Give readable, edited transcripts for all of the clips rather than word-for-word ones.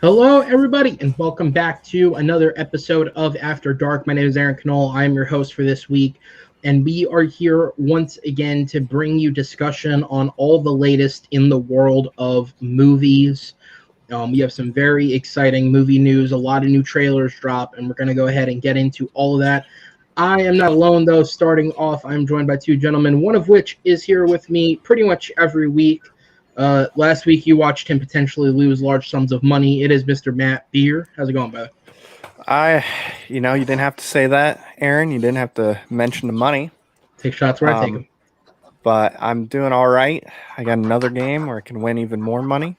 Hello, everybody, and welcome back to another episode of After Dark. My name is Aaron Knoll. I am your host for this week, and we are here once again to bring you discussion on all the latest in the world of movies. We have some very exciting movie news, a lot of new trailers drop, and we're going to go ahead and get into all of that. I am not alone, though. Starting off, I'm joined by two gentlemen, one of which is here with me pretty much every week. Last week, you watched him potentially lose large sums of money. It is Mr. Matt Beer. How's it going, bud? You didn't have to say that, Aaron. You didn't have to mention the money. Take shots where I take them. But I'm doing all right. I got another game where I can win even more money.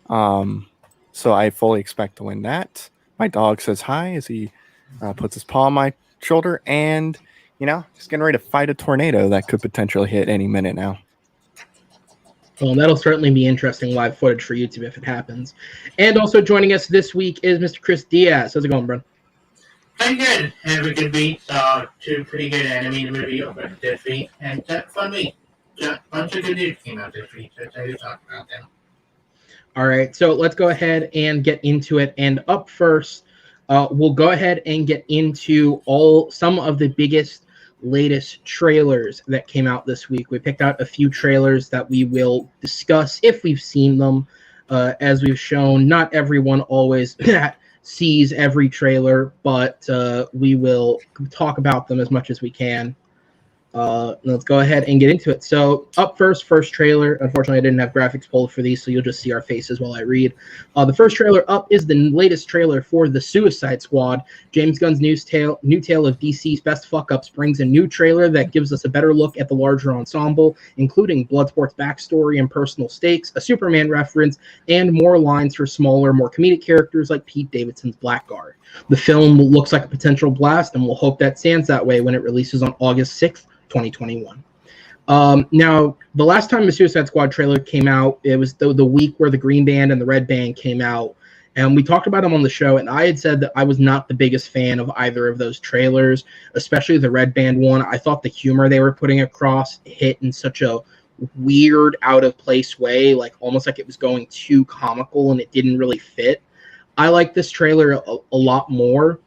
So I fully expect to win that. My dog says hi as he puts his paw on my shoulder, and just getting ready to fight a tornado that could potentially hit any minute now. Well, that'll certainly be interesting live footage for YouTube if it happens. And also joining us this week is Mr. Chris Diaz. How's it going, bro? Pretty good. Had a good week. Two pretty good animated movies over this week. And fun week. A bunch of good news came out this week. So excited to talk about them. All right, so let's go ahead and get into it. And up first, we'll go ahead and get into some of the biggest, latest trailers that came out this week. We picked out a few trailers that we will discuss if we've seen them. As we've shown, not everyone always sees every trailer, but we will talk about them as much as we can. Let's go ahead and get into it. So up first trailer. Unfortunately, I didn't have graphics pulled for these, so you'll just see our faces while I read. The first trailer up is the latest trailer for The Suicide Squad. James Gunn's new tale of DC's best fuck-ups brings a new trailer that gives us a better look at the larger ensemble, including Bloodsport's backstory and personal stakes, a Superman reference, and more lines for smaller, more comedic characters like Pete Davidson's Blackguard. The film looks like a potential blast, and we'll hope that stands that way when it releases on August 6th, 2021. Now, the last time the Suicide Squad trailer came out, it was the week where the Green Band and the Red Band came out, and we talked about them on the show, and I had said that I was not the biggest fan of either of those trailers, especially the Red Band one. I thought the humor they were putting across hit in such a weird, out-of-place way, like almost like it was going too comical, and it didn't really fit. I like this trailer a lot more.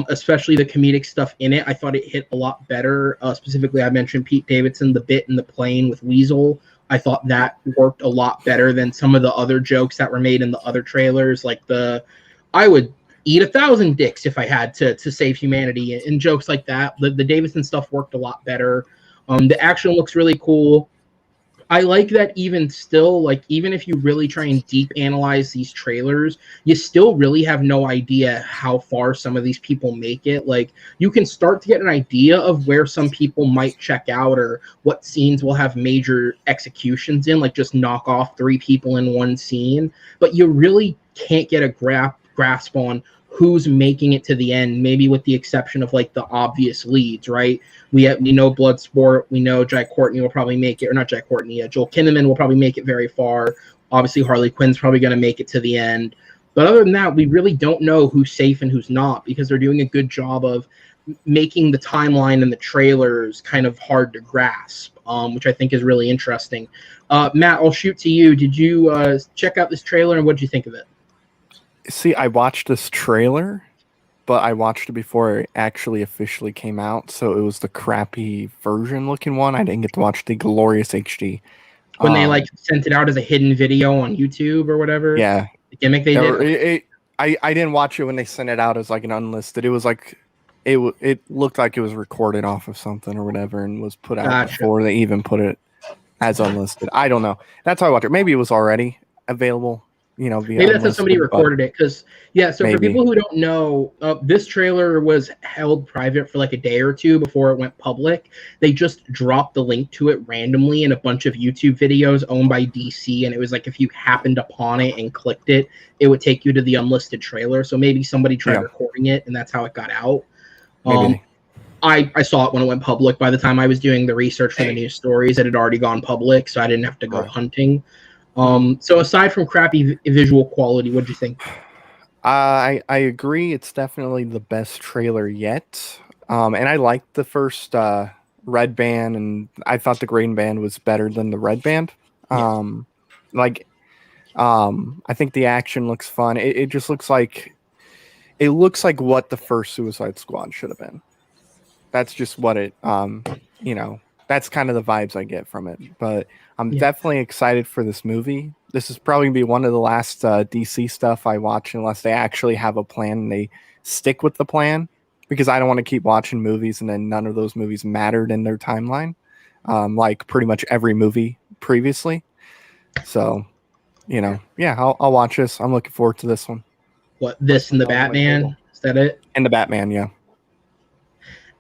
Especially the comedic stuff in it. I thought it hit a lot better. Specifically, I mentioned Pete Davidson, the bit in the plane with Weasel. I thought that worked a lot better than some of the other jokes that were made in the other trailers, like I would eat 1,000 dicks if I had to save humanity, and jokes like that. The Davidson stuff worked a lot better. The action looks really cool. I like that even still, like, even if you really try and deep analyze these trailers, you still really have no idea how far some of these people make it. Like, you can start to get an idea of where some people might check out or what scenes will have major executions in, like just knock off 3 people in one scene. But you really can't get a grasp on who's making it to the end, maybe with the exception of like the obvious leads, right? We know Bloodsport, we know Jai Courtney will probably make it, or not Jai Courtney, Joel Kinnaman will probably make it very far. Obviously, Harley Quinn's probably going to make it to the end. But other than that, we really don't know who's safe and who's not, because they're doing a good job of making the timeline and the trailers kind of hard to grasp, which I think is really interesting. Matt, I'll shoot to you. Did you check out this trailer, and what did you think of it? See, I watched this trailer, but I watched it before it actually officially came out, so it was the crappy version looking one. I didn't get to watch the glorious HD. When they like sent it out as a hidden video on YouTube or whatever? Yeah. The gimmick they did? I didn't watch it when they sent it out as like an unlisted. It was like, it looked like it was recorded off of something or whatever and was put out before they even put it as unlisted. I don't know. That's how I watched it. Maybe it was already available. Maybe that's how somebody recorded it. Because, yeah, so maybe. For people who don't know, this trailer was held private for like a day or two before it went public. They just dropped the link to it randomly in a bunch of YouTube videos owned by DC. And it was like if you happened upon it and clicked it, it would take you to the unlisted trailer. So maybe somebody tried recording it, and that's how it got out. I saw it when it went public. By the time I was doing the research for the news stories, it had already gone public, so I didn't have to go hunting. So aside from crappy visual quality, what do you think? I agree. It's definitely the best trailer yet. And I liked the first Red Band, and I thought the Green Band was better than the Red Band. Like I think the action looks fun. It just looks like what the first Suicide Squad should have been. That's just what it that's kind of the vibes I get from it. But I'm definitely excited for this movie. This is probably gonna be one of the last DC stuff I watch unless they actually have a plan and they stick with the plan, because I don't want to keep watching movies and then none of those movies mattered in their timeline, like pretty much every movie previously. So, I'll watch this. I'm looking forward to this one. What, this and the Batman? Is that it? And the Batman, yeah.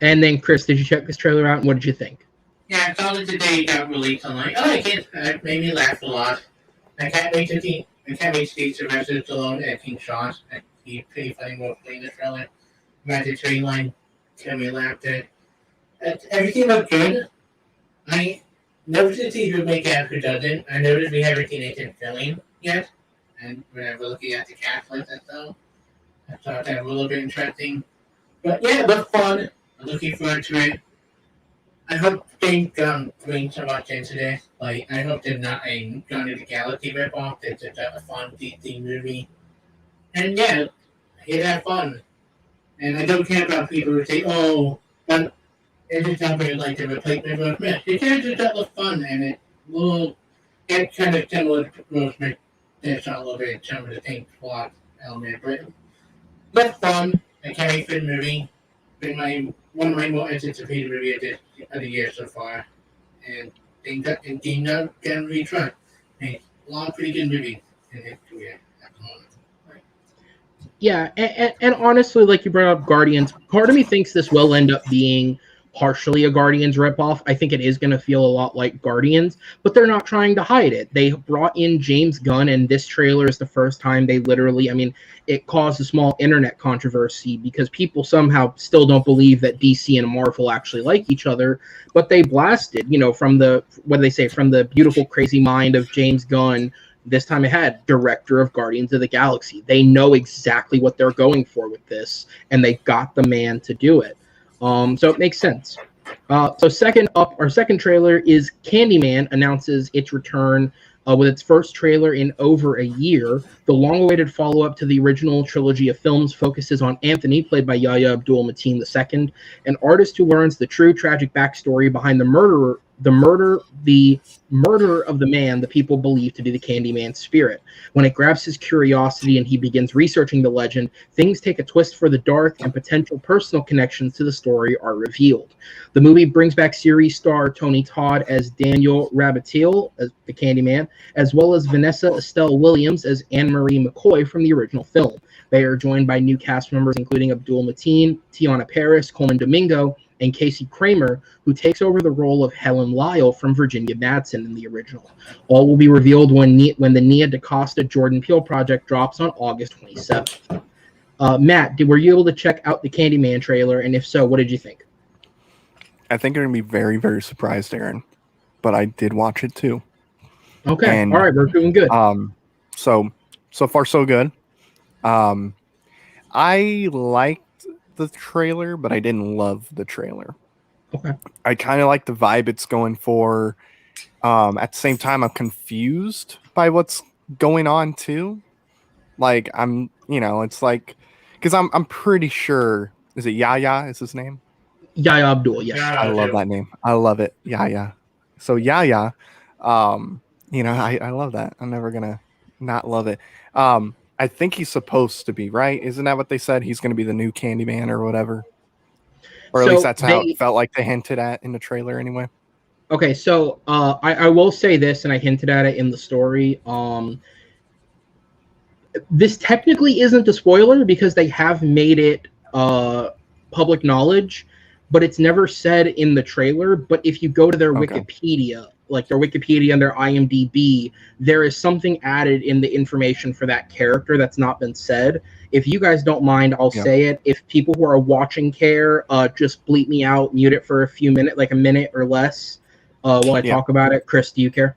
And then, Chris, did you check this trailer out? And what did you think? Yeah, I saw it today. It got released. I'm like, oh, I can't. It made me laugh a lot. I can't wait to see Sylvester Stallone and King Sean. He's pretty funny while playing the trailer. Got the train line. Can we laugh at? Everything looked good. I noticed to see who make it and who doesn't. I noticed we haven't seen anything filming yet. And whenever looking at the cast list and stuff, I thought that was a little bit interesting. But yeah, it looked fun. I'm looking forward to it. I hope they bring so much into this. Like, I hope there's not a Guardians of the Galaxy ripoff. It's just a fun DC movie. And yeah, it had fun. And I don't care about people who say, oh, but it's just not very like the replacement of Smith. It just that look fun, and it will get kind of similar to Will Smith. It's not a little bit some of the same plot element, but it's fun. I can't wait for the movie. Been one of my more anticipated movies of the year so far, and things that can retry. A long, pretty good movie in his career at the moment. Right. Yeah, and honestly, like you brought up Guardians, part of me thinks this will end up being partially a Guardians ripoff. I think it is going to feel a lot like Guardians, but they're not trying to hide it. They brought in James Gunn, and this trailer is the first time they literally, I mean, it caused a small internet controversy because people somehow still don't believe that DC and Marvel actually like each other, but they blasted, from the, what do they say, from the beautiful, crazy mind of James Gunn. This time it had director of Guardians of the Galaxy. They know exactly what they're going for with this, and they got the man to do it. So it makes sense. So second up, our second trailer is Candyman announces its return with its first trailer in over a year. The long-awaited follow-up to the original trilogy of films focuses on Anthony, played by Yahya Abdul-Mateen II, an artist who learns the true tragic backstory behind the murder of the man the people believe to be the Candyman spirit. When it grabs his curiosity and he begins researching the legend, things take a twist for the dark, and potential personal connections to the story are revealed. The movie brings back series star Tony Todd as Daniel Rabatil as the Candyman, as well as Vanessa Estelle Williams as Anne-Marie McCoy from the original film. They are joined by new cast members including Abdul-Mateen, Tiana Paris, Coleman Domingo, and Casey Kramer, who takes over the role of Helen Lyle from Virginia Madsen in the original. All will be revealed when the Nia DaCosta Jordan Peele project drops on August 27th. Matt, were you able to check out the Candyman trailer? And if so, what did you think? I think you're going to be very, very surprised, Aaron. But I did watch it too. Okay. All right. We're doing good. So far, so good. I liked the trailer, but I didn't love the trailer. Okay. I kind of like the vibe it's going for. At the same time, I'm confused by what's going on too. Like it's like, because I'm pretty sure, is it Yahya is his name? Yahya Abdul, yes. Yeah, I love that name. I love it. Yahya. So Yahya, I love that. I'm never gonna not love it. I think he's supposed to be, right? Isn't that what they said? He's going to be the new Candyman or whatever. Or at least that's how it felt like they hinted at in the trailer anyway. Okay, so I will say this, and I hinted at it in the story. This technically isn't a spoiler because they have made it public knowledge, but it's never said in the trailer. But if you go to their Wikipedia, like their Wikipedia and their IMDb, there is something added in the information for that character that's not been said. If you guys don't mind, I'll say it. If people who are watching care, just bleep me out, mute it for a few minutes, like a minute or less, while I talk about it. Chris, do you care?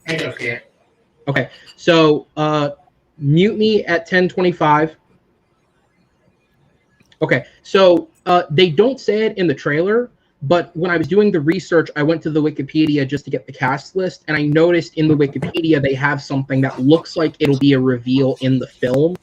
I don't care. Okay, so mute me at 10:25. Okay, so they don't say it in the trailer, But when I was doing the research, I went to the Wikipedia just to get the cast list, and I noticed in the Wikipedia they have something that looks like it'll be a reveal in the film.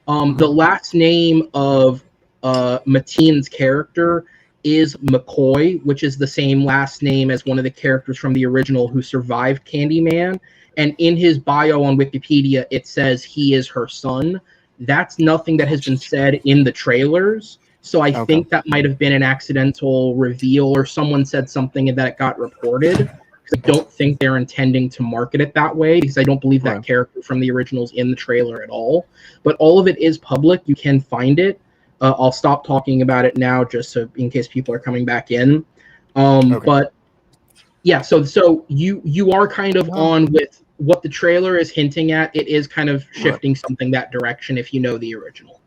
The last name of Mateen's character is McCoy, which is the same last name as one of the characters from the original who survived Candyman. And in his bio on Wikipedia, it says he is her son. That's nothing that has been said in the trailers. So I think that might have been an accidental reveal, or someone said something and that got reported. Because I don't think they're intending to market it that way, because I don't believe that character from the original's in the trailer at all. But all of it is public. You can find it. I'll stop talking about it now, just so in case people are coming back in. But yeah, so you are kind of on with what the trailer is hinting at. It is kind of shifting something that direction if you know the original.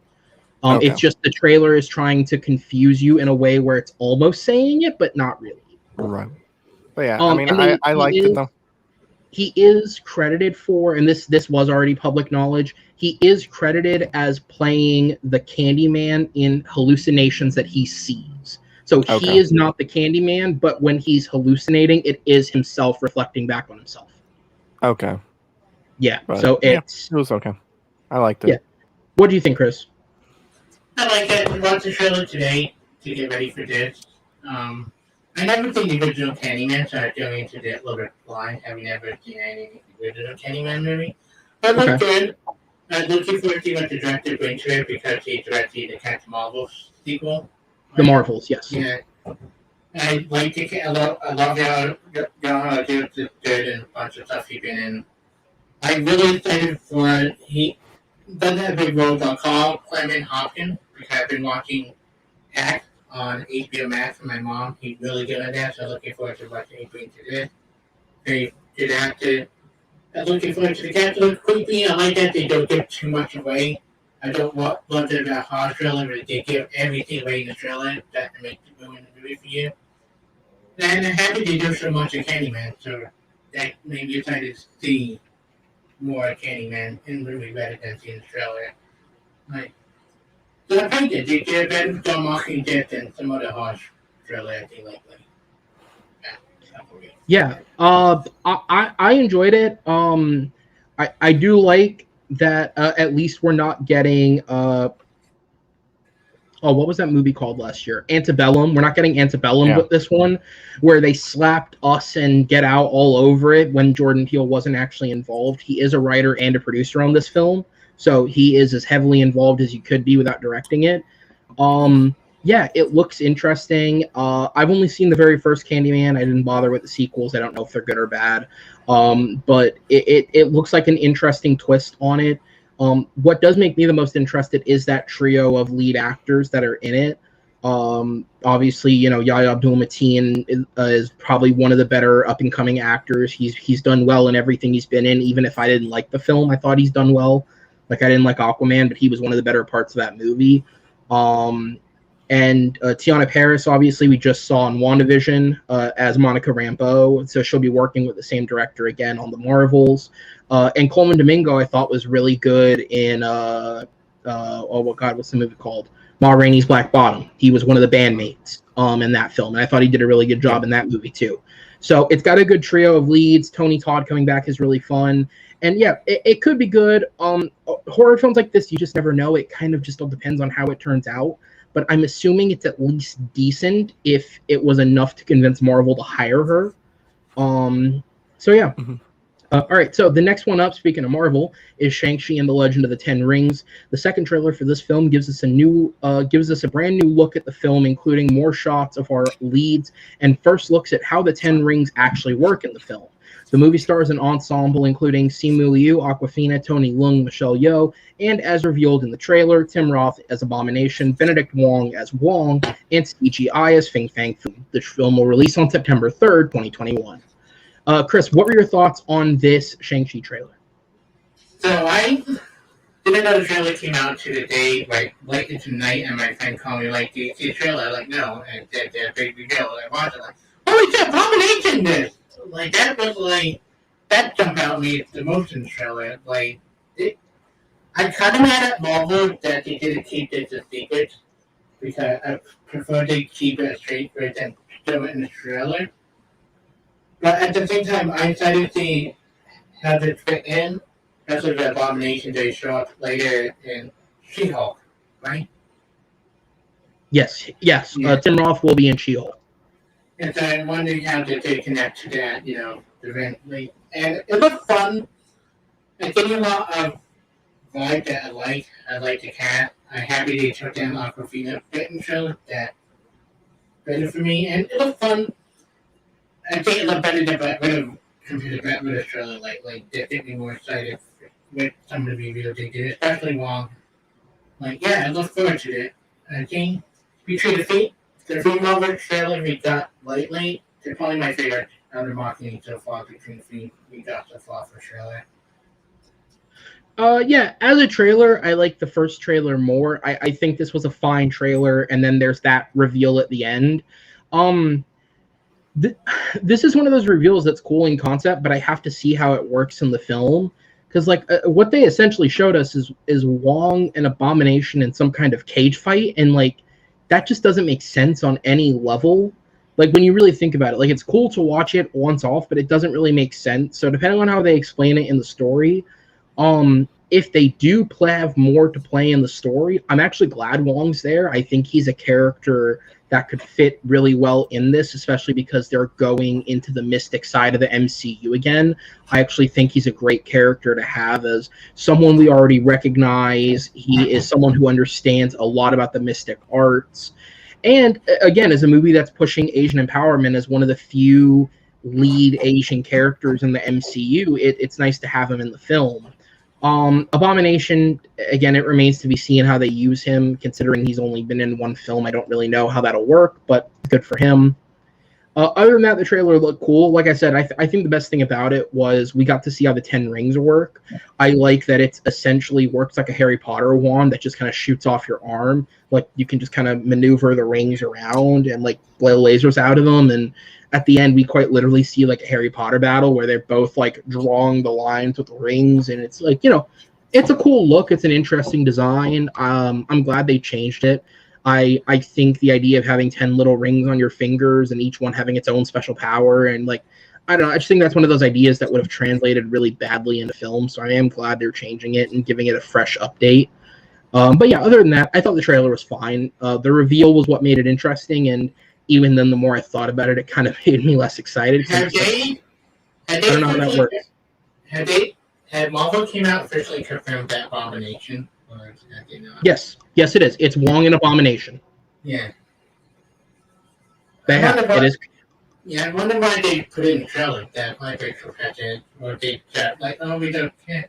It's just the trailer is trying to confuse you in a way where it's almost saying it, but not really. Right. But yeah, I mean, I liked it though. He is credited for, and this was already public knowledge, he is credited as playing the Candyman in hallucinations that he sees. So he is not the Candyman, but when he's hallucinating, it is himself reflecting back on himself. Okay. Yeah, but, so it was okay. I liked it. Yeah. What do you think, Chris? I like it. We watched the trailer today to get ready for this. I never seen the original Candyman, so I'm going into it a little bit blind, having never seen any original Candyman movie. But it looked good. I'm looking forward to see what the director brings to it, because he directed the Captain Marvel sequel. The Marvels, yes. Yeah. I like the I love how John Hughes is good and a bunch of stuff he's been in. I'm really excited for it. He doesn't have a big role, but I'll call Clement Hopkins, because I've been watching Act on HBO Max with my mom. He's really good at that, so I'm looking forward to watching he brings to this. Very good actor. I'm looking forward to the cast. Looks creepy. I like that they don't give too much away. I don't love it about horror trailer, but they give everything away in the trailer that makes it ruin the movie for you. And I'm happy they do so much of Candyman, so that made me excited to see more Candyman in the movie rather than seeing the trailer. Like, so I think they did a better job marketing this than some other horror trailer I think lately. Yeah, I enjoyed it. I do like that at least we're not getting what was that movie called last year? Antebellum. We're not getting Antebellum with this one, where they slapped Us and Get Out all over it when Jordan Peele wasn't actually involved. He is a writer and a producer on this film, so he is as heavily involved as you could be without directing it. Yeah, it looks interesting. I've only seen the very first Candyman. I didn't bother with the sequels. I don't know if they're good or bad. But it looks like an interesting twist on it. What does make me the most interested is that trio of lead actors that are in it. Obviously, Yahya Abdul-Mateen is probably one of the better up-and-coming actors. He's done well in everything he's been in. Even if I didn't like the film, I thought he's done well. Like, I didn't like Aquaman, but he was one of the better parts of that movie. And Tiana Paris, obviously, we just saw in WandaVision as Monica Rambeau, so she'll be working with the same director again on the Marvels. And Coleman Domingo, I thought, was really good in what's the movie called? Ma Rainey's Black Bottom. He was one of the bandmates in that film, and I thought he did a really good job in that movie too. So it's got a good trio of leads. Tony Todd coming back is really fun, and yeah, it could be good. Horror films like this, you just never know. It kind of just all depends on how it turns out. But I'm assuming it's at least decent if it was enough to convince Marvel to hire her. So yeah. All right, so the next one up, speaking of Marvel, is Shang-Chi and the Legend of the Ten Rings. The second trailer for this film gives us a brand new look at the film, including more shots of our leads and first looks at how the Ten Rings actually work in the film. The movie stars an ensemble including Simu Liu, Awkwafina, Tony Leung, Michelle Yeoh, and as revealed in the trailer, Tim Roth as Abomination, Benedict Wong as Wong, and CGI as Fing Fang Foom. The film will release on September 3rd, 2021. Chris, what were your thoughts on this Shang-Chi trailer? So I didn't know the trailer came out to the day, like into night, and my friend called me like, "Do you see the trailer?" I'm like, "No," and they're a big reveal. I watched it like, "Holy shit, Abomination!" This like that was like that jumped out at me the most in the trailer. Like I kind of mad at Marvel that they didn't keep this a secret, because I prefer they keep it a straight than show it in the trailer. But at the same time, I'm excited to see how this fit in, especially the Abomination they show up later in She-Hulk, right? Yes. Yeah. Tim Roth will be in She-Hulk. And so I'm wondering how they connect to that, eventually. And it looks fun. It's getting a lot of vibe that I like. I like the cat. I'm happy they took down Aquafina Fitting show. That better for me. And it looks fun. I think it looked better than compared to Batman trailer. Like that made me more excited with some of the reveals they did, especially Wong. Like, yeah, I look forward to it. I think between the Marvel trailer we got lately, they're probably my favorite out of the marketing so far between the we got so far for trailer. Yeah, as a trailer, I like the first trailer more. I think this was a fine trailer, and then there's that reveal at the end. This is one of those reveals that's cool in concept, but I have to see how it works in the film. Because what they essentially showed us is Wong and Abomination in some kind of cage fight, and that just doesn't make sense on any level. Like when you really think about it, it's cool to watch it once off, but it doesn't really make sense. So depending on how they explain it in the story, if they do have more to play in the story, I'm actually glad Wong's there. I think he's a character that could fit really well in this, especially because they're going into the mystic side of the MCU again. I actually think he's a great character to have as someone we already recognize. He is someone who understands a lot about the mystic arts. And again, as a movie that's pushing Asian empowerment as one of the few lead Asian characters in the MCU, it's nice to have him in the film. Abomination, again, it remains to be seen how they use him, considering he's only been in one film. I don't really know how that'll work, but good for him. Other than that, the trailer looked cool. Like I said, I think the best thing about it was we got to see how the 10 rings work. I like that it essentially works like a Harry Potter wand that just kind of shoots off your arm. Like you can just kind of maneuver the rings around and blow lasers out of them. And at the end, we quite literally see a Harry Potter battle where they're both drawing the lines with the rings. And it's it's a cool look. It's an interesting design. I'm glad they changed it. I think the idea of having 10 little rings on your fingers and each one having its own special power and I don't know, I just think that's one of those ideas that would have translated really badly into film. So I am glad they're changing it and giving it a fresh update. But yeah, other than that, I thought the trailer was fine. The reveal was what made it interesting, and even then, the more I thought about it, it kind of made me less excited. I don't know how that works. Had Marvel came out officially confirmed that Abomination? Or they not? Yes, it is. It's Wong and Abomination. Yeah. They have. It is. Yeah, I wonder why they put it in the trailer that Rachel Paget or they we don't care.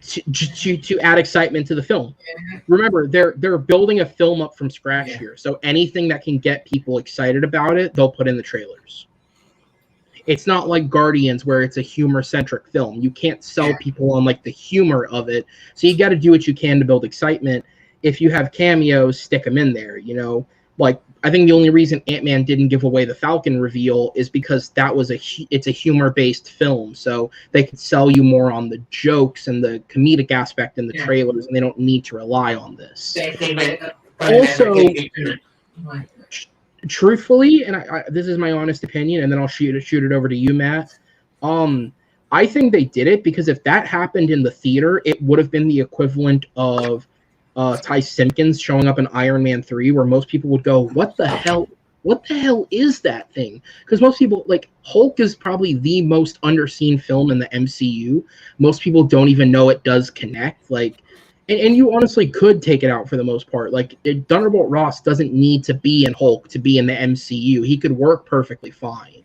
To add excitement to the film. Yeah. Remember, they're building a film up from scratch here. So anything that can get people excited about it, they'll put in the trailers. It's not like Guardians where it's a humor-centric film. You can't sell people on the humor of it. So you got to do what you can to build excitement. If you have cameos, stick them in there, I think the only reason Ant-Man didn't give away the Falcon reveal is because it's a humor-based film, so they could sell you more on the jokes and the comedic aspect in the trailers, and they don't need to rely on this. Also, truthfully, and this is my honest opinion, and then I'll shoot it over to you, Matt. I think they did it because if that happened in the theater, it would have been the equivalent of Ty Simpkins showing up in Iron Man 3, where most people would go, what the hell is that thing? Because most people, Hulk is probably the most underseen film in the MCU. Most people don't even know it does connect. And you honestly could take it out for the most part. Thunderbolt Ross doesn't need to be in Hulk to be in the MCU. He could work perfectly fine.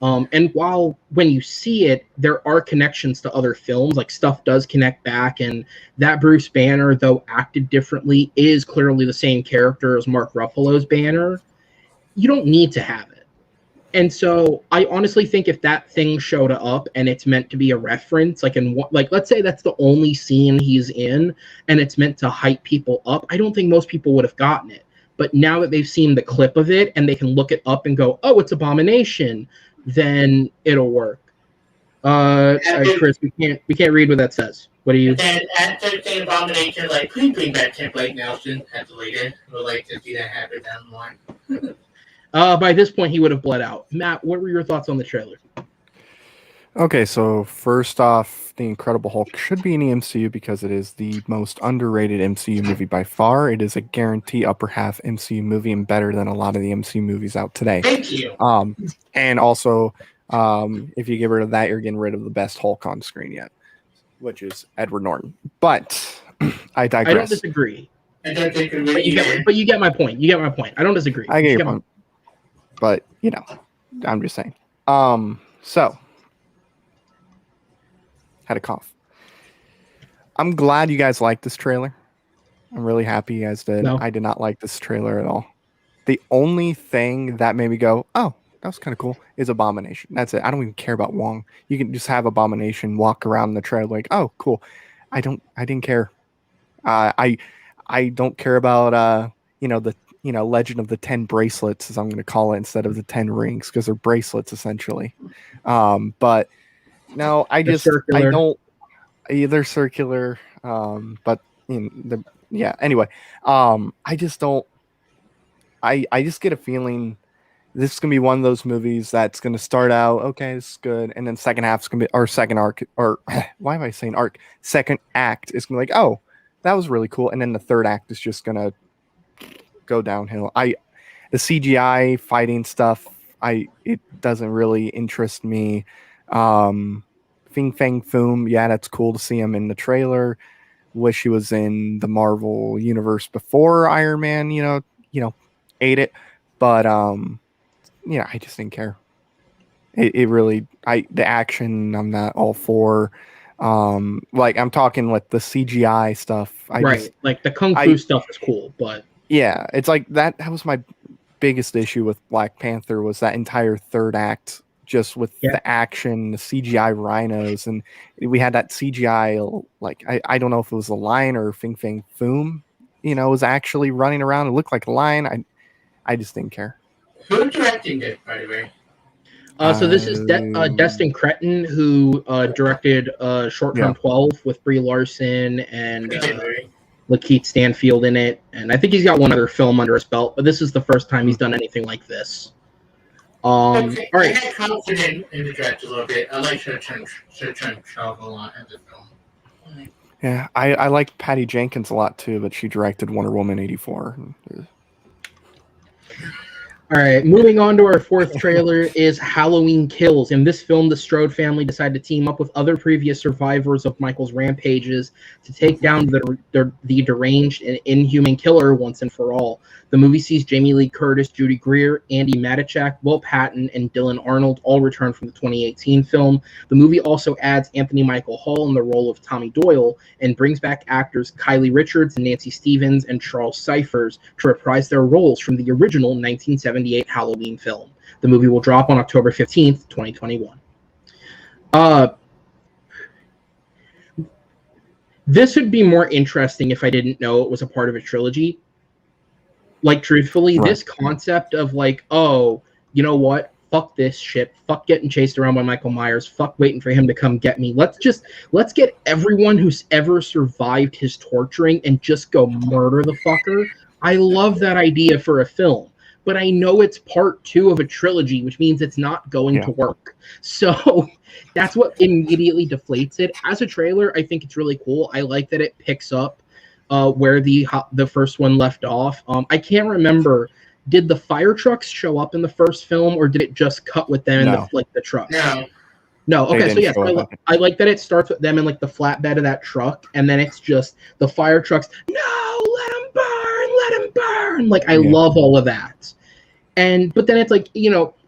And while when you see it, there are connections to other films, stuff does connect back, and that Bruce Banner, though acted differently, is clearly the same character as Mark Ruffalo's Banner. You don't need to have it. And so I honestly think if that thing showed up and it's meant to be a reference, let's say that's the only scene he's in and it's meant to hype people up, I don't think most people would have gotten it. But now that they've seen the clip of it and they can look it up and go, oh, it's Abomination, then it'll work. Chris, we can't read what that says. What do you? And after the Abomination, please bring back Template Nelson as the leader. We'd like to see that happen down the line. By this point, he would have bled out. Matt, what were your thoughts on the trailer? Okay, so first off, The Incredible Hulk should be in the MCU because it is the most underrated MCU movie by far. It is a guarantee upper half MCU movie and better than a lot of the MCU movies out today. Thank you. And also, if you get rid of that, you're getting rid of the best Hulk on screen yet, which is Edward Norton. But I digress. I don't disagree. I don't think it But you get my point. You get my point. I don't disagree. I get your point. But, I'm just saying. So, had a cough. I'm glad you guys liked this trailer. I'm really happy you guys did. No. I did not like this trailer at all. The only thing that made me go, oh, that was kind of cool, is Abomination. That's it. I don't even care about Wong. You can just have Abomination walk around the trailer like, oh, cool. I didn't care. I don't care about the Legend of the 10 bracelets, as I'm going to call it, instead of the 10 rings, because they're bracelets essentially. But no, they're circular. But anyway, I just don't. I just get a feeling this is gonna be one of those movies that's gonna start out okay, this is good, and then second half's gonna be, or second arc, or why am I saying arc? Second act is gonna be like, oh, that was really cool, and then the third act is just gonna go downhill. The CGI fighting stuff, it doesn't really interest me. Fing Fang Foom, yeah, that's cool to see him in the trailer. Wish he was in the Marvel universe before Iron Man, ate it. But I just didn't care. It really, the action I'm not all for. Like I'm talking like the CGI stuff. Like the kung fu stuff is cool, but yeah, it's like that was my biggest issue with Black Panther, was that entire third act, just with the action, the CGI rhinos, and we had that CGI, like I don't know if it was a lion or Fing Fang Foom, was actually running around. It looked like a lion. I just didn't care. Who directed it, by the way? So this is Destin Cretton, who directed Short Term 12 with Brie Larson and Lakeith Stanfield in it, and I think he's got one other film under his belt, but this is the first time he's done anything like this. All right. I had confidence in the director a little bit. I like Short Term 12 a lot as a film. Yeah, I like Patty Jenkins a lot too, but she directed Wonder Woman 84. All right, moving on to our fourth trailer is Halloween Kills. In this film, the Strode family decide to team up with other previous survivors of Michael's rampages to take down the deranged and inhuman killer once and for all. The movie sees Jamie Lee Curtis, Judy Greer, Andy Matichak, Will Patton, and Dylan Arnold all return from the 2018 film. The movie also adds Anthony Michael Hall in the role of Tommy Doyle and brings back actors Kylie Richards, Nancy Stevens, and Charles Cyphers to reprise their roles from the original 1978 Halloween film. The movie will drop on October 15th, 2021. This would be more interesting if I didn't know it was a part of a trilogy. Like, truthfully, this concept of like, oh, you know what? Fuck this shit. Fuck getting chased around by Michael Myers. Fuck waiting for him to come get me. Let's get everyone who's ever survived his torturing and just go murder the fucker. I love that idea for a film. But I know it's part 2 of a trilogy, which means it's not going to work. So that's what immediately deflates it. As a trailer, I think it's really cool. I like that it picks up where the first one left off. I can't remember. Did the fire trucks show up in the first film, or did it just cut with them in the truck? No. Okay, so yes, I like that it starts with them in like the flatbed of that truck, and then it's just the fire trucks. No, let them burn. Like I love all of that, but then it's like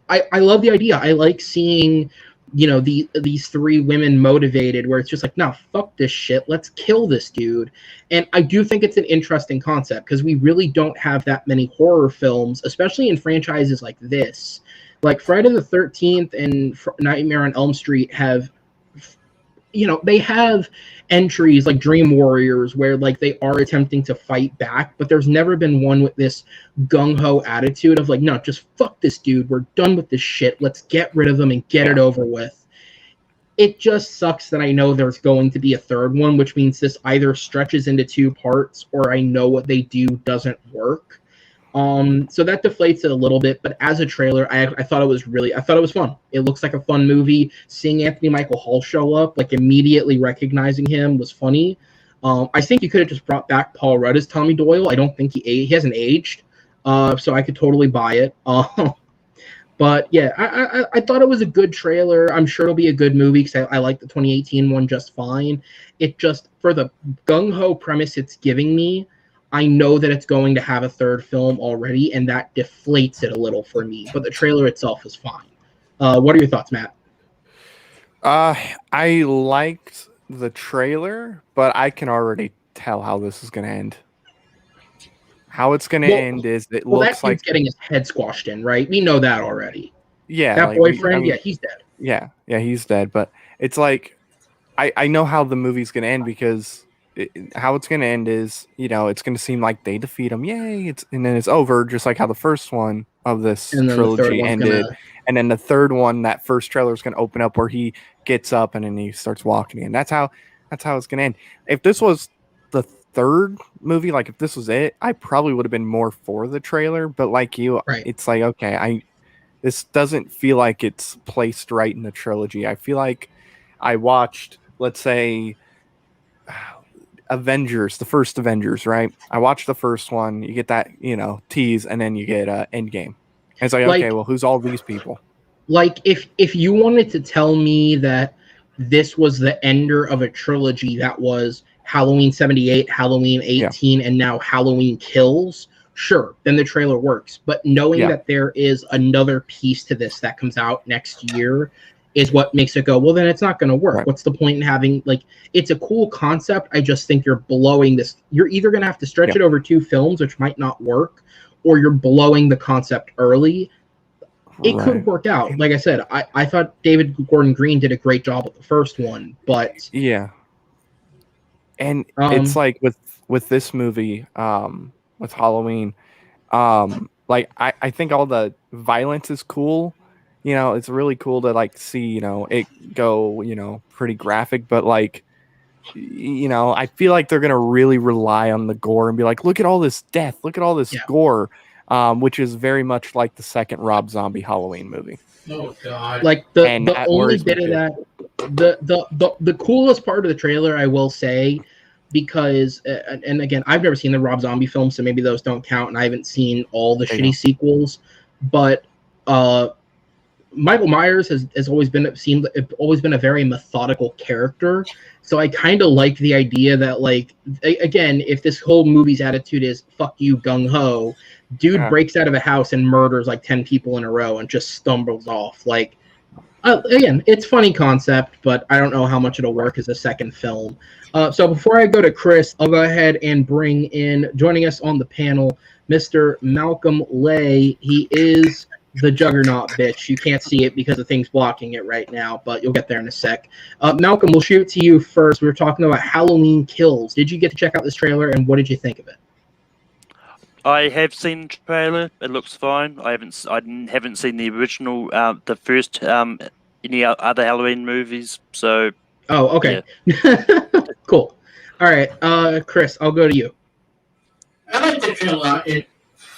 I love the idea. I like seeing these 3 women motivated, where it's just like, no, fuck this shit, let's kill this dude. And I do think it's an interesting concept, because we really don't have that many horror films, especially in franchises like this. Like Friday the 13th and Nightmare on Elm Street have, they have entries like Dream Warriors where like they are attempting to fight back, but there's never been one with this gung-ho attitude of like, no, just fuck this dude, we're done with this shit, let's get rid of him and get it over with. It just sucks that I know there's going to be a third one, which means this either stretches into 2 parts or I know what they do doesn't work. So that deflates it a little bit, but as a trailer, I thought it was fun. It looks like a fun movie. Seeing Anthony Michael Hall show up, like immediately recognizing him, was funny. I think you could have just brought back Paul Rudd as Tommy Doyle. I don't think he hasn't aged, so I could totally buy it. But yeah, I thought it was a good trailer. I'm sure it'll be a good movie because I like the 2018 one just fine. It just, for the gung-ho premise it's giving me, I know that it's going to have a third film already, and that deflates it a little for me. But the trailer itself is fine. What are your thoughts, Matt? I liked the trailer, but I can already tell how this is going to end. How it's going to end is it looks that like kid's getting his head squashed in, right? We know that already. Yeah, that like boyfriend, yeah, he's dead. Yeah, he's dead. But it's like I know how the movie's going to end because how it's going to end is, it's going to seem like they defeat him, yay! And then it's over, just like how the first one of this trilogy ended. And then the third one, that first trailer is going to open up where he gets up and then he starts walking in. That's how it's going to end. If this was the third movie, like if this was it, I probably would have been more for the trailer. But like you, it's like, okay, this doesn't feel like it's placed right in the trilogy. I feel like I watched, let's say, Avengers, the first Avengers, right? I watched the first one. You get that, tease, and then you get Endgame. And it's like, okay, well, who's all these people? Like, if you wanted to tell me that this was the ender of a trilogy that was Halloween 78, Halloween 18, and now Halloween Kills, sure, then the trailer works. But knowing that there is another piece to this that comes out next year is what makes it go, well, then it's not going to work. Right. What's the point in having, it's a cool concept. I just think you're blowing this. You're either going to have to stretch it over 2 films, which might not work, or you're blowing the concept early. It could work out. Like I said, I thought David Gordon Green did a great job with the first one, but... Yeah. And it's like with this movie, with Halloween, I think all the violence is cool. It's really cool to see, it go, pretty graphic, but I feel like they're going to really rely on the gore and be like, look at all this death, look at all this gore, which is very much like the second Rob Zombie Halloween movie. Oh God! Like the only bit of that, the coolest part of the trailer, I will say, because and again, I've never seen the Rob Zombie films, so maybe those don't count, and I haven't seen all the shitty sequels, but Michael Myers has always been a very methodical character. So I kind of like the idea that, again, if this whole movie's attitude is fuck you, gung ho, dude breaks out of a house and murders 10 people in a row and just stumbles off. Again, it's funny concept, but I don't know how much it'll work as a second film. So before I go to Chris, I'll go ahead and bring in, joining us on the panel, Mr. Malcolm Lay. He is the Juggernaut bitch. You can't see it because the thing's blocking it right now, but you'll get there in a sec. Malcolm, we'll shoot to you first. We were talking about Halloween Kills. Did you get to check out this trailer, and what did you think of it? I have seen the trailer. It looks fine. I haven't seen the original, the first any other Halloween movies. So. Oh, okay. Yeah. Cool. All right, Chris, I'll go to you. I like the trailer. It's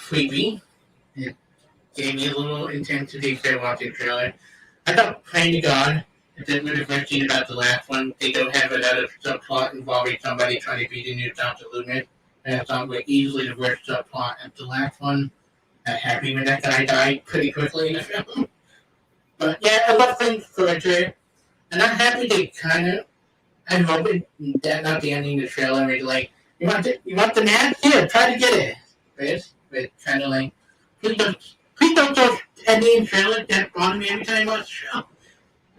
creepy. It gave me a little intensity for watching the trailer. I thought, praying to God, if they would have mentioned about the last one, they don't have another subplot involving somebody trying to beat a new Dr. Loomis. And that sounds easily the worst subplot of the last one. I'm happy when that guy died pretty quickly in the film. But yeah, I love things for a trailer. And I'm happy they I'm hoping that not the ending of the trailer where you want the man? Here, try to get it. But kind of please don't just end the trailer. That bothers me every time I watch the show.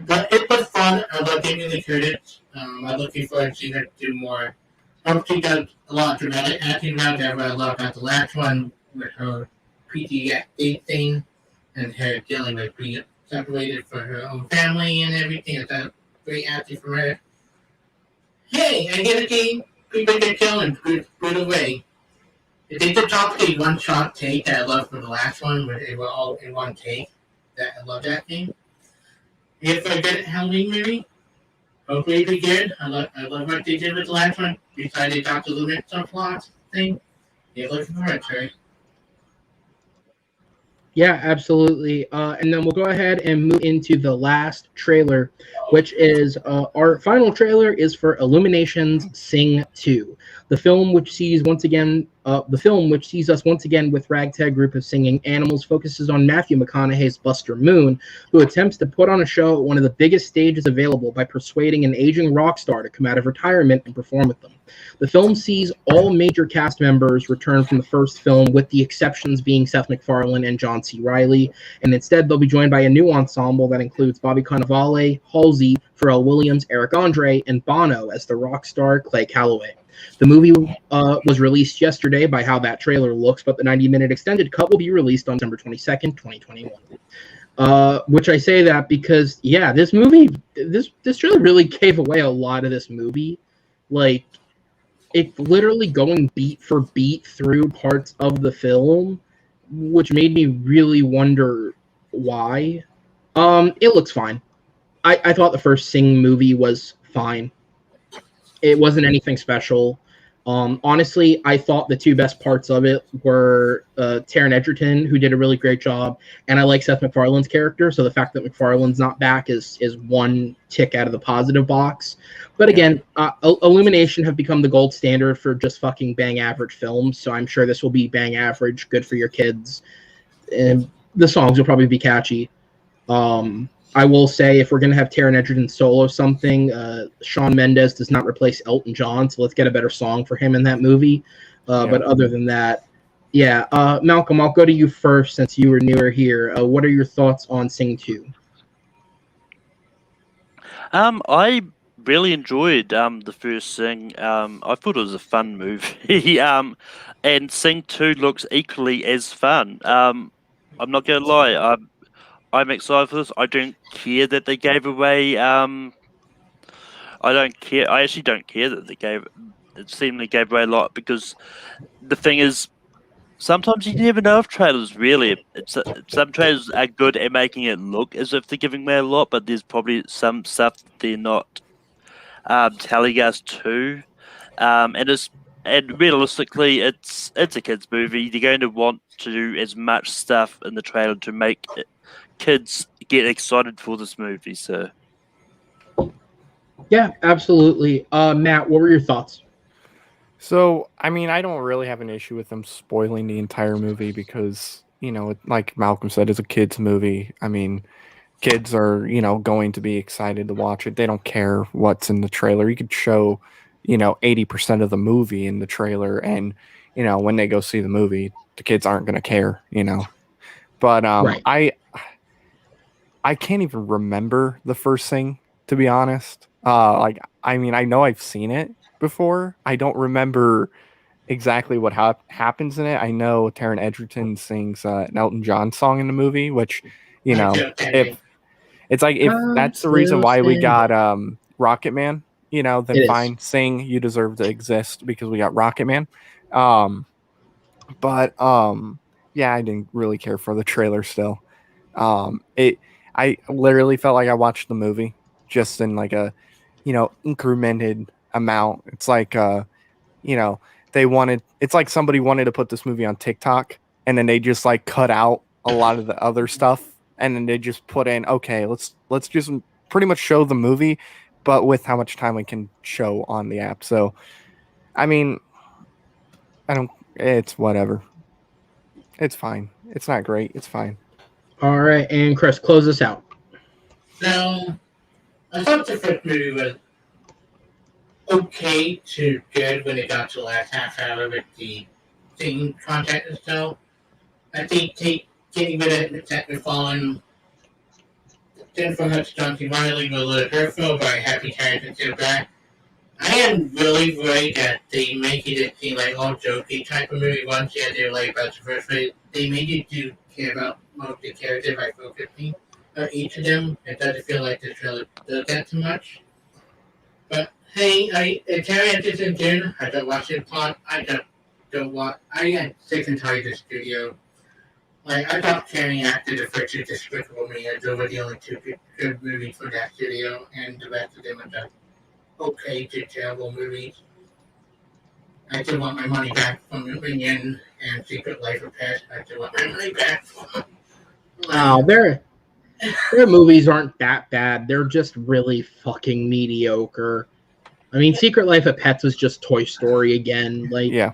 But it was fun. I love Jamie Lee Curtis. I'm looking forward to seeing her do more. She does a lot of dramatic acting around that, what I love about the last one with her PTSD thing and her dealing with being separated from her own family and everything. That's great acting from her. Hey, I get a game. People get killed in a good way. If they did talk the one-shot take that I love from the last one, where they were all in one take, I love that thing. If I get a Halloween movie, hopefully it'll be good. I love what they did with the last one. Besides the Dr. Loomis subplot thing, yeah, looking forward to it. Yeah, absolutely. And then we'll go ahead and move into the last trailer, which is our final trailer is for Illumination's Sing 2, the film which sees us once again with ragtag group of singing animals focuses on Matthew McConaughey's Buster Moon, who attempts to put on a show at one of the biggest stages available by persuading an aging rock star to come out of retirement and perform with them. The film sees all major cast members return from the first film, with the exceptions being Seth MacFarlane and John C. Reilly, and instead they'll be joined by a new ensemble that includes Bobby Cannavale, Halsey, Pharrell Williams, Eric Andre, and Bono as the rock star Clay Calloway. The movie was released yesterday by how that trailer looks, but the 90-minute extended cut will be released on December 22nd, 2021. Which I say that because, yeah, this trailer really gave away a lot of this movie. Like, it's literally going beat for beat through parts of the film, which made me really wonder why. It looks fine. I thought the first Sing movie was fine. It wasn't anything special. Honestly, I thought the two best parts of it were Taron Egerton, who did a really great job, and I like Seth MacFarlane's character. So the fact that MacFarlane's not back is one tick out of the positive box. But again, Illumination have become the gold standard for just fucking bang average films. So I'm sure this will be bang average, good for your kids, and the songs will probably be catchy. I will say, if we're going to have Taron Egerton solo something, Shawn Mendes does not replace Elton John, so let's get a better song for him in that movie. But other than that, yeah. Malcolm, I'll go to you first since you were newer here. What are your thoughts on Sing 2? I really enjoyed the first Sing. I thought it was a fun movie. And Sing 2 looks equally as fun. I'm not going to lie. I'm excited for this. I don't care that they gave away. I don't care. I actually don't care that it seemingly gave away a lot, because the thing is, sometimes you never know if trailers really. Some trailers are good at making it look as if they're giving away a lot, but there's probably some stuff they're not telling us to. And realistically, it's a kids' movie. They're going to want to do as much stuff in the trailer to make kids get excited for this movie. So Yeah, absolutely. Matt, what were your thoughts? So, I mean, I don't really have an issue with them spoiling the entire movie because, like Malcolm said, it's a kids' movie. I mean, kids are, going to be excited to watch it. They don't care what's in the trailer. You could show, 80% of the movie in the trailer, and, when they go see the movie, the kids aren't going to care, But Right. I can't even remember the first thing, to be honest. I mean, I know I've seen it before. I don't remember exactly what happens in it. I know Taron Egerton sings an Elton John song in the movie, which, if that's the reason why we got Rocket Man, then It is. fine, sing "You Deserve to Exist" because we got Rocket Man. But yeah, I didn't really care for the trailer still. I literally felt like I watched the movie just in like a, incremented amount. It's like, it's like somebody wanted to put this movie on TikTok and then they just like cut out a lot of the other stuff. And then they just put in, okay, let's just pretty much show the movie, but with how much time we can show on the app. So, I mean, it's whatever. It's fine. It's not great. It's fine. All right, and Chris, close us out. Now, I thought the first movie was okay to good when it got to the last half hour with the singing content and stuff. I think getting rid of Seth MacFarlane, Jennifer Hudson, John C. Reilly was a little hurtful, but I'm happy Taryn to back. I am really worried that they make it seem like all jokey type of movie. Once they're like about the first movie, they made you to care about most of the characters by focusing on each of them. It doesn't feel like this really does that too much. But hey, Terry Anderson Jr., I don't watch it plot. I got sick and tired of the studio. Like, I thought Terry acted the first two Despicable Me. Those were the only two good movies for that studio, and the rest of them are just okay to terrible movies. I still want my money back from Minion and Secret Life of Pets. I still want my money back. Oh, their movies aren't that bad. They're just really fucking mediocre. I mean, Secret Life of Pets was just Toy Story again. Like, Yeah.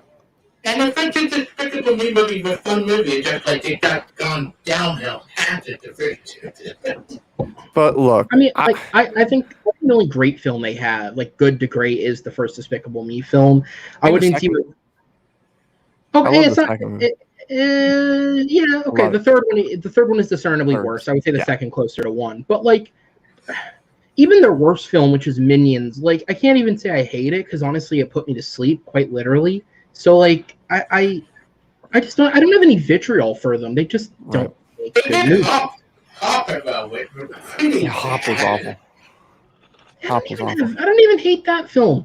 And I think it's Despicable Me movie was a fun movie, just like it got gone downhill after the first two. But look, I mean, like, I think the only great film they have, like Good to Great, is the first Despicable Me film. I wouldn't even. Okay, it's not. Yeah, okay. The third one is discernibly worse. I would say the second closer to 1. But like, even their worst film, which is Minions, like I can't even say I hate it because honestly, it put me to sleep quite literally. So like, I just don't. I don't have any vitriol for them. They just don't make good movies. Hop was awful. Hop was awful. I don't even hate that film.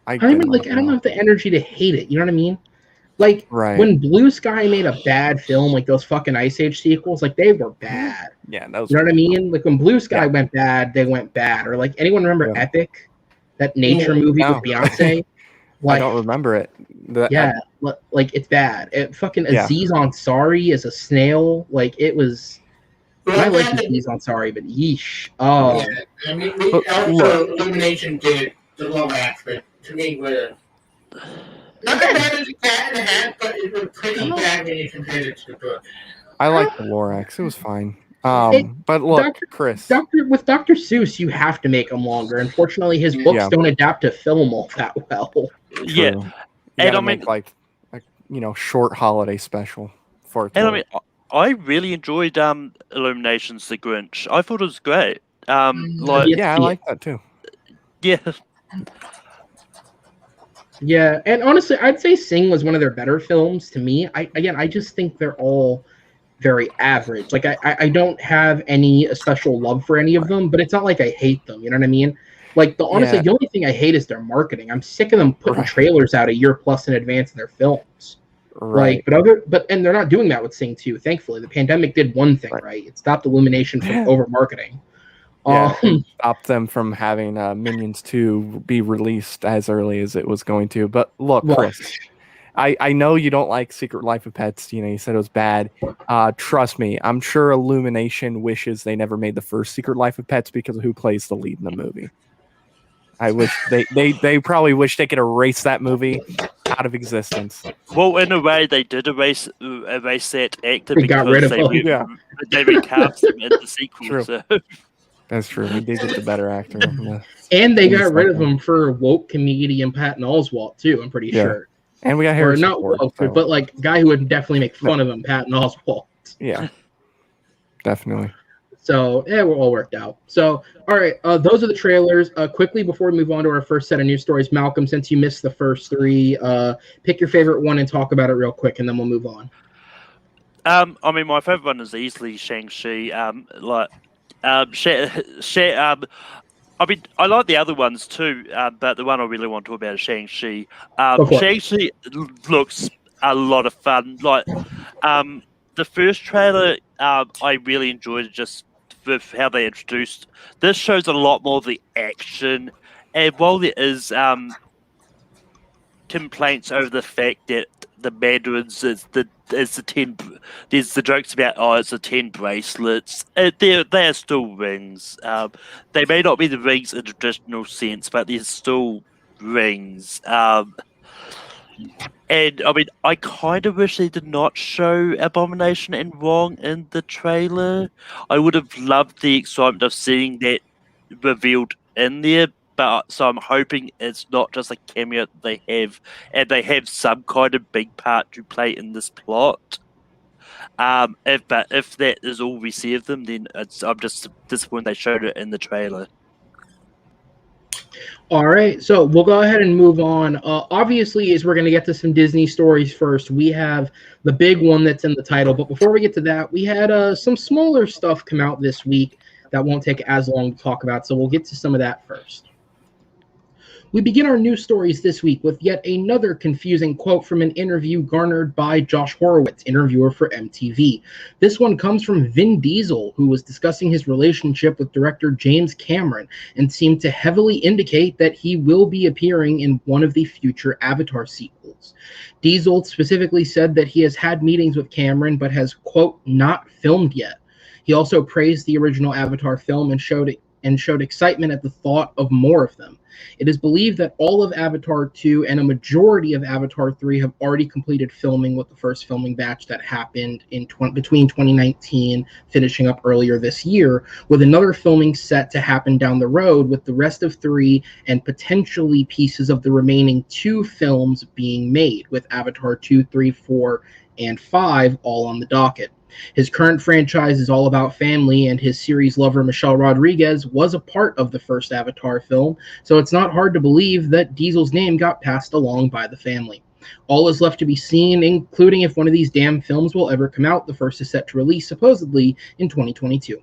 I don't have the energy to hate it. You know what I mean? Like when Blue Sky made a bad film, like those fucking Ice Age sequels, like they were bad. Yeah, that was. You know what I mean? Like when Blue Sky went bad, they went bad. Or like anyone remember Epic, that nature movie with Beyonce? Like, I don't remember it. Like it's bad. It fucking Aziz Ansari is a snail. Like it was. I like Aziz Ansari, but yeesh. Oh. Yeah, I mean, Illumination did the Lorax, but to me, were not as bad as a Cat in the Hat, but it was pretty bad when you compare it to the book. I like the Lorax. It was fine. But look, Chris. With Dr. Seuss, you have to make them longer. Unfortunately, his books don't adapt to film all that well. Yeah, and I mean, like short holiday special for it. And I mean, I really enjoyed Illumination's The Grinch. I thought it was great. I like that too. Yeah. Yeah, and honestly, I'd say Sing was one of their better films to me. I just think they're all very average. Like I don't have any special love for any of them, but it's not like I hate them. You know what I mean? Like the only thing I hate is their marketing. I'm sick of them putting trailers out a year plus in advance of their films. Right. Like, and they're not doing that with Sing 2, thankfully. The pandemic did one thing right. It stopped Illumination from over marketing. Stopped them from having Minions 2 be released as early as it was going to. But look, Chris, I know you don't like Secret Life of Pets. You said it was bad. Trust me, I'm sure Illumination wishes they never made the first Secret Life of Pets because of who plays the lead in the movie. I wish they probably wish they could erase that movie out of existence. Well, in a way, they did erase that actor because got rid of they recast him in the sequel. True. So. That's true. We did get the better actor. And they got rid of him for woke comedian Patton Oswalt too. I'm pretty sure. And we got Harrison Ford, but like guy who would definitely make fun of him, Patton Oswalt. Yeah, definitely. So we're all worked out. So all right, those are the trailers. Quickly before we move on to our first set of news stories, Malcolm, since you missed the first 3, pick your favorite one and talk about it real quick, and then we'll move on. I mean, my favorite one is easily Shang-Chi. I mean, I like the other ones too, but the one I really want to talk about is Shang-Chi. Shang-Chi looks a lot of fun. Like, the first trailer, I really enjoyed it just with how they introduced. This shows a lot more of the action, and while there is complaints over the fact that the Mandarins there's the jokes about it's the 10 bracelets. They are still rings. They may not be the rings in a traditional sense, but they're still rings. And I mean, I kind of wish they did not show Abomination and Wong in the trailer. I would have loved the excitement of seeing that revealed in there. But so I'm hoping it's not just a cameo that they have, and they have some kind of big part to play in this plot. If that is all we see of them, then I'm just disappointed they showed it in the trailer. All right, so we'll go ahead and move on. Obviously, as we're going to get to some Disney stories first, we have the big one that's in the title. But before we get to that, we had some smaller stuff come out this week that won't take as long to talk about. So we'll get to some of that first. We begin our news stories this week with yet another confusing quote from an interview garnered by Josh Horowitz, interviewer for MTV. This one comes from Vin Diesel, who was discussing his relationship with director James Cameron and seemed to heavily indicate that he will be appearing in one of the future Avatar sequels. Diesel specifically said that he has had meetings with Cameron but has, quote, not filmed yet. He also praised the original Avatar film and showed excitement at the thought of more of them. It is believed that all of Avatar 2 and a majority of Avatar 3 have already completed filming, with the first filming batch that happened between 2019 finishing up earlier this year, with another filming set to happen down the road, with the rest of 3 and potentially pieces of the remaining 2 films being made, with Avatar 2, 3, 4, and 5 all on the docket. His current franchise is all about family, and his series lover Michelle Rodriguez was a part of the first Avatar film, so it's not hard to believe that Diesel's name got passed along by the family. All is left to be seen, including if one of these damn films will ever come out. The first is set to release supposedly in 2022.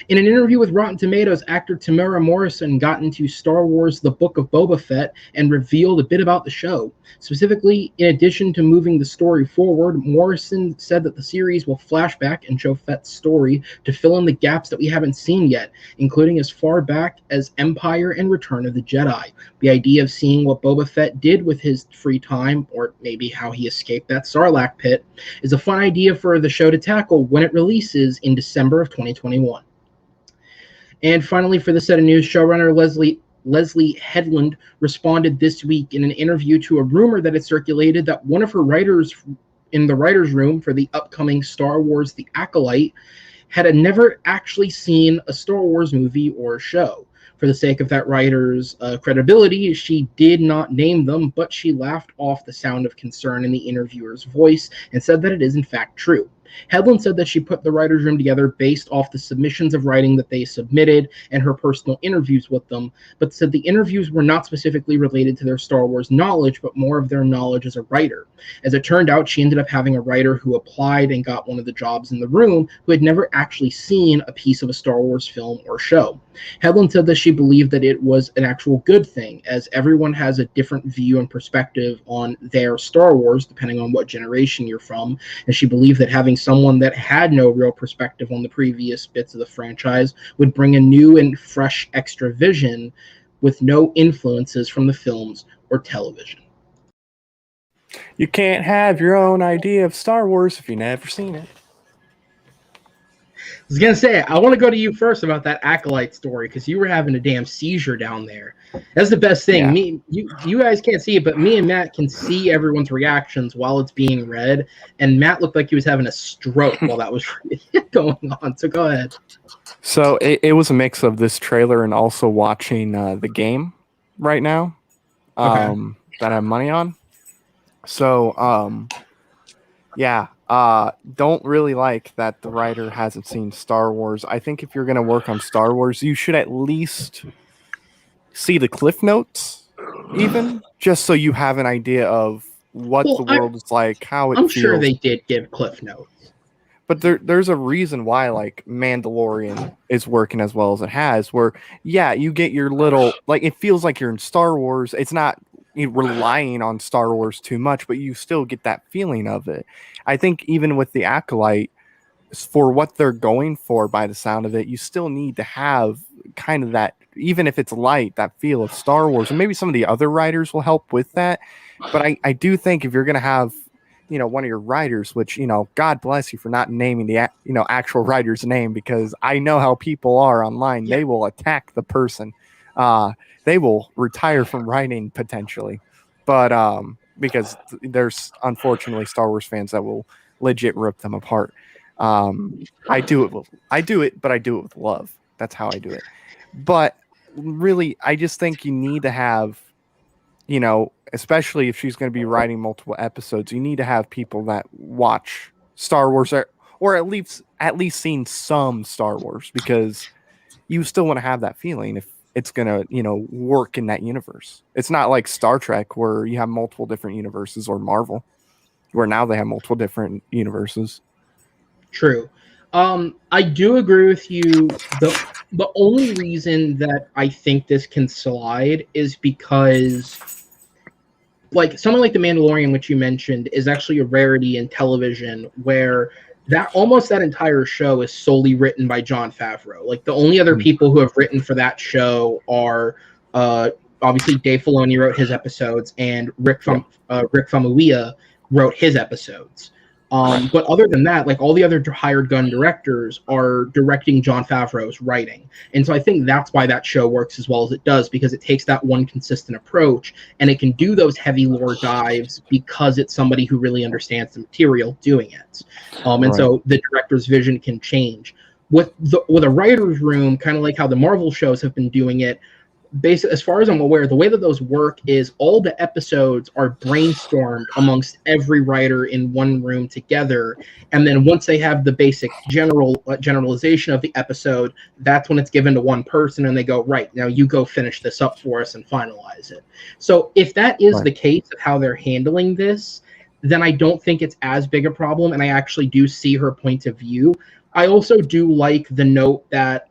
In an interview with Rotten Tomatoes, actor Tamara Morrison got into Star Wars The Book of Boba Fett and revealed a bit about the show. Specifically, in addition to moving the story forward, Morrison said that the series will flash back and show Fett's story to fill in the gaps that we haven't seen yet, including as far back as Empire and Return of the Jedi. The idea of seeing what Boba Fett did with his free time, or maybe how he escaped that Sarlacc pit, is a fun idea for the show to tackle when it releases in December of 2021. And finally, for the set of news, showrunner Leslie Headland responded this week in an interview to a rumor that had circulated that one of her writers in the writer's room for the upcoming Star Wars The Acolyte had never actually seen a Star Wars movie or show. For the sake of that writer's credibility, she did not name them, but she laughed off the sound of concern in the interviewer's voice and said that it is in fact true. Headland said that she put the writer's room together based off the submissions of writing that they submitted and her personal interviews with them, but said the interviews were not specifically related to their Star Wars knowledge, but more of their knowledge as a writer. As it turned out, she ended up having a writer who applied and got one of the jobs in the room who had never actually seen a piece of a Star Wars film or show. Headland said that she believed that it was an actual good thing, as everyone has a different view and perspective on their Star Wars, depending on what generation you're from, and she believed that having someone that had no real perspective on the previous bits of the franchise would bring a new and fresh extra vision with no influences from the films or television. You can't have your own idea of Star Wars if you've never seen it. I was going to say, I want to go to you first about that Acolyte story, because you were having a damn seizure down there. That's the best thing. Yeah. You guys can't see it, but me and Matt can see everyone's reactions while it's being read, and Matt looked like he was having a stroke while that was going on, so go ahead. So it was a mix of this trailer and also watching the game right now that I have money on. So, don't really like that the writer hasn't seen Star Wars. I think if you're going to work on Star Wars, you should at least see the cliff notes, even, just so you have an idea of what the world is like, how it feels. I'm sure they did give cliff notes. But there's a reason why, like, Mandalorian is working as well as it has, where, you get your little, like, it feels like you're in Star Wars. It's not relying on Star Wars too much, but you still get that feeling of it. I think even with the Acolyte, for what they're going for by the sound of it, you still need to have kind of that, even if it's light, that feel of Star Wars. And maybe some of the other writers will help with that. But I do think if you're going to have, one of your writers, which, God bless you for not naming the, actual writer's name, because I know how people are online. They will attack the person. They will retire from writing potentially, but because there's unfortunately Star Wars fans that will legit rip them apart. I do it, but I do it with love. That's how I do it. But really, I just think you need to have, especially if she's going to be writing multiple episodes, you need to have people that watch Star Wars or at least seen some Star Wars, because you still want to have that feeling if it's going to, work in that universe. It's not like Star Trek where you have multiple different universes, or Marvel, where now they have multiple different universes. True. I do agree with you. The only reason that I think this can slide is because, like, something like The Mandalorian, which you mentioned, is actually a rarity in television, where that entire show is solely written by Jon Favreau. Like, the only other people who have written for that show are obviously Dave Filoni wrote his episodes, and Rick Famuyiwa wrote his episodes. But other than that, like all the other hired gun directors are directing Jon Favreau's writing. And so I think that's why that show works as well as it does, because it takes that one consistent approach and it can do those heavy lore dives because it's somebody who really understands the material doing it. And so the director's vision can change. With a writer's room, kind of like how the Marvel shows have been doing it, basically, as far as I'm aware, the way that those work is all the episodes are brainstormed amongst every writer in one room together, and then once they have the basic generalization of the episode, that's when it's given to one person, and they go, right, now you go finish this up for us and finalize it. So if that is the case of how they're handling this, then I don't think it's as big a problem, and I actually do see her point of view. I also do like the note that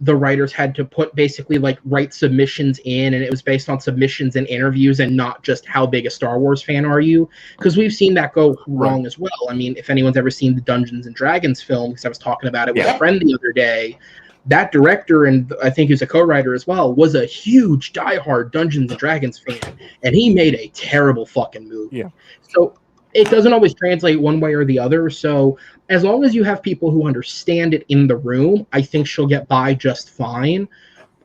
the writers had to put basically like write submissions in, and it was based on submissions and interviews and not just how big a Star Wars fan are you, because we've seen that go wrong as well. I mean, if anyone's ever seen the Dungeons and Dragons film, because I was talking about it with a friend the other day, that director, and I think he's a co-writer as well, was a huge diehard Dungeons and Dragons fan, and he made a terrible fucking movie. So it doesn't always translate one way or the other. So as long as you have people who understand it in the room, I think she'll get by just fine.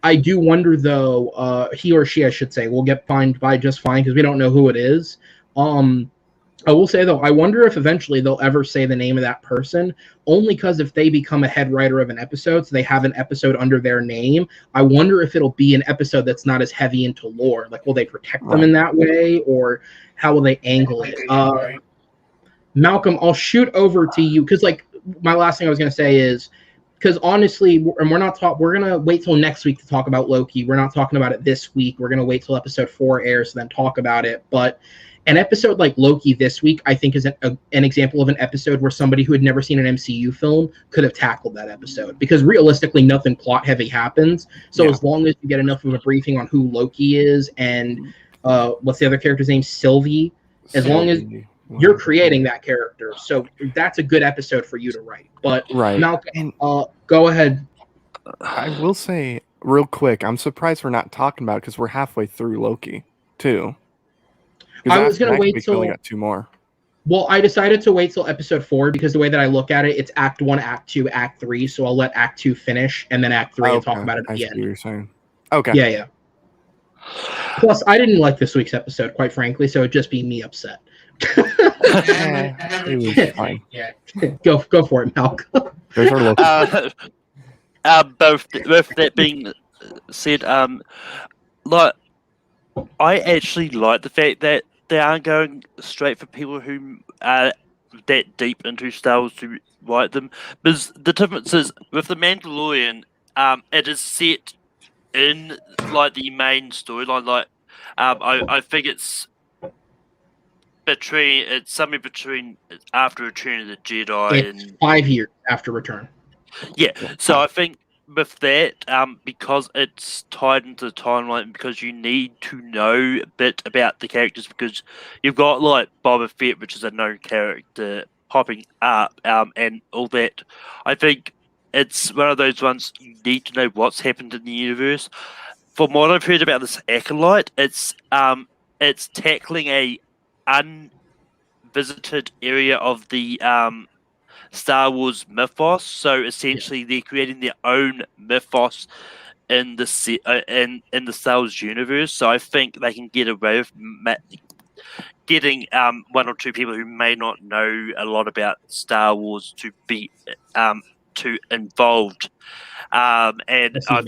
I do wonder, though, he or she, I should say, will get by just fine because we don't know who it is. I will say, though, I wonder if eventually they'll ever say the name of that person, only because if they become a head writer of an episode, so they have an episode under their name, I wonder if it'll be an episode that's not as heavy into lore. Like, will they protect them in that way, or how will they angle it? Malcolm, I'll shoot over to you, because, like, my last thing I was going to say is, because honestly, and we're going to wait till next week to talk about Loki. We're not talking about it this week. We're going to wait till episode 4 airs and then talk about it. But an episode like Loki this week, I think, is an example of an episode where somebody who had never seen an MCU film could have tackled that episode, because realistically, nothing plot heavy happens. So as long as you get enough of a briefing on who Loki is and what's the other character's name, Sylvie, as long as you're creating that character, so that's a good episode for you to write. But Malcolm, go ahead. I will say real quick, I'm surprised we're not talking about it because we're halfway through Loki too. I was going to wait till we only got 2 more. Well, I decided to wait till episode 4 because the way that I look at it, it's Act 1, Act 2, Act 3. So I'll let Act 2 finish and then Act 3 and talk about it at the end. I see what you're saying. Okay. Yeah. Plus, I didn't like this week's episode, quite frankly, so it'd just be me upset. It was fine. Go for it, Malcolm. There's our Loki. Both that being said, like, I actually like the fact that they aren't going straight for people who are that deep into Star Wars to write them. Because the difference is with The Mandalorian, it is set in like the main storyline. Like, I think it's somewhere between after Return of the Jedi and 5 years after Return. Yeah, so I think with that, because it's tied into the timeline, because you need to know a bit about the characters, because you've got like Boba Fett, which is a known character, popping up, and all that. I think it's one of those ones you need to know what's happened in the universe. From what I've heard about this acolyte, it's tackling a unvisited area of the Star Wars mythos. So essentially, they're creating their own mythos in the in the Star Wars universe. So I think they can get away with getting 1 or 2 people who may not know a lot about Star Wars to be too involved. And I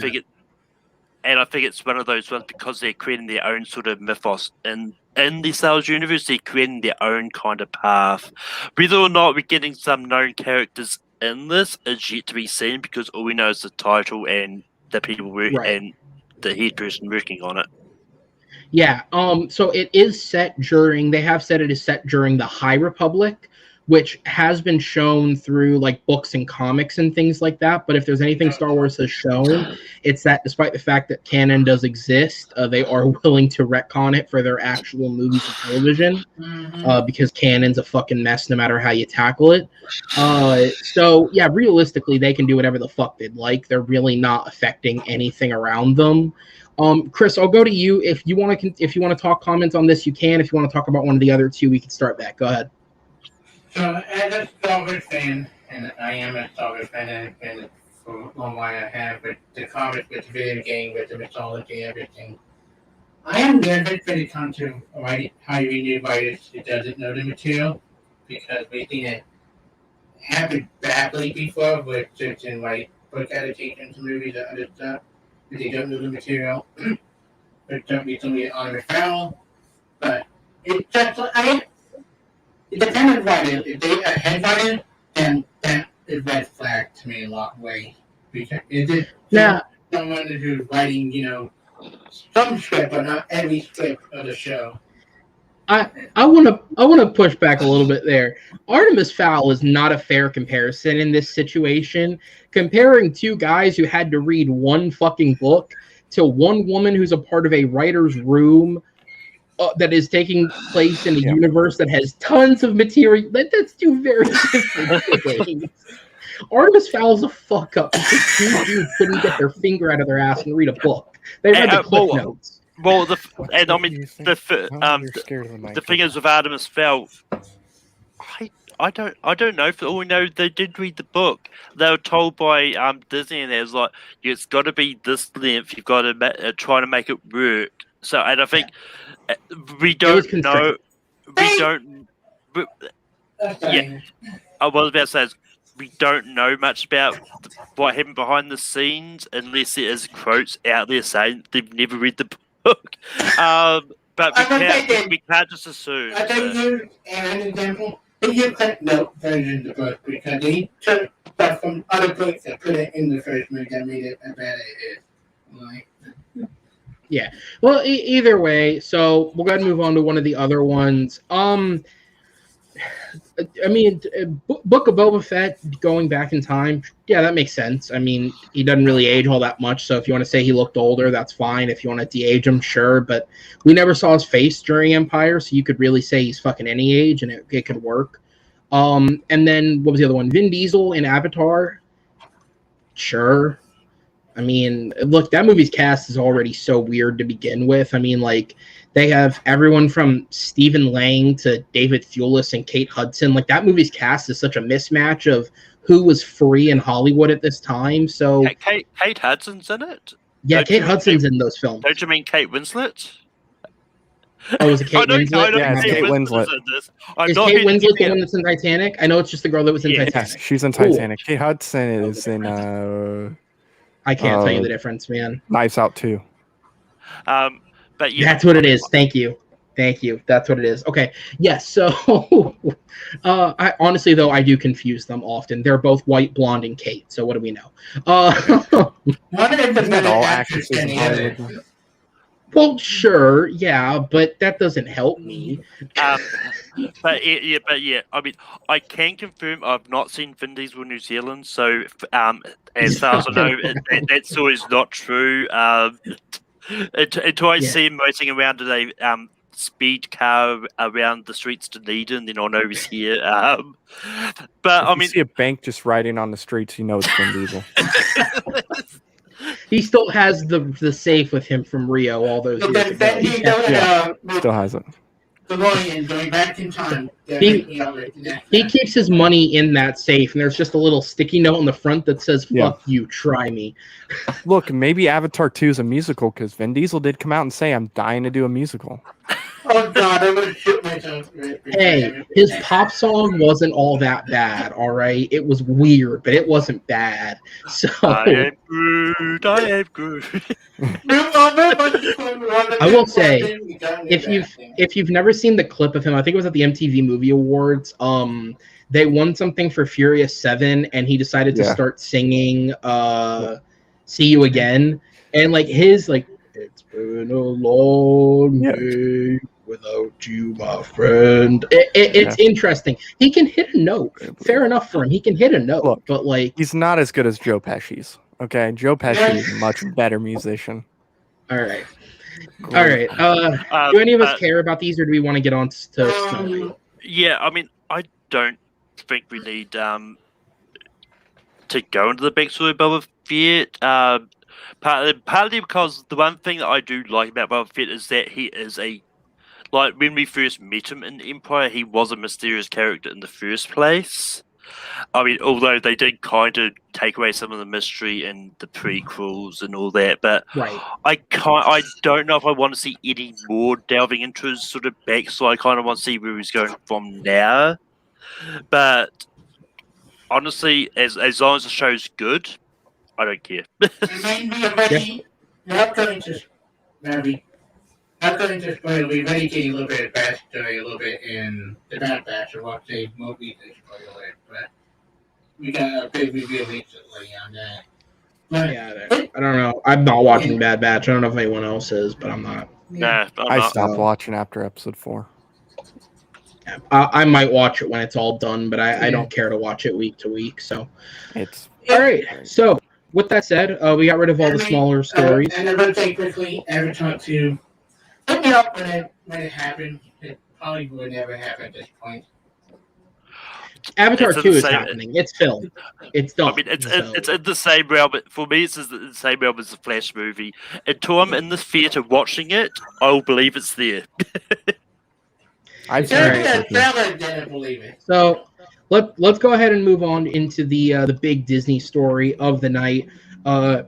think it's one of those ones, because they're creating their own sort of mythos in the Star Wars universe. They're creating their own kind of path. Whether or not we're getting some known characters in this is yet to be seen, because all we know is the title and the people and the head person working on it. Yeah. So it is set during. They have said it is set during the High Republic, which has been shown through like books and comics and things like that. But if there's anything Star Wars has shown, it's that despite the fact that canon does exist, they are willing to retcon it for their actual movies and television, because canon's a fucking mess no matter how you tackle it. So yeah, realistically, they can do whatever the fuck they'd like. They're really not affecting anything around them. Chris, I'll go to you. If you want to talk comments on this, you can. If you want to talk about one of the other 2, we can start back. Go ahead. So, as a Star Wars fan, and I am a Star Wars fan, and I've been for a long while I have, with the comics, with the video game, with the mythology, everything. I am nervous when it comes to hiring new writers who doesn't know the material, because we've seen it happen badly before with certain book adaptations, movies, and other stuff, if they don't know the material. But don't be somebody on the foul. But it's just it depends on writing. If they are head writing, then that is red flag to me a lot of ways. Because is it Now, someone who's writing, some script, but not every script of the show? I want to push back a little bit there. Artemis Fowl is not a fair comparison in this situation. Comparing two guys who had to read one fucking book to one woman who's a part of a writer's room that is taking place in a universe that has tons of material. That's two very different things. Artemis Fowl is a fuck up because two dudes couldn't get their finger out of their ass and read a book. They read the cliff notes. Well, You're scared of the the thing is with Artemis Fowl, I don't know. For all we know, they did read the book. They were told by Disney, and it was like, it's got to be this length. You've got to try to make it work. So, and I think we don't know. We don't. Yeah, I was about to say is we don't know much about what happened behind the scenes, unless there is quotes out there saying they've never read the book. But we can't just assume. I think you, an example, you couldn't note version of the book because he took stuff from other books and put it in the first movie that made it as bad as it is. Yeah. Well, either way, so we'll go ahead and move on to one of the other ones. I mean, Book of Boba Fett going back in time, yeah, that makes sense. I mean, he doesn't really age all that much, so if you want to say he looked older, that's fine. If you want to de-age him, sure, but we never saw his face during Empire, so you could really say he's fucking any age, and it could work. And then, what was the other one? Vin Diesel in Avatar? Sure. I mean, look, that movie's cast is already so weird to begin with. I mean, like, they have everyone from Stephen Lang to David Thewlis and Kate Hudson. Like, that movie's cast is such a mismatch of who was free in Hollywood at this time. So Kate Hudson's in it? Yeah, Kate Hudson's in those films. Don't you mean Kate Winslet? Oh, is it Kate Winslet? Yeah, it's Kate Winslet. Is Kate Winslet the one that's in Titanic? I know it's just the girl that was in Titanic. Yes, she's in Titanic. Kate Hudson is in... I can't tell you the difference, man. Knives Out 2. But yeah. That's what it is. Thank you. That's what it is. Okay. Yes. So, I honestly though I do confuse them often. They're both white, blonde, and Kate. So what do we know? One of them is all actresses in Hollywood. Well, sure, yeah, but that doesn't help me. But yeah, I mean, I can confirm I've not seen Vin Diesel in New Zealand, so as far as I know, that's always not true. Until I see him racing around in a speed car around the streets of Dunedin, then I'll know he's here. But if I mean, you see a bank just riding on the streets, you know it's Vin Diesel. He still has the safe with him from Rio all those years ago. Still has it. Going back in time. He keeps his money in that safe, and there's just a little sticky note on the front that says, fuck you, try me. Look, maybe Avatar 2 is a musical, because Vin Diesel did come out and say, I'm dying to do a musical. Oh god, I'm gonna shoot myself. Hey, his pop song wasn't all that bad, all right? It was weird, but it wasn't bad. So I am Groot. I will say, if you've never seen the clip of him, I think it was at the MTV Movie Awards. They won something for Furious 7, and he decided to start singing "See You Again," and like his like, it's been a long day without you, my friend. It's interesting. He can hit a note. Fair enough for him. He can hit a note. Look, but like, he's not as good as Joe Pesci's. Okay, Joe Pesci is a much better musician. All right. Do any of us care about these, or do we want to get on to Snow Knight? Yeah, I mean, I don't think we need to go into the backstory of Boba Fett. Partly because the one thing that I do like about Boba Fett is that he is like when we first met him in Empire, he was a mysterious character in the first place. I mean, although they did kind of take away some of the mystery in the prequels and all that, but Right. I don't know if I want to see any more delving into his sort of backstory. I kind of want to see where he's going from now. But honestly, as long as the show's good, I don't care. Remind me of Buddy. Not going to maybe. Not going to spoil. We may get a little bit of backstory, a little bit in the Bad Batch of what they movie to spoil it, but we got a big review recently on that. But, Yeah, I don't know. I'm not watching Bad Batch. I don't know if anyone else is, but I'm not. Nah, I'm I not. stopped watching after episode 4. Yeah. I might watch it when it's all done, but I don't care to watch it week to week. So, It's all right. So, with that said, we got rid of all the smaller stories. And I'm going to say quickly, Avatar 2. Look it up when it happened. It probably would never happen at this point. Avatar It's in 2 the is same- happening. It's filmed. It's done. I mean, it's So- it's in the same realm. But for me, it's in the same realm as the Flash movie. Until I'm in the theater watching it, I'll believe it's there. I've If seen there's Alright. a it. trailer, then I believe it. So let's go ahead and move on into the big Disney story of the night.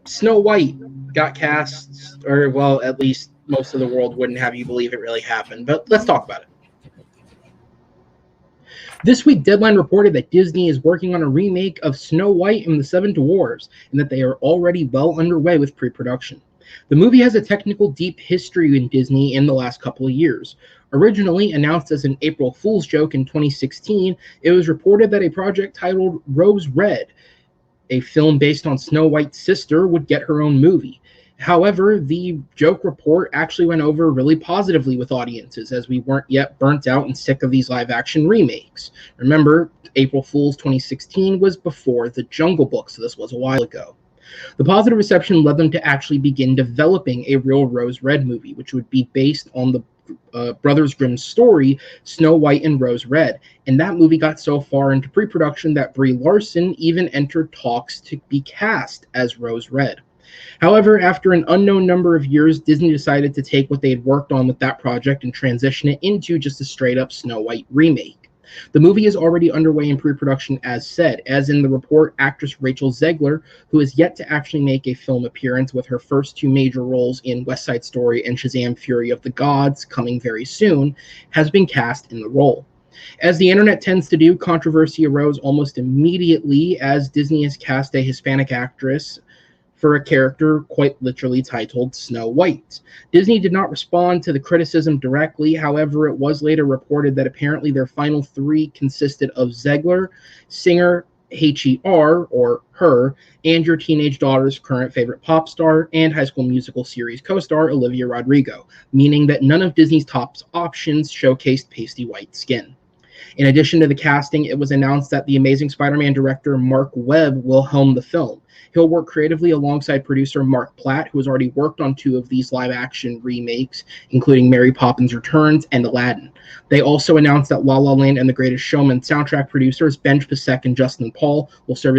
Snow White got cast, or well, at least most of the world wouldn't have you believe it really happened. But let's talk about it. This week, Deadline reported that Disney is working on a remake of Snow White and the Seven Dwarfs, and that they are already well underway with pre-production. The movie has a technical deep history in Disney in the last couple of years. Originally announced as an April Fool's joke in 2016, it was reported that a project titled Rose Red, a film based on Snow White's sister, would get her own movie. However, the joke report actually went over really positively with audiences, as we weren't yet burnt out and sick of these live-action remakes. Remember, April Fool's 2016 was before The Jungle Book, so this was a while ago. The positive reception led them to actually begin developing a real Rose Red movie, which would be based on the Brothers Grimm's story, Snow White and Rose Red. And that movie got so far into pre-production that Brie Larson even entered talks to be cast as Rose Red. However, after an unknown number of years, Disney decided to take what they had worked on with that project and transition it into just a straight-up Snow White remake. The movie is already underway in pre-production as said, as in the report, actress Rachel Zegler, who has yet to actually make a film appearance with her first two major roles in West Side Story and Shazam! Fury of the Gods coming very soon, has been cast in the role. As the internet tends to do, controversy arose almost immediately as Disney has cast a Hispanic actress for a character quite literally titled Snow White. Disney did not respond to the criticism directly, however, it was later reported that apparently their final three consisted of Zegler, singer H.E.R., or Her, and your teenage daughter's current favorite pop star and High School Musical series co-star Olivia Rodrigo, meaning that none of Disney's top options showcased pasty white skin. In addition to the casting, it was announced that the Amazing Spider-Man director Mark Webb will helm the film. He'll work creatively alongside producer Mark Platt, who has already worked on two of these live-action remakes, including Mary Poppins Returns and Aladdin. They also announced that La La Land and The Greatest Showman soundtrack producers Benj Pasek and Justin Paul will serve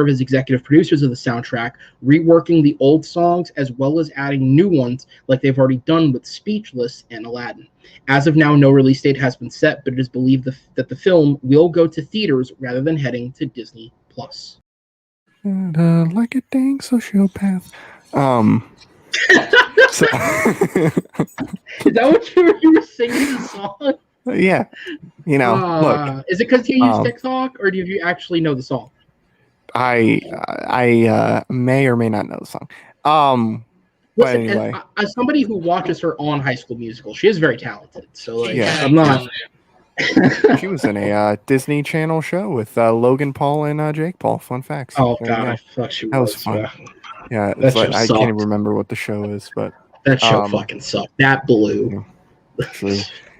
as executive producers of the soundtrack, reworking the old songs as well as adding new ones like they've already done with Speechless and Aladdin. As of now, no release date has been set, but it is believed that the film will go to theaters rather than heading to Disney+. Like a dang sociopath. So, Is that what you were singing the song? yeah, you know, look, Is it because you use TikTok, or do you actually know the song? I may or may not know the song. But Listen, anyway, as somebody who watches her on High School Musical, she is very talented. So, like, Yeah. I'm not. she was in a Disney Channel show with Logan Paul and Jake Paul. Fun facts. Oh There you god, go. I thought she That was was. fun. Yeah, That it's like, show I sucked. can't even remember what the show is, but That show fucking sucked. That blew. true.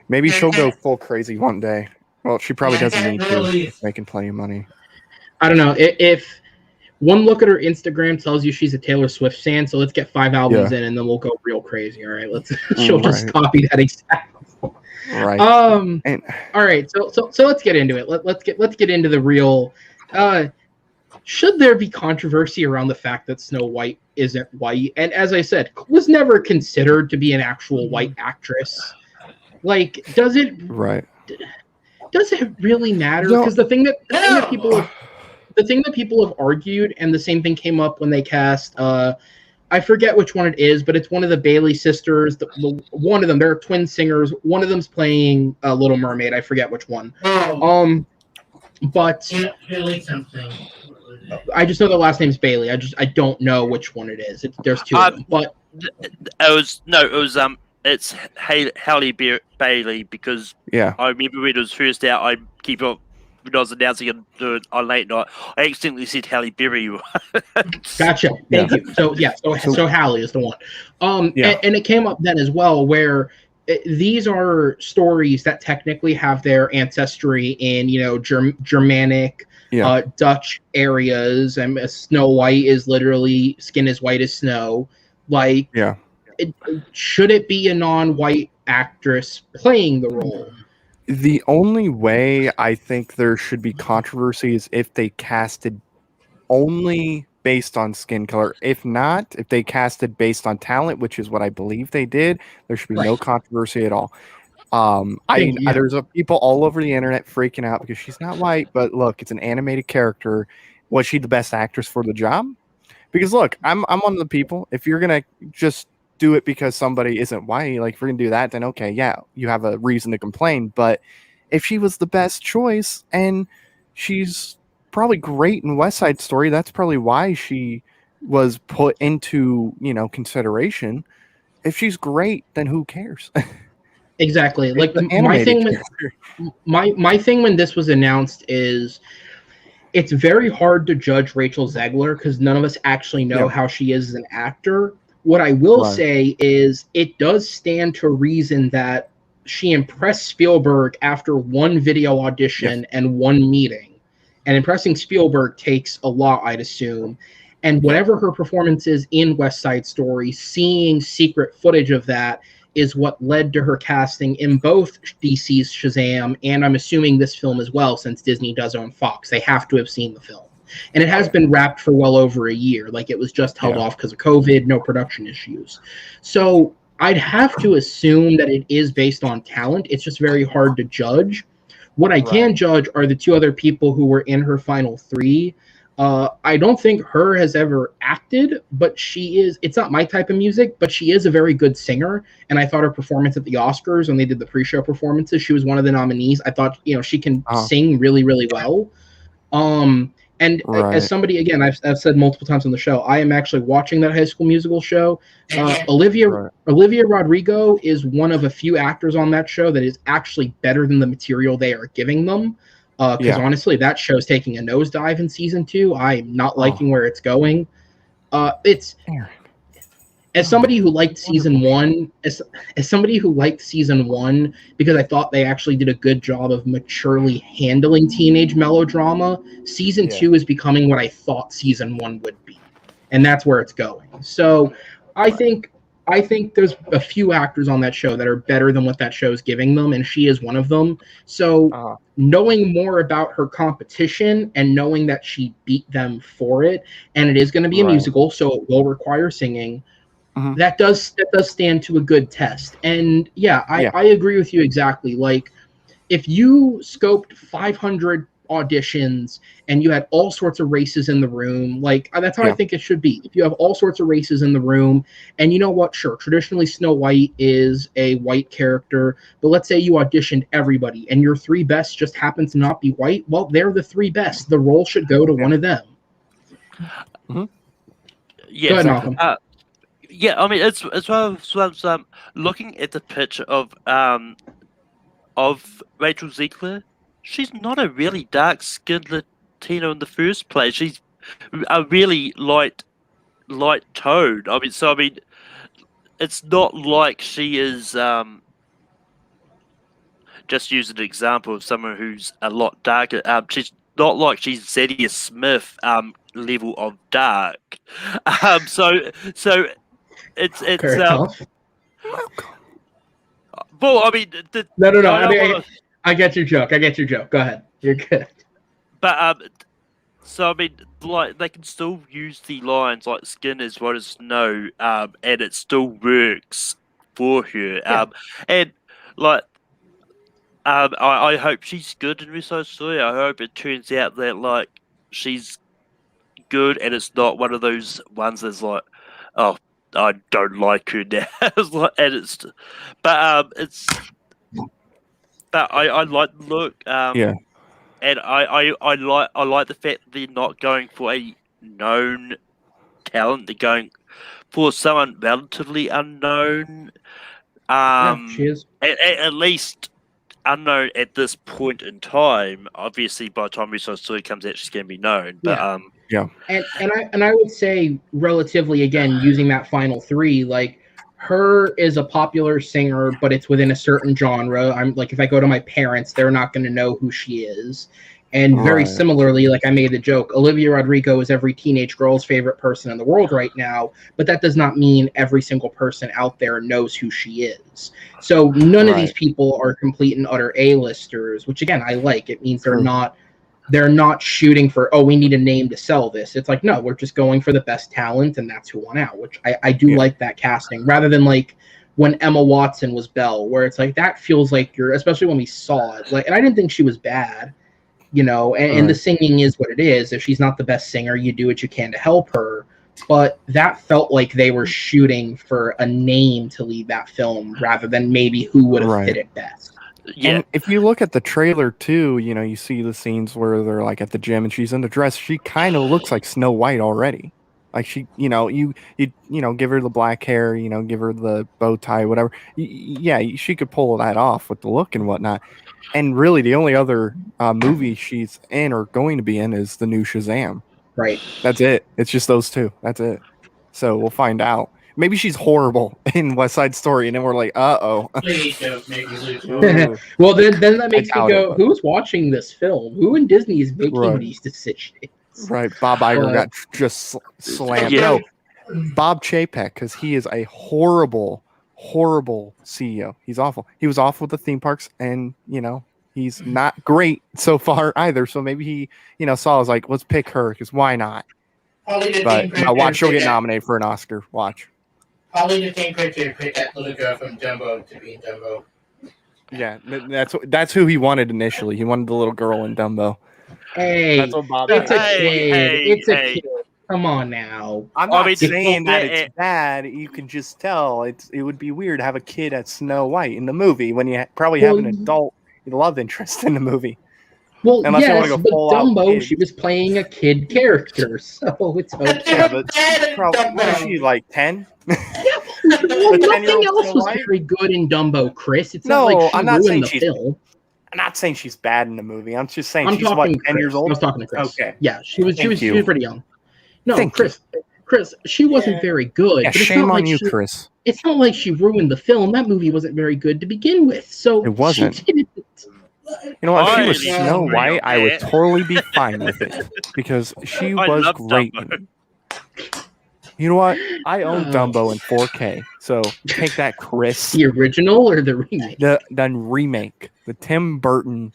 Maybe she'll go full crazy one day. Well, she probably doesn't need to. Really. She's making plenty of money. I don't know if one look at her Instagram tells you she's a Taylor Swift fan. So let's get 5 albums in, and then we'll go real crazy. All right, let's. She'll just copy that exact. Right. And, all right. So let's get into it. Let's get into the real. Should there be controversy around the fact that Snow White isn't white? And as I said, was never considered to be an actual white actress. Like, does it Right. really matter? No. Because the thing that No. people have argued, and the same thing came up when they cast I forget which one it is, but it's one of the Bailey sisters. One of them, they're twin singers. One of them's playing Little Mermaid. I forget which one. Oh, But Haley something. I just know the last name's Bailey. I don't know which one it is. There's two of them. But it's Halle Bailey, because Yeah. I remember when it was first out, I keep on when I was announcing it on late night, I accidentally said Halle Berry. Gotcha. Thank you. So Hallie is the one. And it came up then as well, where these are stories that technically have their ancestry in Germanic, Dutch areas, and Snow White is literally skin as white as snow. Like, should it be a non-white actress playing the role? The only way I think there should be controversy is if they casted only based on skin color. If not, if they casted based on talent, which is what I believe they did, there should be no controversy at all. There's people all over the internet freaking out because she's not white, but look, it's an animated character. Was she the best actress for the job? Because look, I'm one of the people. If you're gonna just do it because somebody isn't white, like if we're gonna do that, then okay, yeah, you have a reason to complain. But if she was the best choice and she's probably great in West Side Story, that's probably why she was put into consideration. If she's great, then who cares? Exactly. Like my thing when this was announced is it's very hard to judge Rachel Zegler because none of us actually know how she is as an actor. What I will say is it does stand to reason that she impressed Spielberg after one video audition and one meeting. And impressing Spielberg takes a lot, I'd assume. And whatever her performance is in West Side Story, seeing secret footage of that is what led to her casting in both DC's Shazam and I'm assuming this film as well, since Disney does own Fox. They have to have seen the film. And it has been wrapped for well over a year. Like, it was just held off because of COVID, no production issues. So I'd have to assume that it is based on talent. It's just very hard to judge. What I can judge are the two other people who were in her final three. I don't think her has ever acted, but it's not my type of music, but she is a very good singer. And I thought her performance at the Oscars, when they did the pre-show performances, she was one of the nominees. I thought, she can sing really, really well. As somebody, again, I've said multiple times on the show, I am actually watching that High School Musical show. Olivia Rodrigo is one of a few actors on that show that is actually better than the material they are giving them. Because honestly, that show's taking a nosedive in season 2. I'm not liking where it's going. As somebody who liked season 1, as somebody who liked season 1 because I thought they actually did a good job of maturely handling teenage melodrama, season 2 is becoming what I thought season 1 would be, and that's where it's going. So I think there's a few actors on that show that are better than what that show is giving them, and she is one of them. So knowing more about her competition and knowing that she beat them for it, and it is going to be a musical, so it will require singing. That does stand to a good test. And I agree with you exactly. Like, if you scoped 500 auditions and you had all sorts of races in the room, like, that's how I think it should be. If you have all sorts of races in the room, and you know what, sure, traditionally Snow White is a white character, but let's say you auditioned everybody and your 3 best just happen to not be white, well, they're the 3 best. The role should go to one of them. Yeah, go ahead, Malcolm. I mean, it's well as looking at the picture of Rachel Zegler. She's not a really dark-skinned Latino in the first place. She's a really light tone. I mean, it's not like she is. Just use an example of someone who's a lot darker. She's not like she's Zadie Smith level of dark. So it's well, I mean, no. I get your joke. Go ahead. You're good. But so I mean, like, they can still use the lines like "skin is white as snow," and it still works for her. And like I hope she's good in West Side Story. I hope it turns out that like she's good and it's not one of those ones that's like, oh, I don't like her now. It's like, and I like the look. Yeah. And I like the fact that they're not going for a known talent. They're going for someone relatively unknown. She is. At least unknown at this point in time. Obviously, by the time West Side Story comes out, she's going to be known. But Yeah. And I would say relatively, again, using that final three, like her is a popular singer, but it's within a certain genre. I'm like, if I go to my parents, they're not going to know who she is. And very Right. similarly, like I made the joke, Olivia Rodrigo is every teenage girl's favorite person in the world right now, but that does not mean every single person out there knows who she is. So none of these Right. people are complete and utter A-listers, which again, I like. It means True. they're not shooting for, oh, we need a name to sell this. It's like, no, we're just going for the best talent, and that's who won out, which I do like that casting, rather than like when Emma Watson was Belle, where it's like, that feels like you're, especially when we saw it, like, and I didn't think she was bad, you know, and the singing is what it is. If she's not the best singer, you do what you can to help her. But that felt like they were shooting for a name to lead that film rather than maybe who would have fit it best. yeah, And if you look at the trailer too, you know, you see the scenes where they're like at the gym and she's in the dress. She kind of looks like Snow White already. Like she, you know, you know, give her the black hair, you know, give her the bow tie, whatever. Yeah, she could pull that off with the look and whatnot. And really, the only other movie she's in or going to be in is the new Shazam. Right. That's it. It's just those two. That's it. So we'll find out. Maybe she's horrible in West Side Story, and then we're like, uh-oh. Please don't make me lose. Ooh. Well, then that makes me doubt go, it, but- who's watching this film? Who in Disney is making Right. these decisions? Right. Bob Iger got just slammed. Yeah. No, Bob Chapek, because he is a horrible, horrible CEO. He's awful. He was awful with the theme parks, and, you know, he's not great so far either. So maybe he, you know, saw, I was like, let's pick her, because why not? Holly the But team watch, she'll get picked nominated for an Oscar. Watch. Holly the team picture picked that little girl from Dumbo to be in Dumbo. Yeah, that's who he wanted initially. He wanted the little girl in Dumbo. Hey, That's what Bob it's a said. kid. It's a Hey. kid. Come on now. I'm I not mean, saying that yeah, it's bad. You can just tell it would be weird to have a kid at Snow White in the movie when you probably have an adult love interest in the movie. Well, Unless you wanna yes, go but full out Dumbo, kid. she was playing a kid character, so it's okay. Yeah, but what is she, like 10? Well, The nothing 10-year-old else Snow was White? very good in Dumbo, Chris. It's No, not like she I'm not saying ruined the she's- film. I'm not saying she's bad in the movie. I'm just saying I'm she's talking what, 10 years Chris. old? I was talking to Chris. Okay. Yeah, she was Thank she you. was pretty young. No, Thank Chris, she wasn't Yeah. very good. Yeah, but it's shame not on like you, she, Chris. It's not like she ruined the film. That movie wasn't very good to begin with. So It wasn't. She didn't. You know what? If she was I Snow agree White, on I would that. totally be fine with it because she I was love great. Dumbo. You know what? I own Oh. Dumbo in 4K, so take that, Chris. The original or the remake? The remake, the Tim Burton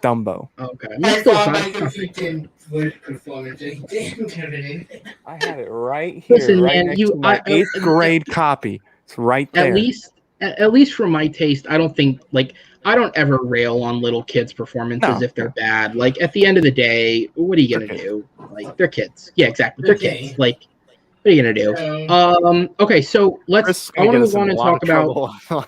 Dumbo. Okay. I Still saw fine. Michael Keaton's voice performance and he didn't do anything. I have it right here, Listen, right man, next you- to my I- 8th grade copy. It's right there. At least for my taste, I don't think, like, I don't ever rail on little kids' performances No, if they're bad. Like, at the end of the day, what are you They're gonna do? Like, they're kids. Yeah, exactly. They're Okay. kids. Like, what are you gonna do? Okay, so Chris I want to gonna get us move on in a and lot talk of about. trouble.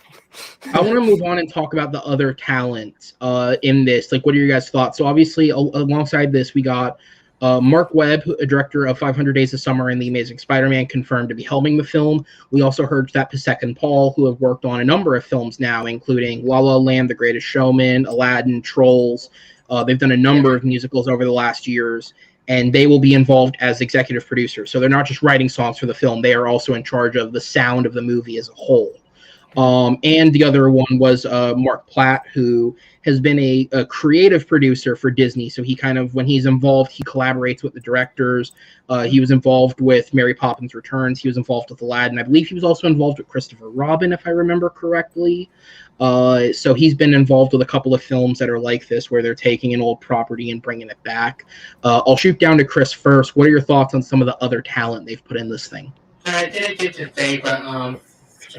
I want to move on and talk about the other talent in this. Like, what are your guys' thoughts? So, obviously, alongside this, we got Mark Webb, a director of 500 Days of Summer and The Amazing Spider-Man, confirmed to be helming the film. We also heard that Pasek and Paul, who have worked on a number of films now, including La La Land, The Greatest Showman, Aladdin, Trolls. They've done a number of musicals over the last years, and they will be involved as executive producers. So they're not just writing songs for the film; they are also in charge of the sound of the movie as a whole. And the other one was Mark Platt, who has been a creative producer for Disney. So he kind of, when he's involved, he collaborates with the directors. He was involved with Mary Poppins Returns. He was involved with Aladdin. I believe he was also involved with Christopher Robin, if I remember correctly. So he's been involved with a couple of films that are like this, where they're taking an old property and bringing it back. I'll shoot down to Chris first. What are your thoughts on some of the other talent they've put in this thing? So I didn't get to say, but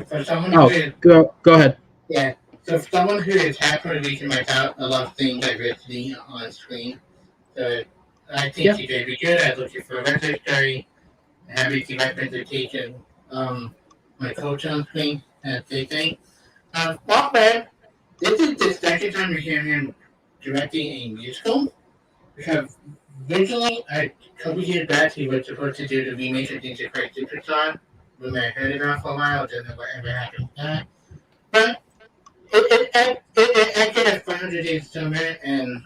for someone Oh, who is, go ahead. yeah, So for someone who is halfway reaching my top, I love seeing diversity on screen. So I think she's very good. I'm looking for a record story. Having the representation, my coach on screen, as they say. Not bad. This is the second time we're hearing him directing a musical. Because originally, a couple years back, he was supposed to do the remake of Jesus Christ Superstar. When I heard it off for a while, don't know whatever happened to that. But it acted as 500 Days Summer, and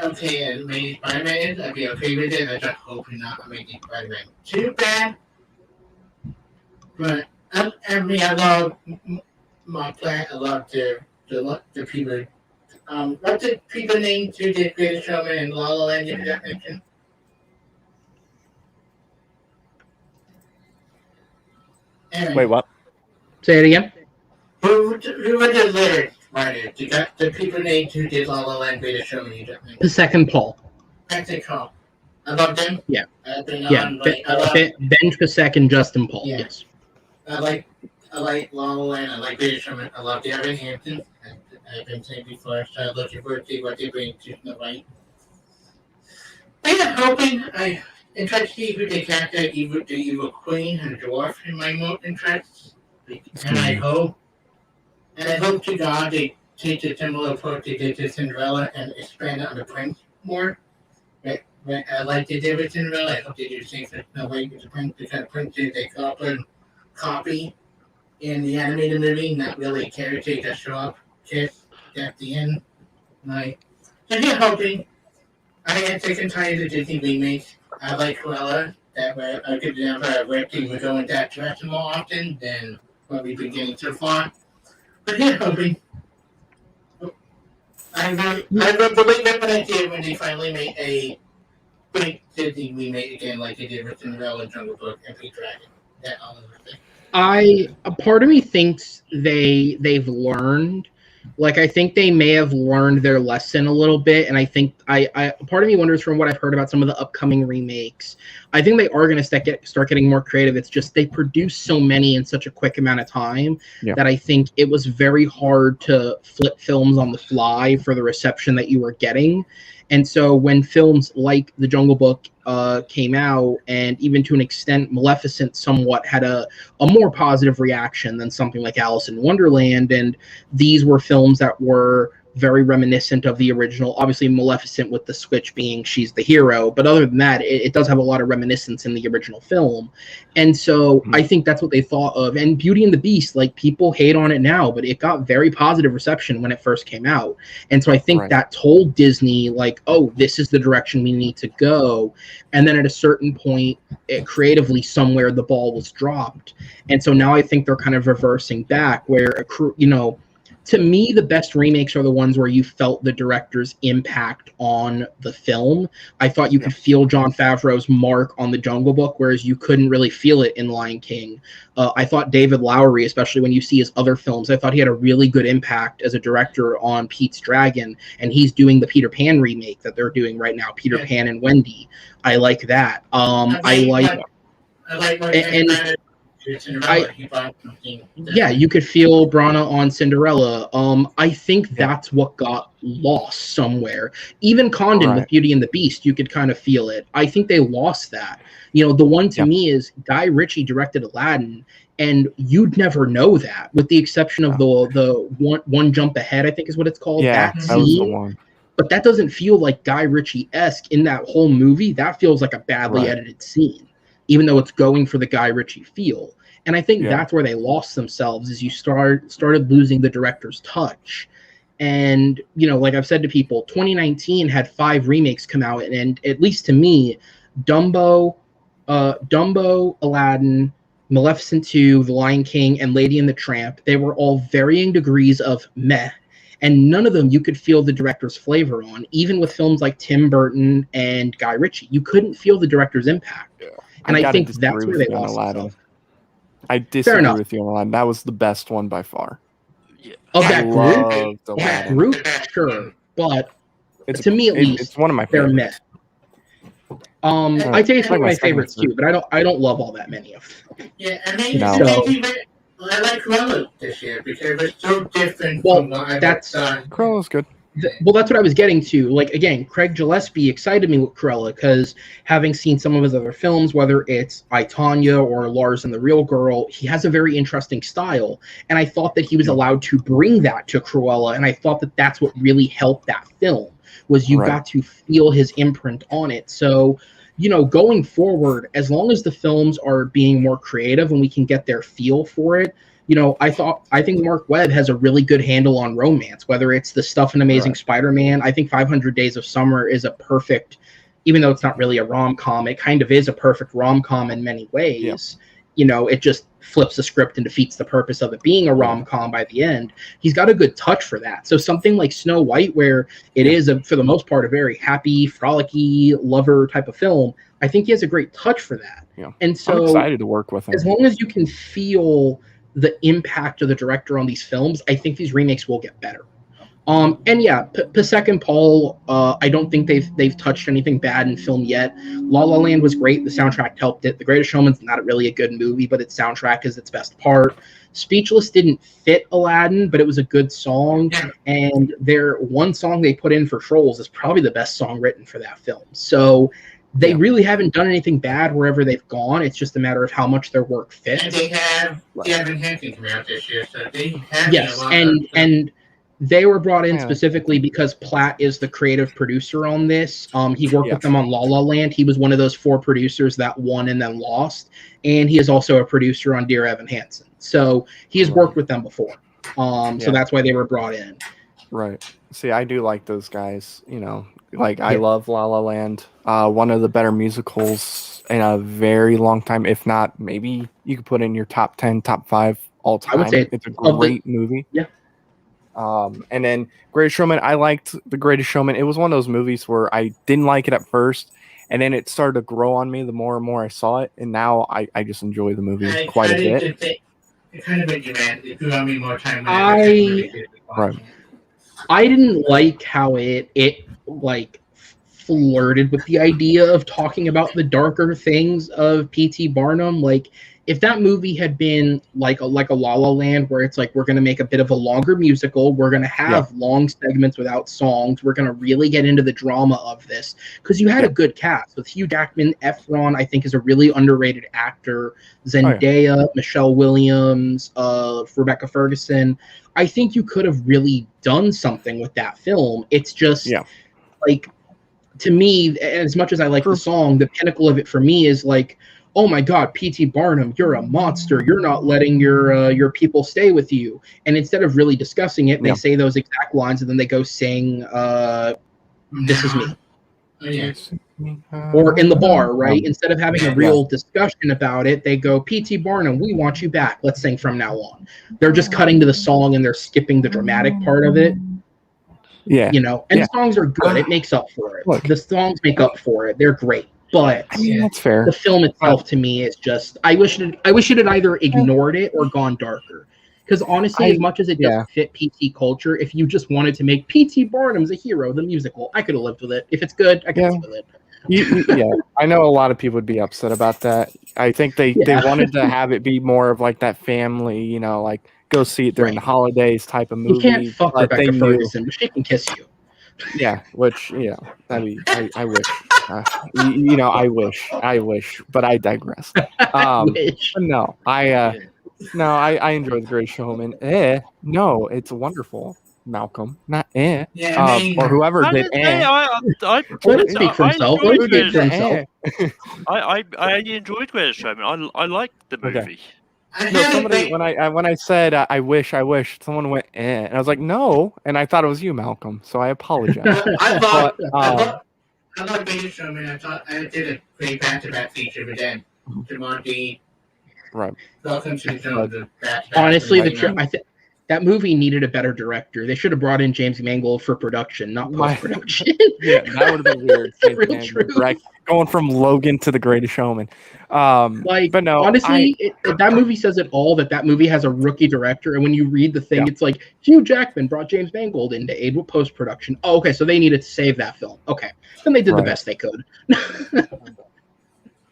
okay, and Amazing Spider-Man, I'd be okay with it. I just hope not Amazing Spider-Man too bad. But I mean, I love my plan. I love the people. What's the people name to the Greatest Showman and La La Land? If that mention. Anyway, Wait, what? Say it again. Who were the lyrics writers? The people named who did La La Land, Greatest Showman. You don't mention. The second Paul. That's it called. I love them. Yeah. I've been Yeah. on. Like, I love. Ben Pasek and Justin Paul. Yeah. Yes. I like La La Land. I like British Showman. I love the Evan Hampton. I've been saying before, so I'm looking forward to see what they bring to the light. I'm hoping I try to see who they cast the evil queen and dwarf in my most interests. And I hope to God they take the similar approach they did to Cinderella and expand it on the prince more. But like they did with Cinderella, I hope they do the same thing with the prince, because Prince is a copy in the animated movie, not really a character that show up at the end. Like, so yeah, hoping. I am sick and tired of Disney remakes. I like Cruella. That way I could never wish we would go in that direction more often than what we've been getting so far. But yeah, hoping. I will believe that when I did when they finally made a great Disney remake again, like they did with Cinderella, Jungle Book, and Pink Dragon. That all of it. A part of me thinks they've learned. Like, I think they may have learned their lesson a little bit, and I think part of me wonders, from what I've heard about some of the upcoming remakes, I think they are going to start getting more creative. It's just they produce so many in such a quick amount of time that I think it was very hard to flip films on the fly for the reception that you were getting. And so when films like The Jungle Book came out, and even to an extent Maleficent somewhat had a more positive reaction than something like Alice in Wonderland, and these were films that were very reminiscent of the original. Obviously Maleficent with the switch being she's the hero, but other than that, it does have a lot of reminiscence in the original film. And so I think that's what they thought of. And Beauty and the Beast, like, people hate on it now, but it got very positive reception when it first came out. And so I think that told Disney, like, oh, this is the direction we need to go. And then at a certain point, creatively somewhere the ball was dropped. And so now I think they're kind of reversing back, where, you know, to me, the best remakes are the ones where you felt the director's impact on the film. I thought you could feel Jon Favreau's mark on The Jungle Book, whereas you couldn't really feel it in Lion King. I thought David Lowery, especially when you see his other films, I thought he had a really good impact as a director on Pete's Dragon, and he's doing the Peter Pan remake that they're doing right now, Peter Pan and Wendy. I like that. Yeah, you could feel Brana on Cinderella. I think that's what got lost somewhere. Even Condon with Beauty and the Beast, you could kind of feel it. I think they lost that. You know, the one to me is Guy Ritchie directed Aladdin, and you'd never know that, with the exception of the one jump ahead, I think is what it's called. Yeah, that was the one. But that doesn't feel like Guy Ritchie-esque in that whole movie. That feels like a badly edited scene, even though it's going for the Guy Ritchie feel. And I think that's where they lost themselves, is you started losing the director's touch. And, you know, like I've said to people, 2019 had 5 remakes come out, and at least to me, Dumbo, Aladdin, Maleficent 2, The Lion King, and Lady and the Tramp, they were all varying degrees of meh. And none of them you could feel the director's flavor on. Even with films like Tim Burton and Guy Ritchie, you couldn't feel the director's impact. Yeah. And I think that's where they lost themselves. I disagree with you on Aladdin. That was the best one by far. Yeah. Of that group, sure. But to me, at least, it's one of my favorites. I'd say it's one of my favorites too, but I don't love all that many of them. Yeah, and Well, I like Cruella this year because it's so different Well, from what I've that's- done. Cruella's good. Well, that's what I was getting to. Like, again, Craig Gillespie excited me with Cruella because having seen some of his other films, whether it's I, Tonya or Lars and the Real Girl, he has a very interesting style. And I thought that he was allowed to bring that to Cruella. And I thought that that's what really helped that film, was you got to feel his imprint on it. So, you know, going forward, as long as the films are being more creative and we can get their feel for it, you know, I think Mark Webb has a really good handle on romance, whether it's the stuff in Amazing Spider-Man. I think 500 Days of Summer is a perfect, even though it's not really a rom-com, it kind of is a perfect rom-com in many ways. Yeah. You know, it just flips the script and defeats the purpose of it being a rom-com by the end. He's got a good touch for that. So something like Snow White, where it is, for the most part, a very happy, frolicky, lover type of film, I think he has a great touch for that. Yeah. And so I'm excited to work with him. As long as you can feel the impact of the director on these films, I think these remakes will get better. And yeah, Pasek and Paul, I don't think they've touched anything bad in film yet. La La Land was great. The soundtrack helped it. The Greatest Showman's not really a good movie, but its soundtrack is its best part. Speechless didn't fit Aladdin, but it was a good song. And their one song they put in for Trolls is probably the best song written for that film. So they really haven't done anything bad wherever they've gone. It's just a matter of how much their work fits. And they have Evan Hansen coming out this year, so they have Yes, and they were brought in specifically because Platt is the creative producer on this. He worked with them on La La Land. He was one of those 4 producers that won and then lost, and he is also a producer on Dear Evan Hansen. So he has worked with them before. So that's why they were brought in. Right. See, I do like those guys. You know, like I love La La Land. One of the better musicals in a very long time. If not, maybe you could put in your top 10, top 5 all time. I would say it's a great movie. Yeah. And then Greatest Showman, I liked The Greatest Showman. It was one of those movies where I didn't like it at first, and then it started to grow on me the more and more I saw it, and now I just enjoy the movie quite a bit. It kind of made you mad. It grew on me more time. I didn't like how it like flirted with the idea of talking about the darker things of P.T. Barnum. Like, if that movie had been like a La La Land, where it's like, we're going to make a bit of a longer musical, we're going to have long segments without songs, we're going to really get into the drama of this, because you had a good cast with Hugh Jackman. Efron, I think, is a really underrated actor. Zendaya, Michelle Williams, Rebecca Ferguson. I think you could have really done something with that film. It's just like, to me, as much as I like the song, the pinnacle of it for me is like, oh my God, P.T. Barnum, you're a monster. You're not letting your people stay with you. And instead of really discussing it, they say those exact lines, and then they go sing, "This is me." Yes. Or in the bar, right? Instead of having a real discussion about it, they go, P.T. Barnum, we want you back. Let's sing from now on. They're just cutting to the song, and they're skipping the dramatic part of it. Yeah. You know, and the songs are good. It makes up for it. Look, the songs make up for it. They're great. But I mean, that's fair. The film itself, to me, is just, I wish it had either ignored it or gone darker. Because honestly, as much as it doesn't fit PT culture, if you just wanted to make P.T. Barnum's a hero, the musical, I could have lived with it. If it's good, I can live with it. I know a lot of people would be upset about that. I think they wanted to have it be more of like that family, you know, like go see it during the holidays type of movie. You can't fuck Rebecca Ferguson, but she can kiss you. Yeah, which, you know, I mean, I wish. You know, I wish, but I digress. No, I enjoy The Great Showman. No, it's wonderful. Malcolm, not Yeah, I mean, or whoever did. Let it speak for himself. Let it speak for himself. I enjoyed Greatest Showman. I liked the movie. Okay. No, somebody when I said I wish, someone went and I was like, no, and I thought it was you, Malcolm. So I apologize. I thought Greatest Showman. I thought I did a great back-to-back feature with them. Jumanji. Right. Welcome to the back-to-back. Honestly, I think that movie needed a better director. They should have brought in James Mangold for production, not post-production. Yeah, that would have been weird. Real true. Right? Going from Logan to The Greatest Showman. But no, honestly, that movie says it all. That movie has a rookie director, and when you read the thing, it's like Hugh Jackman brought James Mangold in to aid with post-production. Oh, okay, so they needed to save that film. Okay, then they did the best they could.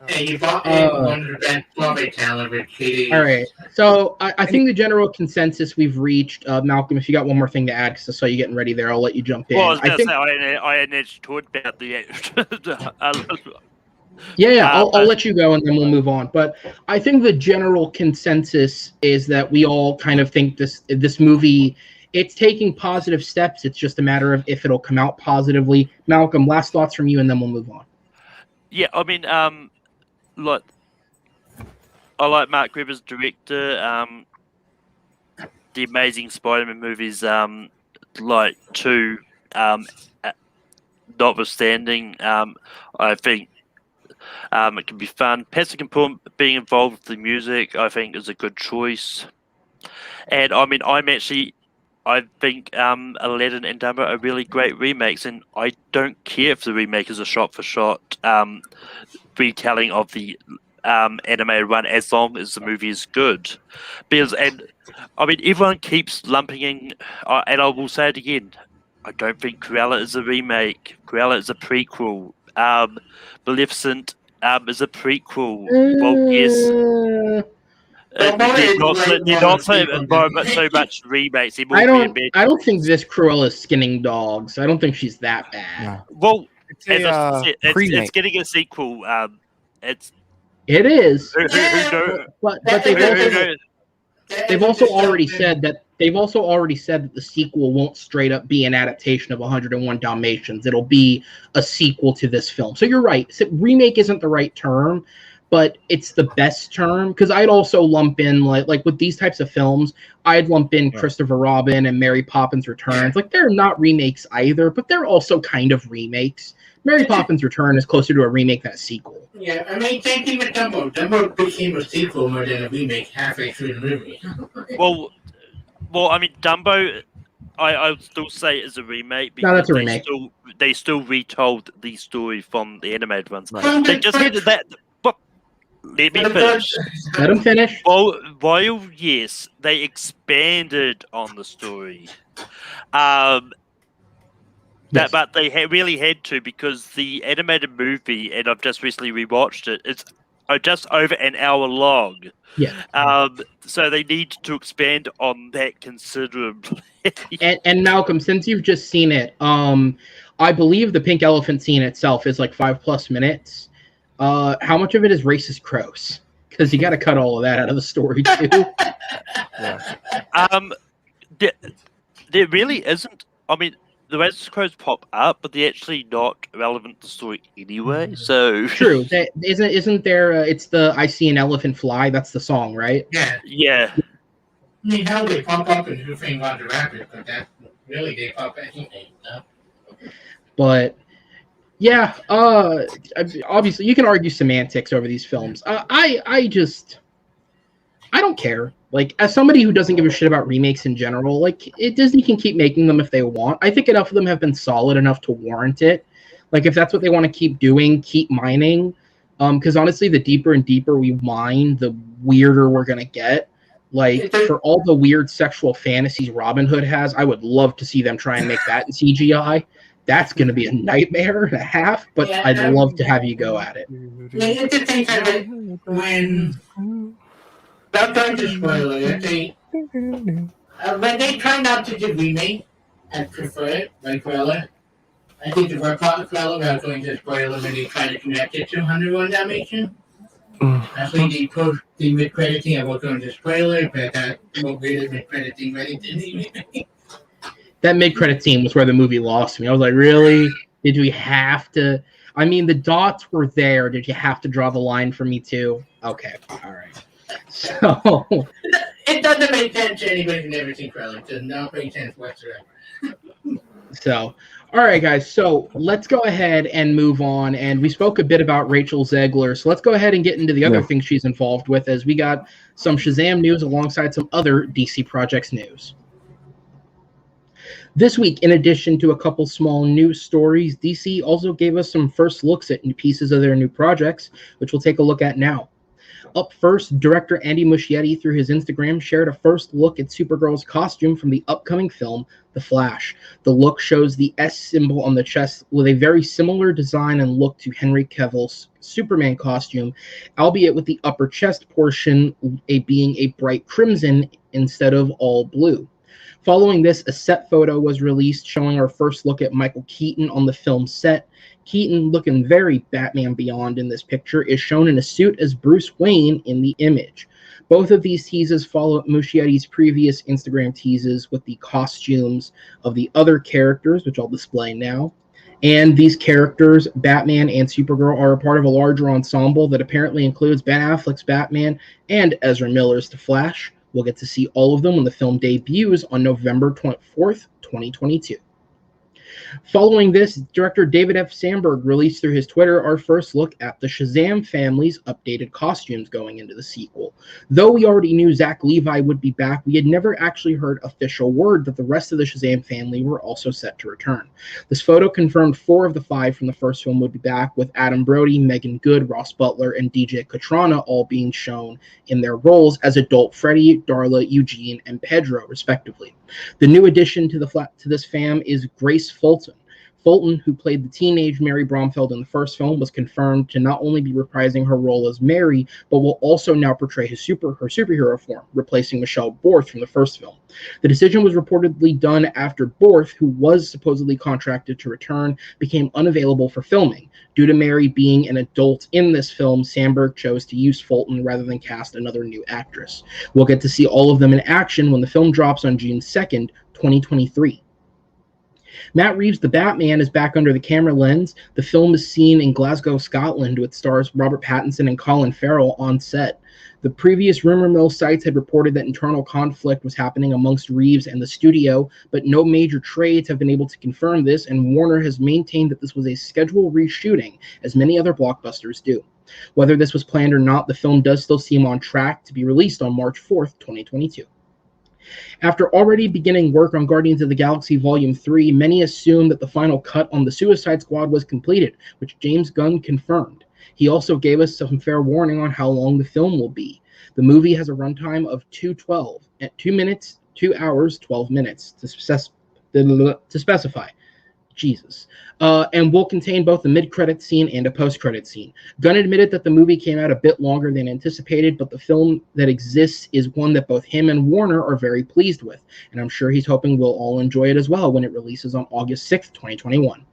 And you bought one of the best Broadway talent with Katie. All right. So I think the general consensus we've reached, Malcolm, if you got one more thing to add, because I saw you getting ready there, I'll let you jump in. Well, I was I going to think, say, I hadn't talked about the. yeah, I'll let you go and then we'll move on. But I think the general consensus is that we all kind of think this movie, it's taking positive steps. It's just a matter of if it'll come out positively. Malcolm, last thoughts from you, and then we'll move on. Yeah, I mean, look, I like Mark Webber's director. The Amazing Spider-Man movies, like two, notwithstanding, I think it can be fun. Patrick and Paul being involved with the music, I think, is a good choice. And I mean, I think Aladdin and Dumbo are really great remakes, and I don't care if the remake is a shot-for-shot retelling of the animated one, as long as the movie is good. And I mean, everyone keeps lumping in, and I will say it again, I don't think Cruella is a remake. Cruella is a prequel. Maleficent is a prequel. Well, yes. They're not so much remakes. I don't think this Cruella's skinning dogs. I don't think she's that bad. Yeah. Well, It's as I said, it's remake. getting a sequel. It is. But Who they've also already said that the sequel won't straight up be an adaptation of 101 Dalmatians. It'll be a sequel to this film. So you're right. So remake isn't the right term, but it's the best term, because I'd also lump in like with these types of films, I'd lump in Christopher Robin and Mary Poppins Returns. Like, they're not remakes either, but they're also kind of remakes. Mary Poppins Return is closer to a remake than a sequel. Yeah, I mean, same thing with Dumbo. Dumbo became a sequel more than a remake halfway through the movie. well, I mean, Dumbo, I would still say is a remake, because No, that's a remake. They still retold the story from the animated ones. Right. They just had that. But let me finish. Let him finish. While yes, they expanded on the story. Yes. But they really had to, because the animated movie, and I've just recently rewatched it, it's just over an hour long. Yeah. So they need to expand on that considerably. And Malcolm, since you've just seen it, I believe the pink elephant scene itself is like 5+ minutes. How much of it is racist crows? Because you got to cut all of that out of the story too. There really isn't. I mean, the racist crows pop up, but they're actually not relevant to the story anyway. So True. Isn't there? It's the "I See an Elephant Fly." That's the song, right? Yeah. Yeah. I mean, how they pop up in Who Framed Roger Rabbit, but that really they pop anything. But yeah, obviously you can argue semantics over these films. I don't care. Like, as somebody who doesn't give a shit about remakes in general, like, Disney can keep making them if they want. I think enough of them have been solid enough to warrant it. Like, if that's what they want to keep doing, keep mining. Because honestly, the deeper and deeper we mine, the weirder we're gonna get. Like, for all the weird sexual fantasies Robin Hood has, I would love to see them try and make that in CGI. That's going to be a nightmare and a half, but yeah, I'd love to have you go at it. It's the same time when not going to spoil it, when they try not to do remake, I prefer it, like Cruella. I think the first part of Cruella, without going to spoil it, when they try to connect it to 101 Dalmatians. I think they put the mid-crediting, I won't go into spoiler, but that won't be the mid-crediting ready to the That mid-credit scene was where the movie lost me. I was like, really? Did we have to? I mean, the dots were there. Did you have to draw the line for me too? Okay, all right. So it doesn't make sense to anybody who's never seen Cruella. It does not make sense whatsoever. So, all right, guys. So let's go ahead and move on. And we spoke a bit about Rachel Zegler. So let's go ahead and get into the other things she's involved with, as we got some Shazam news alongside some other DC Projects news. This week, in addition to a couple small news stories, DC also gave us some first looks at new pieces of their new projects, which we'll take a look at now. up first, director Andy Muschietti, through his Instagram, shared a first look at Supergirl's costume from the upcoming film, The Flash. The look shows the S symbol on the chest with a very similar design and look to Henry Cavill's Superman costume, albeit with the upper chest portion being a bright crimson instead of all blue. Following this, a set photo was released showing our first look at Michael Keaton on the film set. Keaton, looking very Batman Beyond in this picture, is shown in a suit as Bruce Wayne in the image. Both of these teases follow Muschietti's previous Instagram teases with the costumes of the other characters, which I'll display now. And these characters, Batman and Supergirl, are a part of a larger ensemble that apparently includes Ben Affleck's Batman and Ezra Miller's The Flash. We'll get to see all of them when the film debuts on November 24th, 2022. Following this, director David F. Sandberg released through his Twitter our first look at the Shazam family's updated costumes going into the sequel. Though we already knew Zach Levi would be back, we had never actually heard official word that the rest of the Shazam family were also set to return. This photo confirmed 4 of the 5 from the first film would be back, with Adam Brody, Megan Good, Ross Butler, and DJ Katrana all being shown in their roles as adult Freddy, Darla, Eugene, and Pedro, respectively. The new addition to this fam is Grace Fulton. Fulton, who played the teenage Mary Bromfield in the first film, was confirmed to not only be reprising her role as Mary, but will also now portray her superhero form, replacing Michelle Borth from the first film. The decision was reportedly done after Borth, who was supposedly contracted to return, became unavailable for filming. Due to Mary being an adult in this film, Sandberg chose to use Fulton rather than cast another new actress. We'll get to see all of them in action when the film drops on June 2nd, 2023. Matt Reeves' The Batman is back under the camera lens. The film is seen in Glasgow, Scotland, with stars Robert Pattinson and Colin Farrell on set. The previous rumor mill sites had reported that internal conflict was happening amongst Reeves and the studio, but no major trades have been able to confirm this, and Warner has maintained that this was a scheduled reshooting, as many other blockbusters do. Whether this was planned or not, the film does still seem on track to be released on March 4th, 2022. After already beginning work on Guardians of the Galaxy Volume 3, many assumed that the final cut on the Suicide Squad was completed, which James Gunn confirmed. He also gave us some fair warning on how long the film will be. The movie has a runtime of 2 hours, 12 minutes to specify. Jesus. And will contain both a mid-credit scene and a post-credit scene. Gunn admitted that the movie came out a bit longer than anticipated, but the film that exists is one that both him and Warner are very pleased with, and I'm sure he's hoping we'll all enjoy it as well when it releases on August 6th, 2021.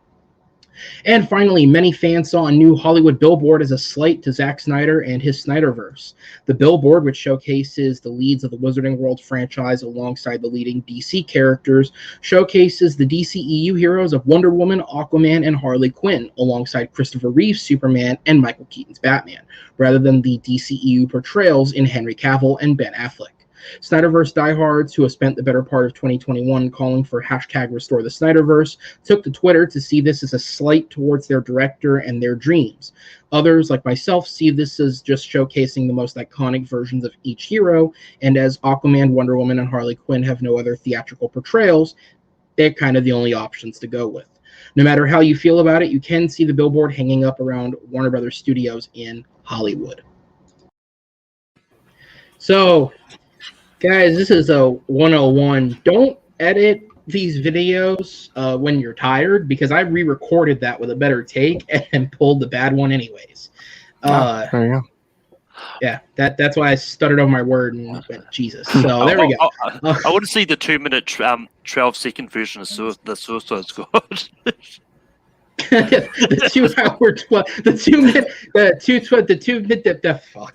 And finally, many fans saw a new Hollywood billboard as a slight to Zack Snyder and his Snyderverse. The billboard, which showcases the leads of the Wizarding World franchise alongside the leading DC characters, showcases the DCEU heroes of Wonder Woman, Aquaman, and Harley Quinn, alongside Christopher Reeve's Superman and Michael Keaton's Batman, rather than the DCEU portrayals in Henry Cavill and Ben Affleck. Snyderverse diehards, who have spent the better part of 2021 calling for #Restore the Snyderverse, took to Twitter to see this as a slight towards their director and their dreams. Others, like myself, see this as just showcasing the most iconic versions of each hero, and as Aquaman, Wonder Woman, and Harley Quinn have no other theatrical portrayals, they're kind of the only options to go with. No matter how you feel about it, you can see the billboard hanging up around Warner Brothers Studios in Hollywood. So, guys, this is a 101. Don't edit these videos when you're tired, because I re-recorded that with a better take and pulled the bad one anyways. There you go. Yeah, that's why I stuttered on my word and went, Jesus. So there we go. I want to see the 2-minute, 12-second version of the Suicide Squad. The 2 hour 12, the 2 minute, the 2 minute, the fuck.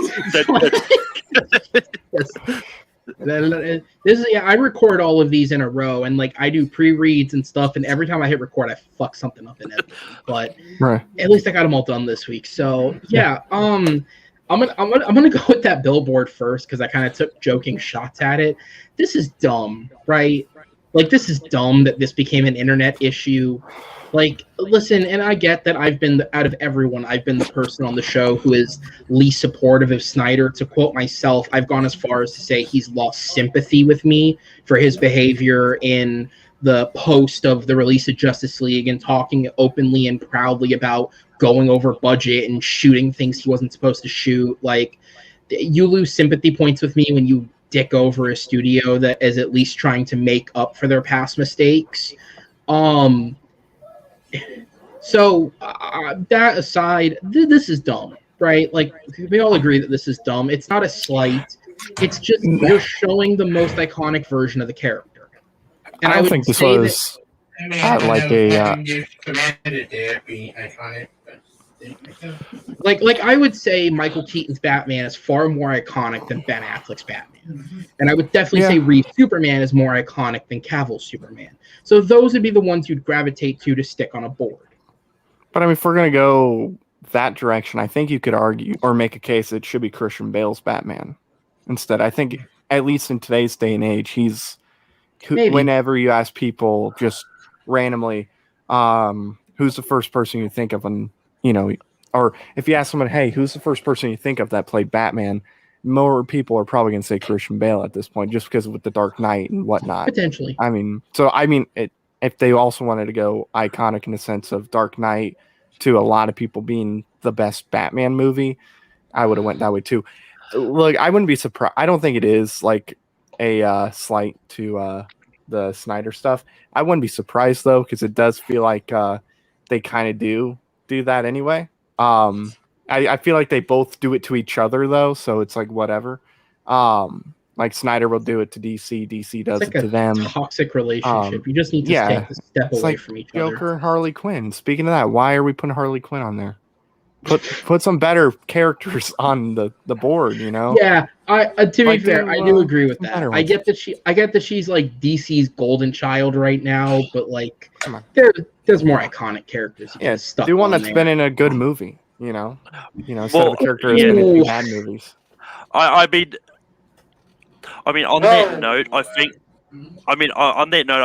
This is, yeah, I record all of these in a row, and like I do pre-reads and stuff, and every time I hit record I fuck something up in it. But Right. at least I got them all done this week. So yeah, I'm gonna go with that billboard first, because I kind of took joking shots at it. This is dumb, right? Like, this is dumb that this became an internet issue. Like, listen, and I get that I've been, out of everyone, I've been the person on the show who is least supportive of Snyder. To quote myself, I've gone as far as to say he's lost sympathy with me for his behavior in the post of the release of Justice League and talking openly and proudly about going over budget and shooting things he wasn't supposed to shoot. Like, you lose sympathy points with me when you dick over a studio that is at least trying to make up for their past mistakes. So that aside, this is dumb, right? Like we all agree that this is dumb. It's not a slight. It's just you're showing the most iconic version of the character. And I don't think this was I mean, like nothing you commanded there be iconic, but like I would say Michael Keaton's Batman is far more iconic than Ben Affleck's Batman. And I would definitely say Reeves' Superman is more iconic than Cavill's Superman. So those would be the ones you'd gravitate to stick on a board. But I mean, if we're gonna go that direction, I think you could argue or make a case that it should be Christian Bale's Batman instead. I think at least in today's day and age, whenever you ask people just randomly, who's the first person you think of, and or if you ask someone, hey, who's the first person you think of that played Batman, more people are probably going to say Christian Bale at this point, just because with the Dark Knight and whatnot. Potentially. If they also wanted to go iconic in the sense of Dark Knight to a lot of people being the best Batman movie, I would have went that way too. Look, I wouldn't be surprised. I don't think it is like a slight to the Snyder stuff. I wouldn't be surprised though, because it does feel like they kind of do that anyway. I feel like they both do it to each other though, so it's like whatever. Like Snyder will do it to DC, DC does it to them. Toxic relationship. You just need to take a step away like from each Joker other. and Harley Quinn. Speaking of that, why are we putting Harley Quinn on there? Put some better characters on the board, Yeah, to be fair, I do agree with that. I get that she's like DC's golden child right now, but like there's more iconic characters. Do one that's been in a good movie, instead of a character that's been in bad movies. I mean, on that note, I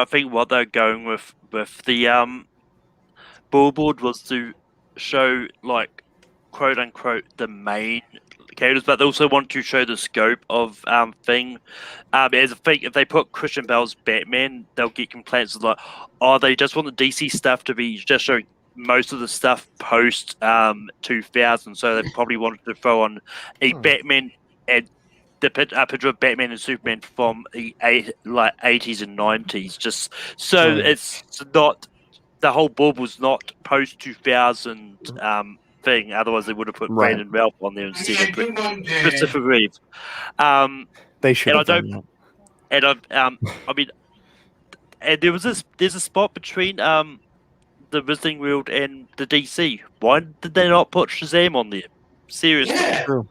think what they're going with the billboard was to show like quote unquote the main characters, but they also want to show the scope of thing. As I think if they put Christian Bale's Batman, they'll get complaints like, oh, they just want the DC stuff to be just showing most of the stuff post 2000, so they probably wanted to throw on a Batman and a picture of Batman and Superman from the 80s and 90s, just so it's not the whole bulb was not post 2000 thing. Otherwise, they would have put Brandon Ralph on there instead of Christopher Reeve. They should have done that. And there's a spot between the Wizarding World and the DC. Why did they not put Shazam on there? Seriously. Yeah. True.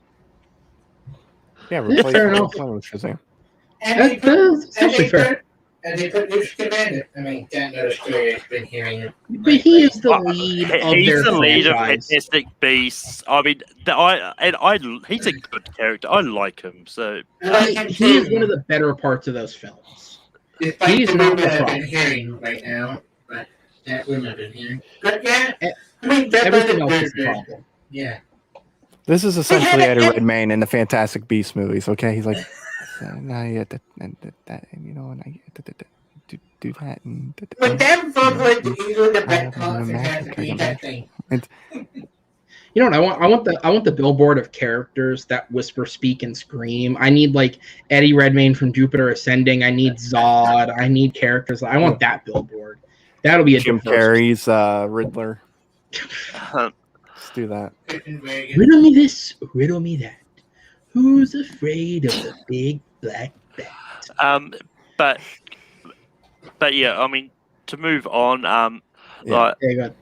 Yeah, replace Shazam. And they put Newt Scamander. I mean, that knows story has been hearing. But he is the lead of he's their the lead of franchise. Fantastic Beasts. I mean, he's a good character. I like him. So He is one of the better parts of those films. He's the one that I've been hearing right now, but that wouldn't have been hearing. But yeah, I mean, Everything else is the problem. Yeah. This is essentially Eddie Redmayne in the Fantastic Beasts movies. Okay, he's like, no, yeah, that, and I do that. And But them folks like to use the back Fantastic Beasts, that thing. You know what? I want the billboard of characters that whisper, speak, and scream. I need like Eddie Redmayne from Jupiter Ascending. I need Zod. I need characters. I want that billboard. That'll be a Jim Carrey's Riddler. Let's do that. Riddle me this, riddle me that. Who's afraid of the big black bat? But yeah, I mean, to move on, There you go.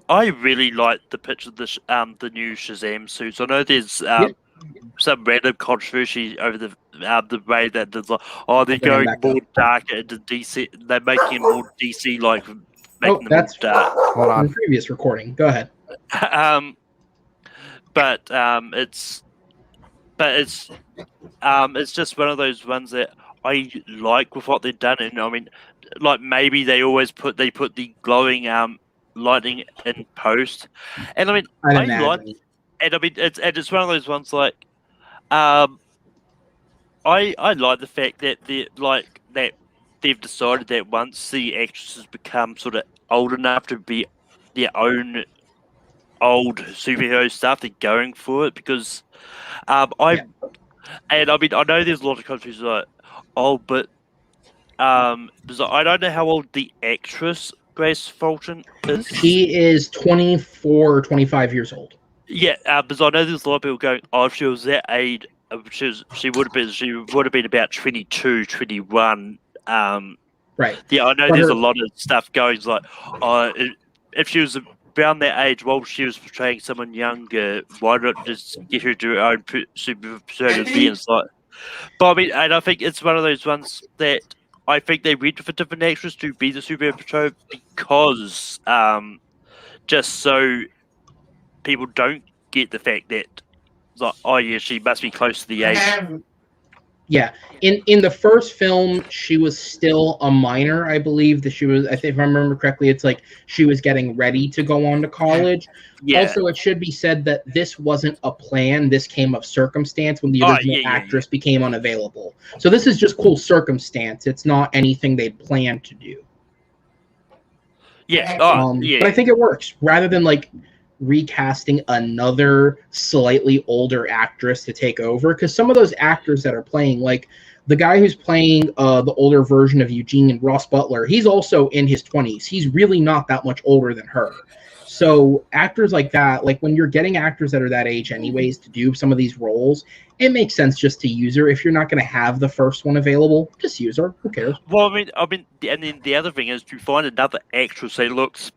I really like the picture of the new Shazam suits. I know there's some random controversy over the way that there's like, they're going more dark into DC. They're making it more DC like, making them more dark. Hold on. In the previous recording, go ahead. It's just one of those ones that I like with what they've done, and I mean, like maybe they put the glowing lighting in post, and I mean, it's one of those ones like, I like the fact that they've decided that once the actresses become sort of old enough to be their own old superhero stuff, they're going for it, because I mean, I know there's a lot of countries like, but because I don't know how old the actress Grace Fulton is. She is 24 or 25 years old. Yeah, because I know there's a lot of people going, if she was that age, she would have been about 22, 21. Right. Yeah, I know For there's her- a lot of stuff going like, if she was around that age while she was portraying someone younger, why not just get her to do her own super persona events? Like, but I mean, and I think it's one of those ones that I think they went for different actors to be the super persona because just so people don't get the fact that like, oh yeah, she must be close to the I age. have Yeah. In the first film, she was still a minor, I believe. That she was, I think if I remember correctly, it's like she was getting ready to go on to college. Yeah. Also, it should be said that this wasn't a plan. This came of circumstance when the original actress became unavailable. So this is just cool circumstance. It's not anything they planned to do. Yeah. But I think it works. Rather than like recasting another slightly older actress to take over, because some of those actors that are playing, like the guy who's playing the older version of Eugene, Ross Butler, he's also in his 20s. He's really not that much older than her. So actors like that, like when you're getting actors that are that age anyways to do some of these roles, it makes sense just to use her. If you're not going to have the first one available, just use her. Who cares? Well, I mean, and then the other thing is to find another actress that looks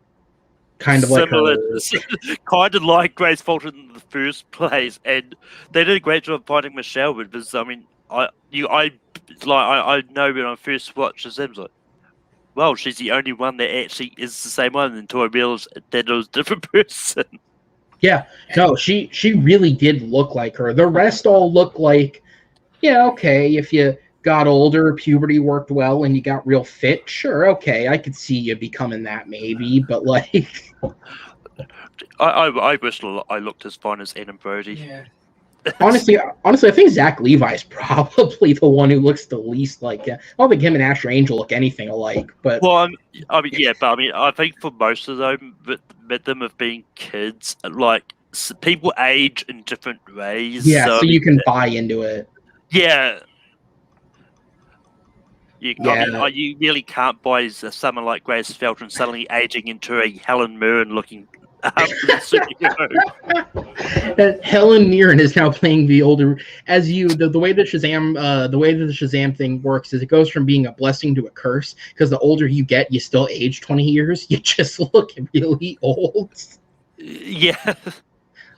kind of similar, like her. kind of like Grace Fulton in the first place, and they did a great job finding Michelle. Because I mean, I know when I first watched this, I was like, well, she's the only one that actually is the same one until I realized that it was a different person. Yeah, no, she really did look like her. The rest all look like, yeah, okay, if you got older, puberty worked well, and you got real fit, sure, okay, I could see you becoming that maybe, but like... I wish I looked as fine as Adam Brody. Yeah. honestly, I think Zach Levi's probably the one who looks the least like it. I don't think him and Asher Angel look anything alike, but... Well, I think for most of them, with them of being kids, like, people age in different ways. Yeah, so you can buy into it. Yeah. You really can't buy someone like Grace Felton suddenly aging into a Helen Mirren looking superhero. Helen Mirren is now playing the older. As you, the way the Shazam thing works is it goes from being a blessing to a curse, because the older you get, you still age 20 years. You just look really old. Yeah.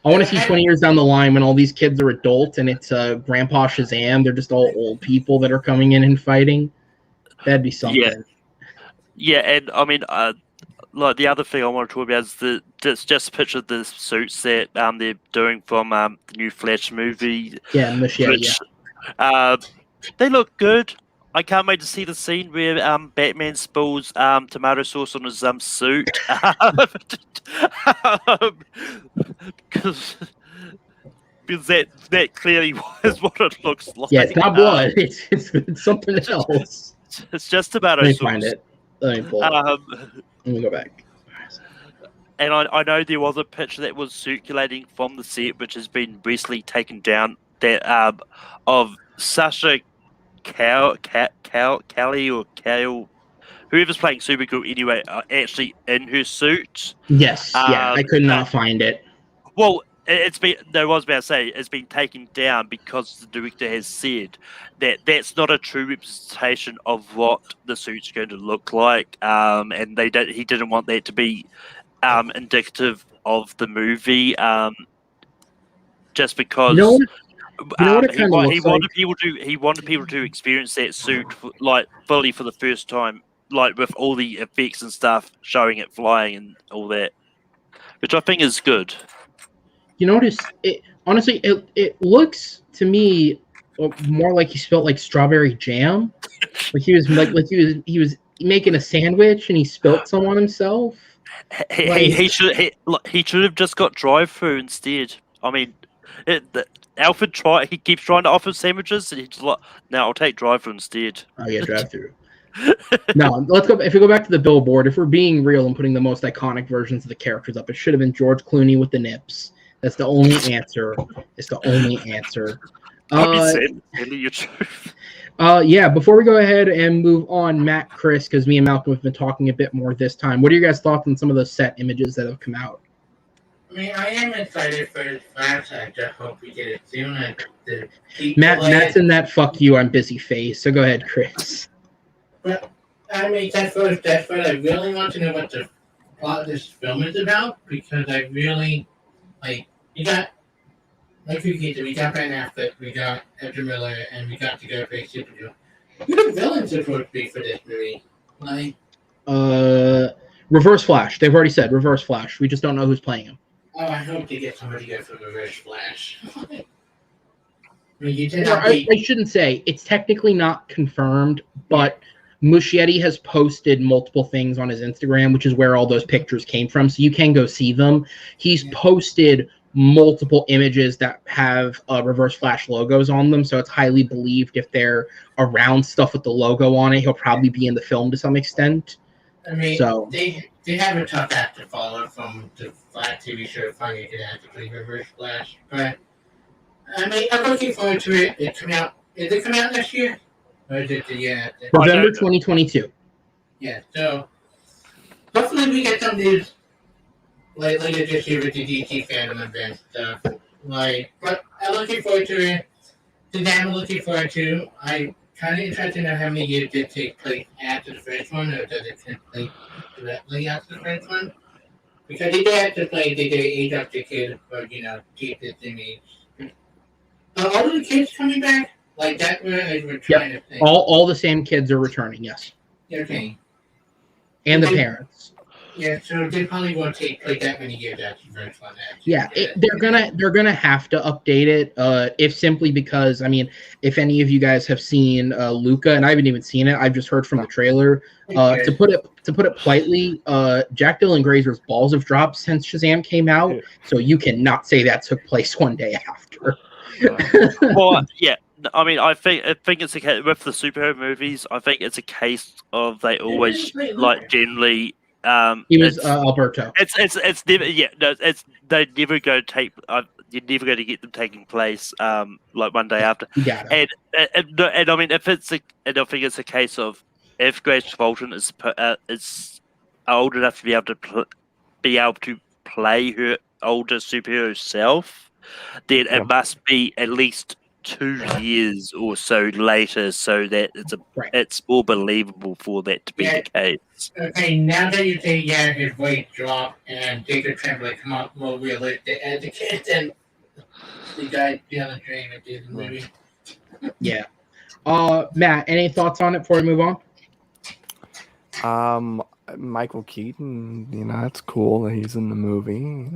I want to see 20 years down the line when all these kids are adults and it's Grandpa Shazam. They're just all old people that are coming in and fighting. That'd be something. Yeah, and I mean, like the other thing I want to talk about is it's just a picture of the suits that they're doing from the new Flash movie. Yeah, they look good. I can't wait to see the scene where Batman spills tomato sauce on his suit. Because that clearly is what it looks like. Yeah, it's not blood. It's something else. It's just tomato sauce. Let me find it. Let me pull it. Let me go back. And I know there was a picture that was circulating from the set, which has been recently taken down, that of Sasha Callie or Kale, whoever's playing Supergirl anyway, actually in her suit. Yes, I could not find it. Well, it's been taken down because the director has said that that's not a true representation of what the suit's going to look like, and he didn't want that to be indicative of the movie, just because he wanted people to experience that suit like fully for the first time, like with all the effects and stuff showing it flying and all that, which I think is good. You notice it honestly, it looks to me more like he spilled like strawberry jam. Like he was making a sandwich and he spilt some on himself. He should have just got drive-through instead. I mean, Alfred he keeps trying to offer sandwiches, and he's like, "No, I'll take drive-through instead." Oh yeah, drive-through. No, let's go. If we go back to the billboard, if we're being real and putting the most iconic versions of the characters up, it should have been George Clooney with the nips. That's the only answer. It's the only answer. Yeah, before we go ahead and move on, Matt, Chris, because me and Malcolm have been talking a bit more this time. What are your guys' thoughts on some of those set images that have come out? I mean, I am excited for the Flash. I just hope we get it soon. Matt's in that fuck you, I'm busy phase. So go ahead, Chris. But I mean, that's what I really want to know what the plot of this film is about, because I really we got we got Ben Affleck, we got Ezra Miller, and we got the guy who plays Supergirl. Who the villains are supposed to be for this movie? Reverse Flash. They've already said Reverse Flash. We just don't know who's playing him. Oh, I hope they get somebody good for Reverse Flash. I shouldn't say. It's technically not confirmed, but Muschietti has posted multiple things on his Instagram, which is where all those pictures came from, so you can go see them. He's posted multiple images that have Reverse Flash logos on them, so it's highly believed if they're around stuff with the logo on it, he'll probably be in the film to some extent. I mean, they have a tough act to follow from the Flash TV show, finding a good actor to play Reverse Flash. But I mean, I'm looking forward to it. Is it coming out next year? Or is it November 2022? Yeah. So hopefully we get some news later this year with the DC fandom event stuff. But I'm looking forward to it. Today I'm looking forward to. I kind of interested to know how many years did take place after the first one, or does it take place directly after the first one? Because they did have to play, they did age up the kids, or keep this image. Are all of the kids coming back? That we're trying to think. All the same kids are returning, yes. Okay. And the parents. Yeah, so they probably won't take that many years after the first one. Yeah, they're gonna have to update it. If simply because if any of you guys have seen Luca, and I haven't even seen it, I've just heard from the trailer. To put it politely, Jack Dylan Grazer's balls have dropped since Shazam came out, so you cannot say that took place one day after. Well, yeah. I mean, I think it's a case with the superhero movies. I think it's a case of they always generally. He was Alberto. It's never they never go take. You're never going to get them taking place one day after. Yeah. And I mean, I think it's a case of if Grace Fulton is old enough to be able to play her older superhero self, then it must be at least 2 years or so later, so that it's more believable for that to be the case. Okay, now that you say his weight dropped and Jacob Tremblay come out more realistic as a kid than the guy down the drain that did the movie. Yeah. Matt, any thoughts on it before we move on? Michael Keaton, that's cool that he's in the movie.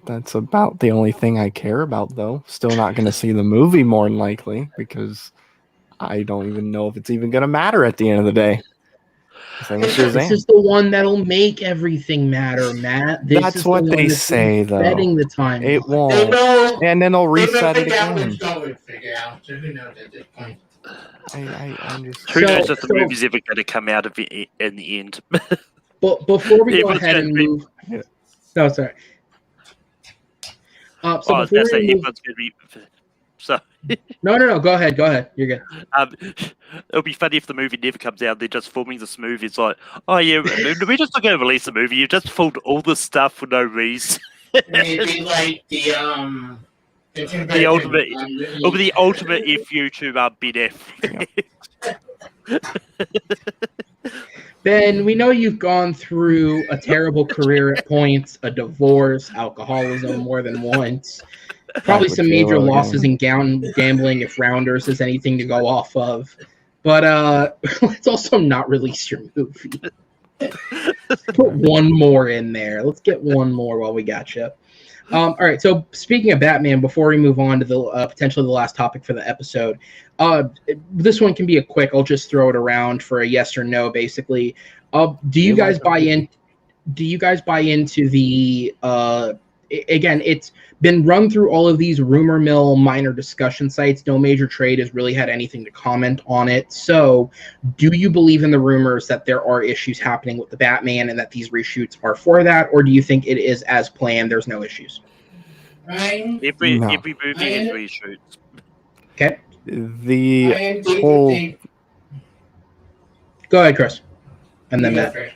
That's about the only thing I care about, though. Still not going to see the movie, more than likely, because I don't even know if it's even going to matter at the end of the day. This is the one that'll make everything matter, Matt. That's what they say, though. Setting the time. It won't. And then they'll reset it again. So who knows at this point? I'm just. Who knows if the movie's ever going to come out of it in the end? But before we go ahead and move, no, sorry. So No. Go ahead. You're good. It'll be funny if the movie never comes out. They're just filming this movie. It's like, oh yeah, we're just not going to release the movie. You just filmed all this stuff for no reason. It'd be like the ultimate. It'll be the ultimate FU to Ben Affleck. Ben, we know you've gone through a terrible career at points, a divorce, alcoholism more than once, probably some major losses in gambling if Rounders is anything to go off of. But let's also not release your movie. Put one more in there. Let's get one more while we got you. All right, so speaking of Batman, before we move on to the potentially the last topic for the episode, this one can be a quick. I'll just throw it around for a yes or no, basically. Do you guys buy in? Do you guys buy into the? Again, it's been run through all of these rumor mill minor discussion sites. No major trade has really had anything to comment on it. So, do you believe in the rumors that there are issues happening with the Batman and that these reshoots are for that, or do you think it is as planned? There's no issues. Ryan, Every No. movie has reshoots. Okay, The I am deep whole within. go ahead, Chris, and then You go Matt. first.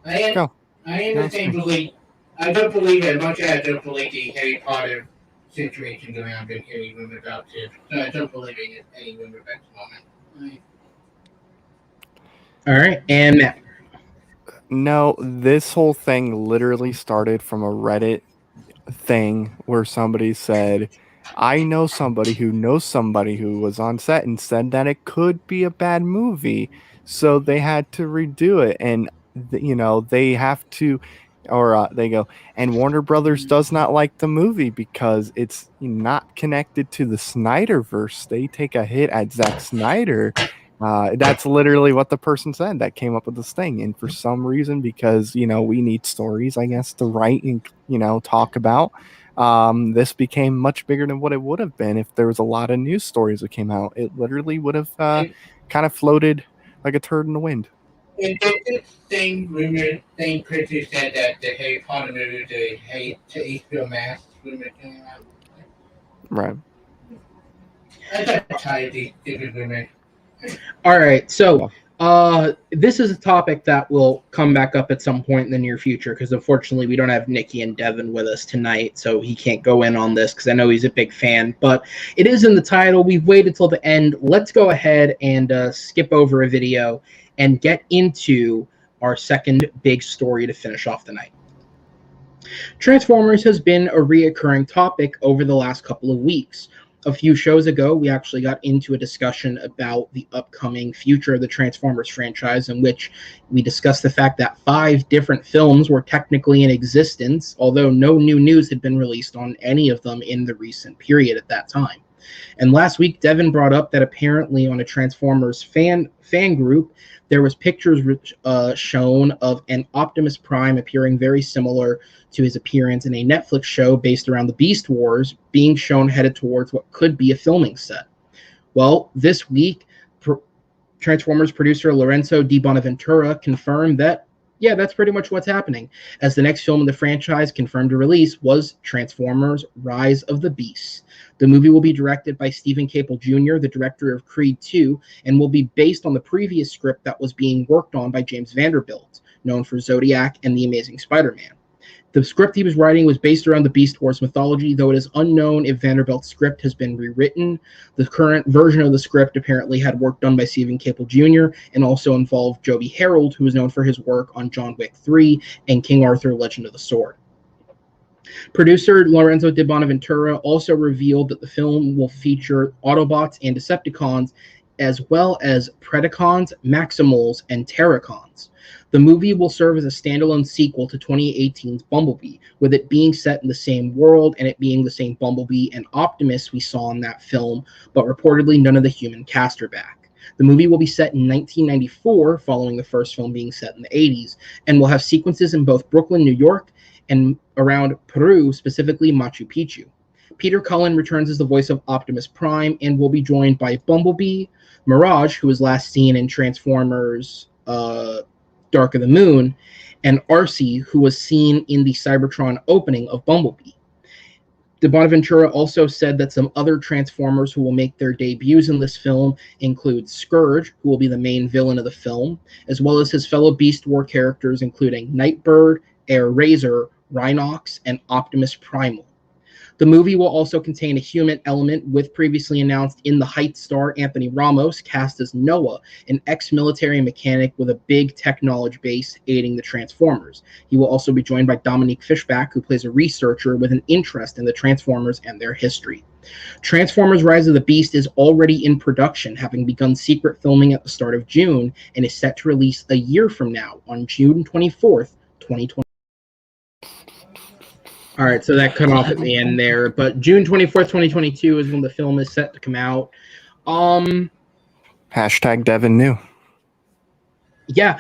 I am. go. I am No, the it's same fine. belief. I don't believe as much as I don't believe the Harry Potter situation going on with Harry rumor about too. So I don't believe in any rumor at the moment. All right, and Matt. No, this whole thing literally started from a Reddit thing where somebody said, I know somebody who was on set and said that it could be a bad movie. So they had to redo it. And, they have to, or they go, and Warner Brothers does not like the movie because it's not connected to the Snyderverse. They take a hit at Zack Snyder. That's literally what the person said that came up with this thing. And for some reason, because, we need stories, I guess, to write and, talk about, this became much bigger than what it would have been if there was a lot of news stories that came out. It literally would have kind of floated like a turd in the wind. And the same rumor, same person said that the Harry Potter movie, the HBO Max rumor came out. Right. I got tired of these stupid rumors. All right, so this is a topic that will come back up at some point in the near future because unfortunately we don't have Nikki and Devin with us tonight, so he can't go in on this because I know he's a big fan. But it is in the title. We've waited till the end. Let's go ahead and skip over a video and get into our second big story to finish off the night. Transformers has been a reoccurring topic over the last couple of weeks. A few shows ago, we actually got into a discussion about the upcoming future of the Transformers franchise, in which we discussed the fact that 5 different films were technically in existence, although no new news had been released on any of them in the recent period at that time. And last week, Devin brought up that apparently on a Transformers fan group, there was pictures shown of an Optimus Prime appearing very similar to his appearance in a Netflix show based around the Beast Wars, being shown headed towards what could be a filming set. Well, this week, Transformers producer Lorenzo Di Bonaventura confirmed that, yeah, that's pretty much what's happening, as the next film in the franchise confirmed to release was Transformers Rise of the Beasts. The movie will be directed by Stephen Caple Jr., the director of Creed 2, and will be based on the previous script that was being worked on by James Vanderbilt, known for Zodiac and The Amazing Spider-Man. The script he was writing was based around the Beast Wars mythology, though it is unknown if Vanderbilt's script has been rewritten. The current version of the script apparently had work done by Stephen Caple Jr. and also involved Joby Harold, who is known for his work on John Wick 3 and King Arthur: Legend of the Sword. Producer Lorenzo Di Bonaventura also revealed that the film will feature Autobots and Decepticons, as well as Predacons, Maximals, and Terracons. The movie will serve as a standalone sequel to 2018's Bumblebee, with it being set in the same world and it being the same Bumblebee and Optimus we saw in that film, but reportedly none of the human cast are back. The movie will be set in 1994, following the first film being set in the 80s, and will have sequences in both Brooklyn, New York, and around Peru, specifically Machu Picchu. Peter Cullen returns as the voice of Optimus Prime and will be joined by Bumblebee, Mirage, who was last seen in Transformers Dark of the Moon, and Arcee, who was seen in the Cybertron opening of Bumblebee. Di Bonaventura also said that some other Transformers who will make their debuts in this film include Scourge, who will be the main villain of the film, as well as his fellow Beast War characters including Nightbird, Air Razor, Rhinox, and Optimus Primal. The movie will also contain a human element, with previously announced In the Heights star Anthony Ramos cast as Noah, an ex-military mechanic with a big tech knowledge base aiding the Transformers. He will also be joined by Dominique Fishback, who plays a researcher with an interest in the Transformers and their history. Transformers Rise of the Beast is already in production, having begun secret filming at the start of June, and is set to release a year from now on June 24th, 2020. All right, so that cut off at the end there, but June 24th, 2022 is when the film is set to come out. Hashtag Devin knew. Yeah,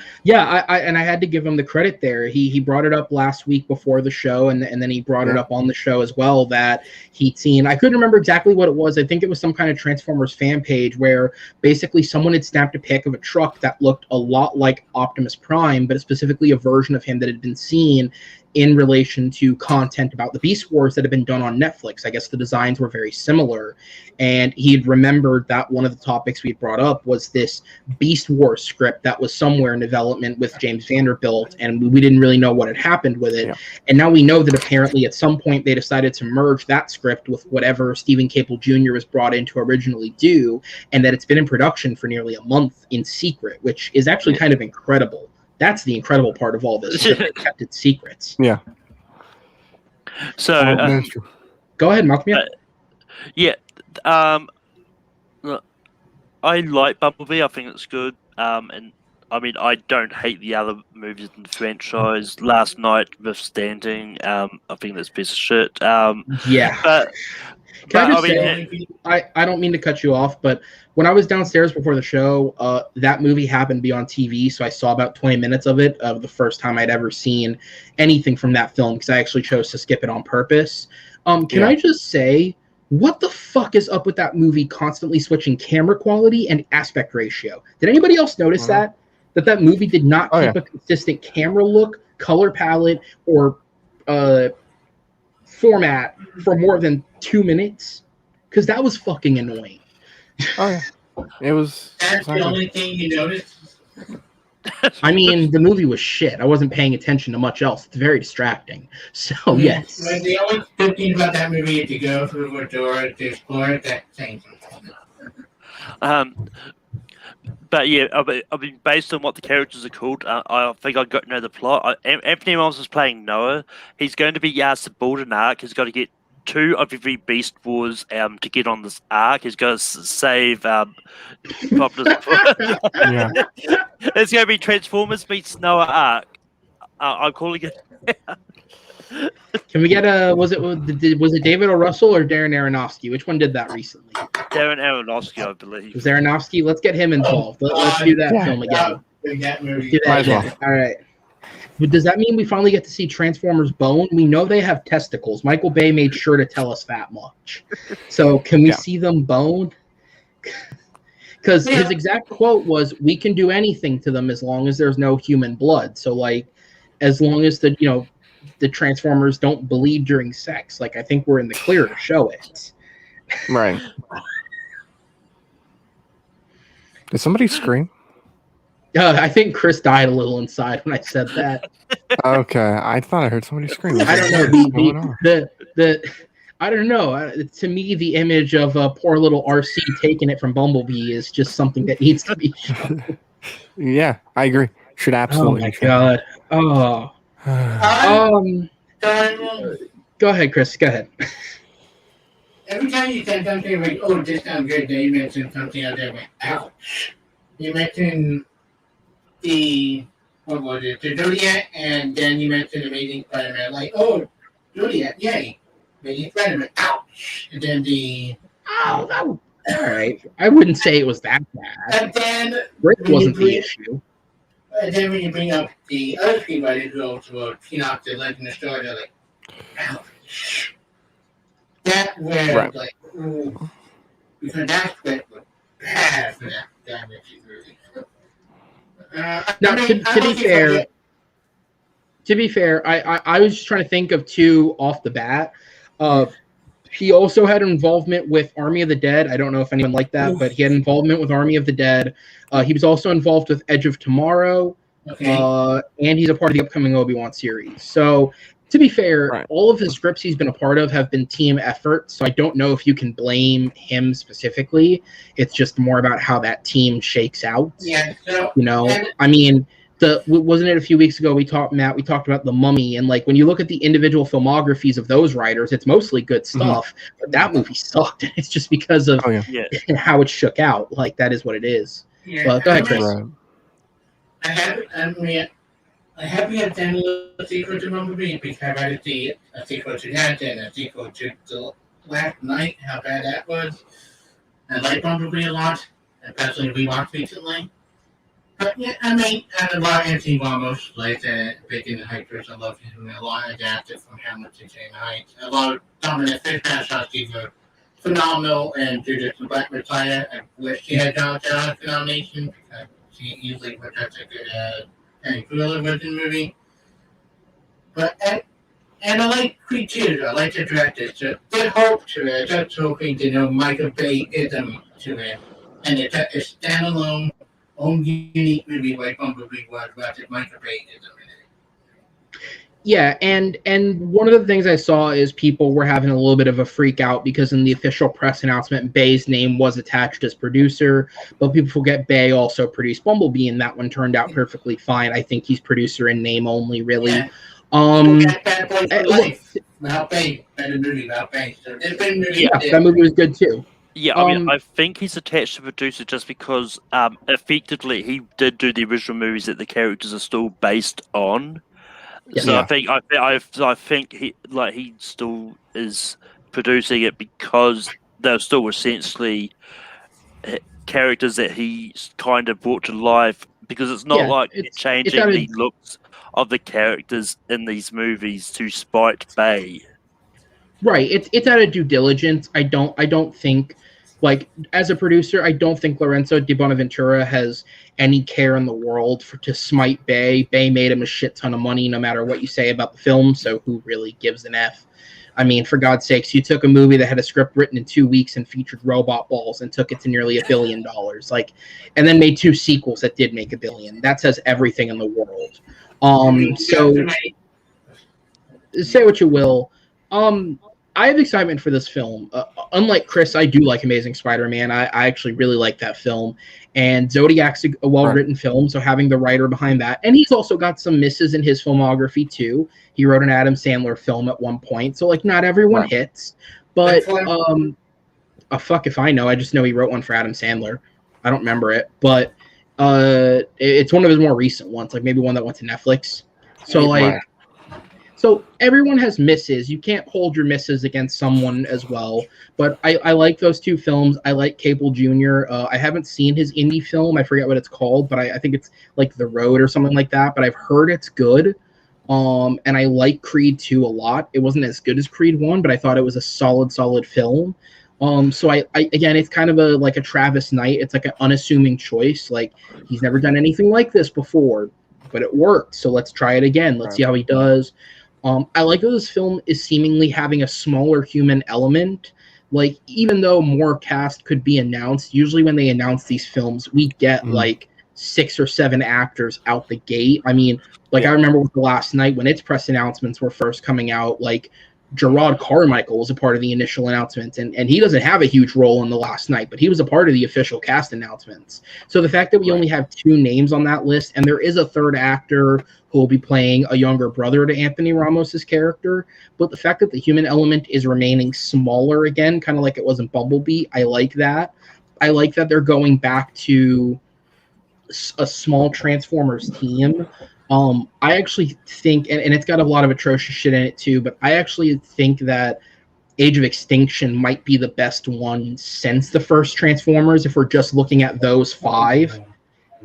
I had to give him the credit there. He brought it up last week before the show, and then he brought it up on the show as well, that he'd seen. I couldn't remember exactly what it was. I think it was some kind of Transformers fan page where basically someone had snapped a pic of a truck that looked a lot like Optimus Prime, but specifically a version of him that had been seen in relation to content about the Beast Wars that had been done on Netflix. I guess the designs were very similar, and he'd remembered that one of the topics we brought up was this Beast Wars script that was somewhere in development with James Vanderbilt, and we didn't really know what had happened with it. Yeah. And now we know that apparently at some point they decided to merge that script with whatever Stephen Caple Jr. was brought in to originally do, and that it's been in production for nearly a month in secret, which is actually kind of incredible. That's the incredible part of all this, that they kept it secrets. Yeah. So, That's true. Go ahead, Malcolm. yeah, look, I like Bumblebee. I think it's good. And I mean, I don't hate the other movies in the franchise. Last Night, Withstanding, I think that's a piece of shit. Yeah. But Can I just I mean, say, I don't mean to cut you off, but when I was downstairs before the show, that movie happened to be on TV, so I saw about 20 minutes of it, of the first time I'd ever seen anything from that film, because I actually chose to skip it on purpose. Can I just say, what the fuck is up with that movie constantly switching camera quality and aspect ratio? Did anybody else notice that that movie did not keep a consistent camera look, color palette, or format for more than 2 minutes? Because that was fucking annoying. Oh yeah, it was. That's the only thing you noticed. I mean, the movie was shit. I wasn't paying attention to much else. It's very distracting. So yes. Well, the only good thing about that movie is to go through a door to explore it. That same. But yeah, I mean, based on what the characters are called, I think I got to know the plot. Anthony Miles is playing Noah. He's going to be subordinate arc. He's got to get 2 of every Beast Wars to get on this arc. He's got to save Populous. Yeah. It's going to be Transformers meets Noah arc. I'm calling it. Can we get was it David O. Russell or Darren Aronofsky? Which one did that recently? Darren Aronofsky, I believe. Was Aronofsky? Let's get him involved. Let's do that film again. Do that again. All right. But does that mean we finally get to see Transformers Bone? We know they have testicles. Michael Bay made sure to tell us that much. So can we see them bone? Because his exact quote was, "We can do anything to them as long as there's no human blood." So like, as long as the Transformers don't bleed during sex, like I think we're in the clear to show it. Right. Did somebody scream? I think Chris died a little inside when I said that. Okay, I thought I heard somebody scream. I don't know. I don't know. To me, the image of a poor little RC taking it from Bumblebee is just something that needs to be shown. Yeah, I agree. Should absolutely. Oh my god. Oh. Go ahead, Chris. Go ahead. Every time you said something like, "Oh, this sounds good," then you mentioned something out there, like, "Ouch." You mentioned the Zodiac, and then you mentioned Amazing Spider-Man, like, "Oh, Zodiac, yay!" Amazing Spider-Man, ouch! And then all right. I wouldn't say it was that bad. And then Rick wasn't the issue. And then when you bring up the other screenwriters who also Peanuts and Legend of Story, they're like, ouch. That was like, ooh, because that script was bad for that movie. Now, to be fair, I was just trying to think of 2 off the bat. He also had involvement with Army of the Dead. I don't know if anyone liked that, but he had involvement with Army of the Dead. He was also involved with Edge of Tomorrow, and he's a part of the upcoming Obi-Wan series. So, to be fair, all of his scripts he's been a part of have been team efforts, so I don't know if you can blame him specifically. It's just more about how that team shakes out. Yeah, so, I mean, wasn't it a few weeks ago we talked about The Mummy, and like when you look at the individual filmographies of those writers, it's mostly good stuff. But that movie sucked. It's just because of how it shook out. Like that is what it is. Yeah, but go ahead, Chris. I haven't done a sequel to Bumblebee because I read a sequel to that and a sequel to the Last Night. How bad that was. I like Bumblebee a lot, especially rewatched recently. But yeah, I mean, I love Anthony Ramos, like big in the Hikers. I love him a lot. Adapted from Hamlet to Jane Heights. I love Dominic Fitzpatrick. He's a phenomenal, and Judith the Black Messiah. I wish she had got a nomination because she easily was such a good and Cruella was in the movie. But and I like Creed 2. I like the director. So did hope to it. Just hoping to know Michael Bay-ism to it. And it's a standalone, own unique movie like Bumblebee was, but it's Michael Bay-ism in it. Yeah, and one of the things I saw is people were having a little bit of a freak out because in the official press announcement, Bay's name was attached as producer, but people forget Bay also produced Bumblebee, and that one turned out perfectly fine. I think he's producer in name only, really. Yeah. Bad Boys for Life. Without Bay. Better movie without Bay. So there's been movies. Yeah, that movie was good too. Yeah, I mean, I think he's attached to producer just because, effectively, he did do the original movies that the characters are still based on. Yeah. So I think he still is producing it because they're still essentially characters that he kind of brought to life. Because it's not like changing the looks of the characters in these movies to spite Bay. Right. It's out of due diligence. I don't think, like, as a producer, I don't think Lorenzo Di Bonaventura has any care in the world to smite Bay. Bay made him a shit ton of money no matter what you say about the film, so who really gives an F? I mean, for God's sakes, you took a movie that had a script written in 2 weeks and featured robot balls and took it to nearly $1 billion, and then made 2 sequels that did make $1 billion. That says everything in the world. So say what you will. I have excitement for this film. Unlike Chris, I do like Amazing Spider-Man. I actually really like that film. And Zodiac's a well-written film, so having the writer behind that. And he's also got some misses in his filmography, too. He wrote an Adam Sandler film at one point, so, like, not everyone hits. But, fuck if I know. I just know he wrote one for Adam Sandler. I don't remember it. But it's one of his more recent ones, like maybe one that went to Netflix. So, like... So everyone has misses. You can't hold your misses against someone as well. But I like those 2 films. I like Cable Jr. I haven't seen his indie film. I forget what it's called, but I think it's like The Road or something like that. But I've heard it's good. And I like Creed 2 a lot. It wasn't as good as Creed 1, but I thought it was a solid film. So I again, it's kind of like a Travis Knight. It's like an unassuming choice. Like, he's never done anything like this before, but it worked. So let's try it again. Let's see how he does. I like that this film is seemingly having a smaller human element. Like, even though more cast could be announced, usually when they announce these films, we get like 6 or 7 actors out the gate. I mean, like, I remember with The Last Night when its press announcements were first coming out, like, Gerard Carmichael was a part of the initial announcements, and he doesn't have a huge role in The Last Night, but he was a part of the official cast announcements. So the fact that we only have 2 names on that list, and there is a 3rd actor who will be playing a younger brother to Anthony Ramos's character, but the fact that the human element is remaining smaller again, kind of like it was in Bumblebee, I like that. I like that they're going back to a small Transformers team. I actually think, and it's got a lot of atrocious shit in it too, but I actually think that Age of Extinction might be the best one since the first Transformers, if we're just looking at those 5.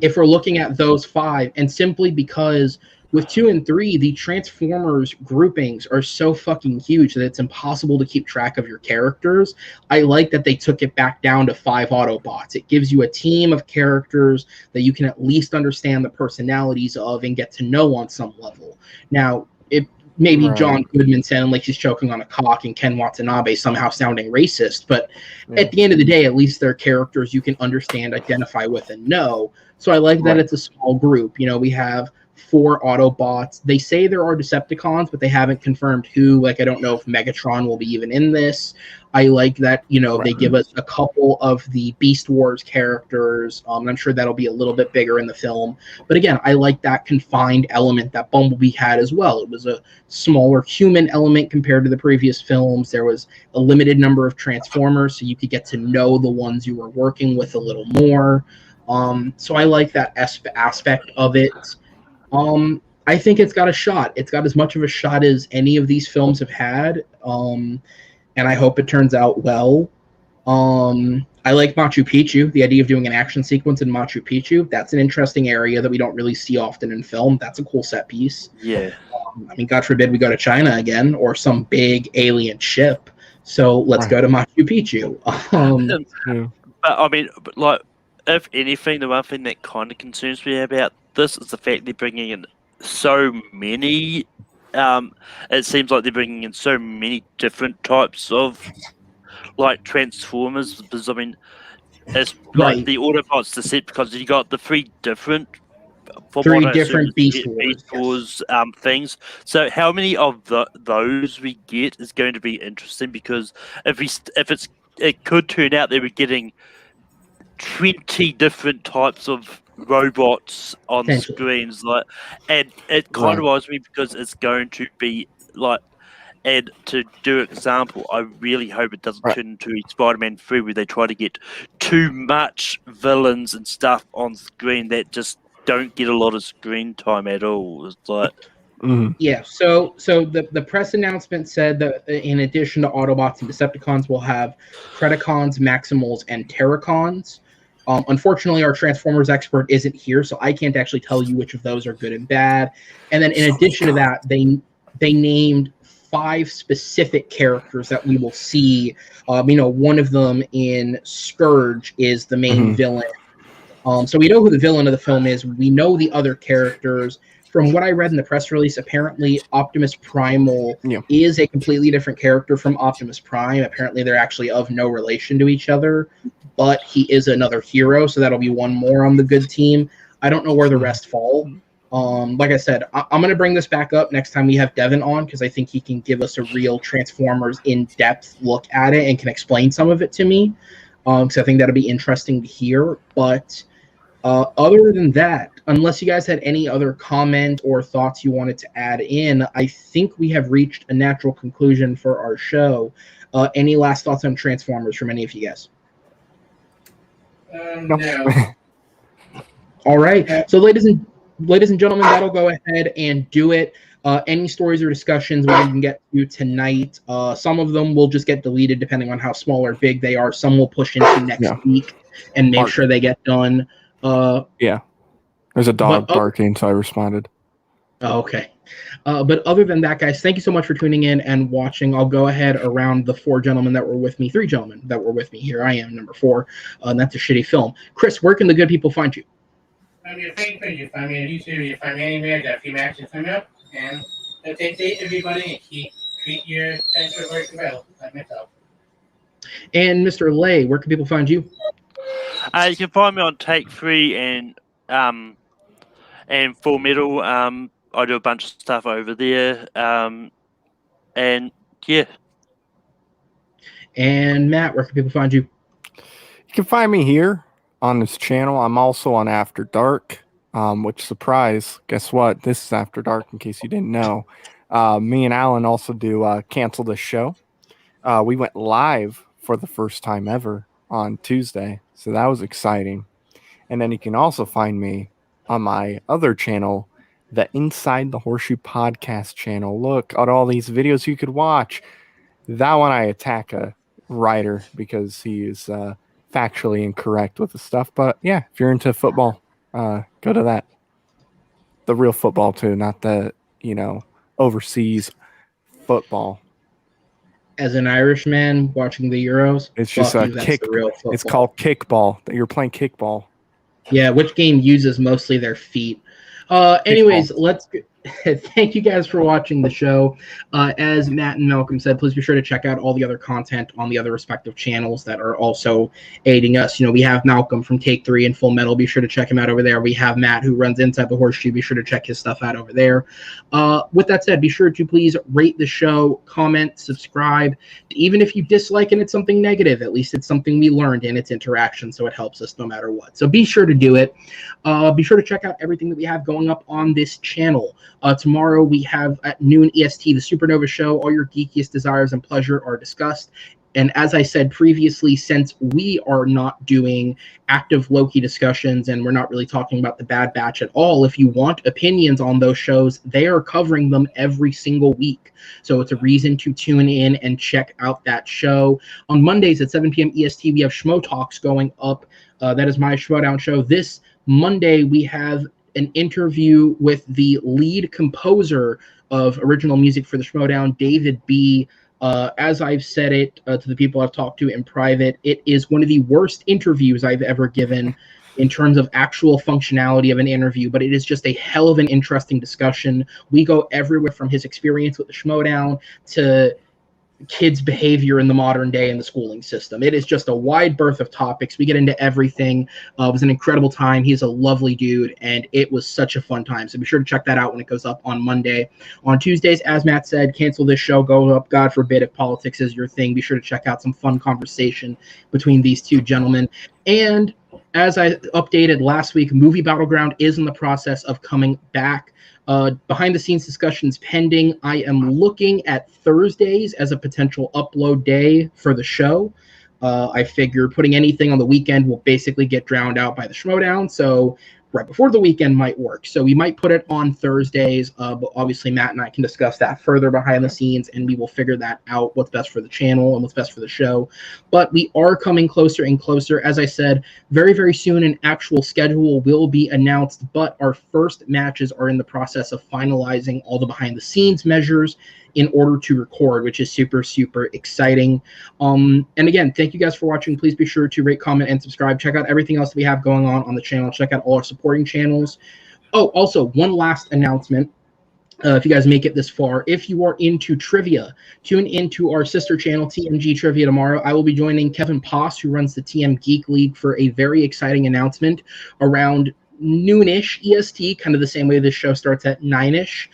If we're looking at those 5, and simply because with 2 and 3, the Transformers groupings are so fucking huge that it's impossible to keep track of your characters. I like that they took it back down to 5 Autobots. It gives you a team of characters that you can at least understand the personalities of and get to know on some level. Now, maybe John Goodman sounding like he's choking on a cock and Ken Watanabe somehow sounding racist, but at the end of the day, at least they're characters you can understand, identify with, and know. So I like that it's a small group. You know, we have 4 Autobots. They say there are Decepticons, but they haven't confirmed who. Like, I don't know if Megatron will be even in this. I like that, you know, they give us a couple of the Beast Wars characters. I'm sure that'll be a little bit bigger in the film. But again, I like that confined element that Bumblebee had as well. It was a smaller human element compared to the previous films. There was a limited number of Transformers, so you could get to know the ones you were working with a little more. So I like that aspect of it. I think it's got a shot. It's got as much of a shot as any of these films have had. And I hope it turns out well. I like Machu Picchu, the idea of doing an action sequence in Machu Picchu. That's an interesting area that we don't really see often in film. That's a cool set piece. Yeah. I mean, God forbid we go to China again or some big alien ship. So let's go to Machu Picchu. But I mean, like, if anything, the one thing that kind of concerns me about this is the fact they're bringing in so many it seems like they're bringing in so many different types of like Transformers. Because I mean, it's like Right. the Autobots, the set, because you got the three different, from what Three I assume, different Beast Beast Wars. Yes. Wars things. So how many of those we get is going to be interesting, because it could turn out that we're getting 20 different types of robots on Potentially. screens, like, and it kind Right. of worries me because it's going to be like, and to do an example, I really hope it doesn't Right. turn into Spider-Man 3 where they try to get too much villains and stuff on screen that just don't get a lot of screen time at all. It's like, Mhm. Yeah, so the press announcement said that in addition to Autobots and Decepticons, we'll have Predacons, Maximals, and Terracons. Unfortunately, our Transformers expert isn't here, so I can't actually tell you which of those are good and bad. And then in addition to that, they named 5 specific characters that we will see. One of them in Scourge is the main Mhm. villain. So we know who the villain of the film is. We know the other characters. From what I read in the press release, apparently Optimus Primal Yeah. is a completely different character from Optimus Prime. Apparently they're actually of no relation to each other, but he is another hero, so that'll be one more on the good team. I don't know where the rest fall. Like I said, I'm going to bring this back up next time we have Devin on, because I think he can give us a real Transformers in-depth look at it and can explain some of it to me, because I think that'll be interesting to hear. But other than that, unless you guys had any other comment or thoughts you wanted to add in, I think we have reached a natural conclusion for our show. Any last thoughts on Transformers from any of you guys? No. All right. So, ladies and gentlemen, that'll go ahead and do it. Any stories or discussions we can get to tonight. Some of them will just get deleted depending on how small or big they are. Some will push into next week and make sure they get done. Yeah. There's a dog barking, so I responded. Okay. But other than that, guys, thank you so much for tuning in and watching. I'll go ahead around the 3 gentlemen that were with me. Here I am, number 4. And that's a shitty film. Chris, where can the good people find you? On your Facebook, you find me on YouTube, you find me anywhere. Got a few matches coming up. And take care, everybody, and treat your center work well, like myself. And Mr. Lay, where can people find you? you can find me on Take 3 and Full Metal. I do a bunch of stuff over there. And yeah. And Matt, where can people find you? You can find me here on this channel. I'm also on After Dark, which, surprise, guess what? This is After Dark, in case you didn't know. Me and Alan also do Cancel the Show. We went live for the first time ever on Tuesday, so that was exciting. And then you can also find me on my other channel, the Inside the Horseshoe podcast channel. Look at all these videos you could watch. That one I attack a writer because he is factually incorrect with the stuff. But yeah, if you're into football, go to that. The real football too, not the, overseas football. As an Irishman watching the Euros, It's just a kick. It's called kickball. You're playing kickball. Yeah, which game uses mostly their feet. Anyways, thank you guys for watching the show. As Matt and Malcolm said, please be sure to check out all the other content on the other respective channels that are also aiding us. We have Malcolm from Take 3 and Full Metal. Be sure to check him out over there. We have Matt, who runs Inside the Horseshoe. Be sure to check his stuff out over there. With that said, be sure to please rate the show, comment, subscribe. Even if you dislike and it's something negative, at least it's something we learned in its interaction, so it helps us no matter what. So be sure to do it. Be sure to check out everything that we have going up on this channel. Tomorrow we have at noon EST, the Supernova Show. All your geekiest desires and pleasure are discussed. And as I said previously, since we are not doing active Loki discussions and we're not really talking about the Bad Batch at all, if you want opinions on those shows, they are covering them every single week. So it's a reason to tune in and check out that show. On Mondays at 7 p.m. EST, we have Schmo Talks going up. That is my Schmodown show. This Monday, we have an interview with the lead composer of original music for the Schmodown, David B. As I've said it to the people I've talked to in private, it is one of the worst interviews I've ever given. in terms of actual functionality of an interview, but it is just a hell of an interesting discussion. We go everywhere from his experience with the Schmodown to kids' behavior in the modern day in the schooling system. It is just a wide berth of topics. We get into everything. It was an incredible time. He's a lovely dude, and it was such a fun time. So be sure to check that out when it goes up on Monday. On Tuesdays, as Matt said, cancel this show, go up, God forbid, if politics is your thing. Be sure to check out some fun conversation between these two gentlemen. And as I updated last week, Movie Battleground is in the process of coming back. Behind the scenes discussions pending. I am looking at Thursdays as a potential upload day for the show. I figure putting anything on the weekend will basically get drowned out by the Schmodown, so right before the weekend might work. So we might put it on Thursdays, but obviously Matt and I can discuss that further behind the scenes, and we will figure that out, what's best for the channel and what's best for the show. But we are coming closer and closer. As I said, very, very soon an actual schedule will be announced, but our first matches are in the process of finalizing all the behind the scenes measures in order to record, which is super, super exciting. And again, thank you guys for watching. Please be sure to rate, comment, and subscribe. Check out everything else that we have going on the channel. Check out all our supporting channels. Oh, also, one last announcement. If you guys make it this far, if you are into trivia, tune into our sister channel, TMG Trivia, tomorrow. I will be joining Kevin Poss, who runs the TM Geek League, for a very exciting announcement around noonish EST, kind of the same way this show starts at 9ish.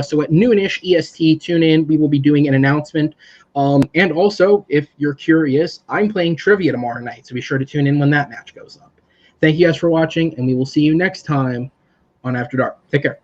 So at noonish EST, tune in. We will be doing an announcement. And also, if you're curious, I'm playing trivia tomorrow night, so be sure to tune in when that match goes up. Thank you guys for watching, and we will see you next time on After Dark. Take care.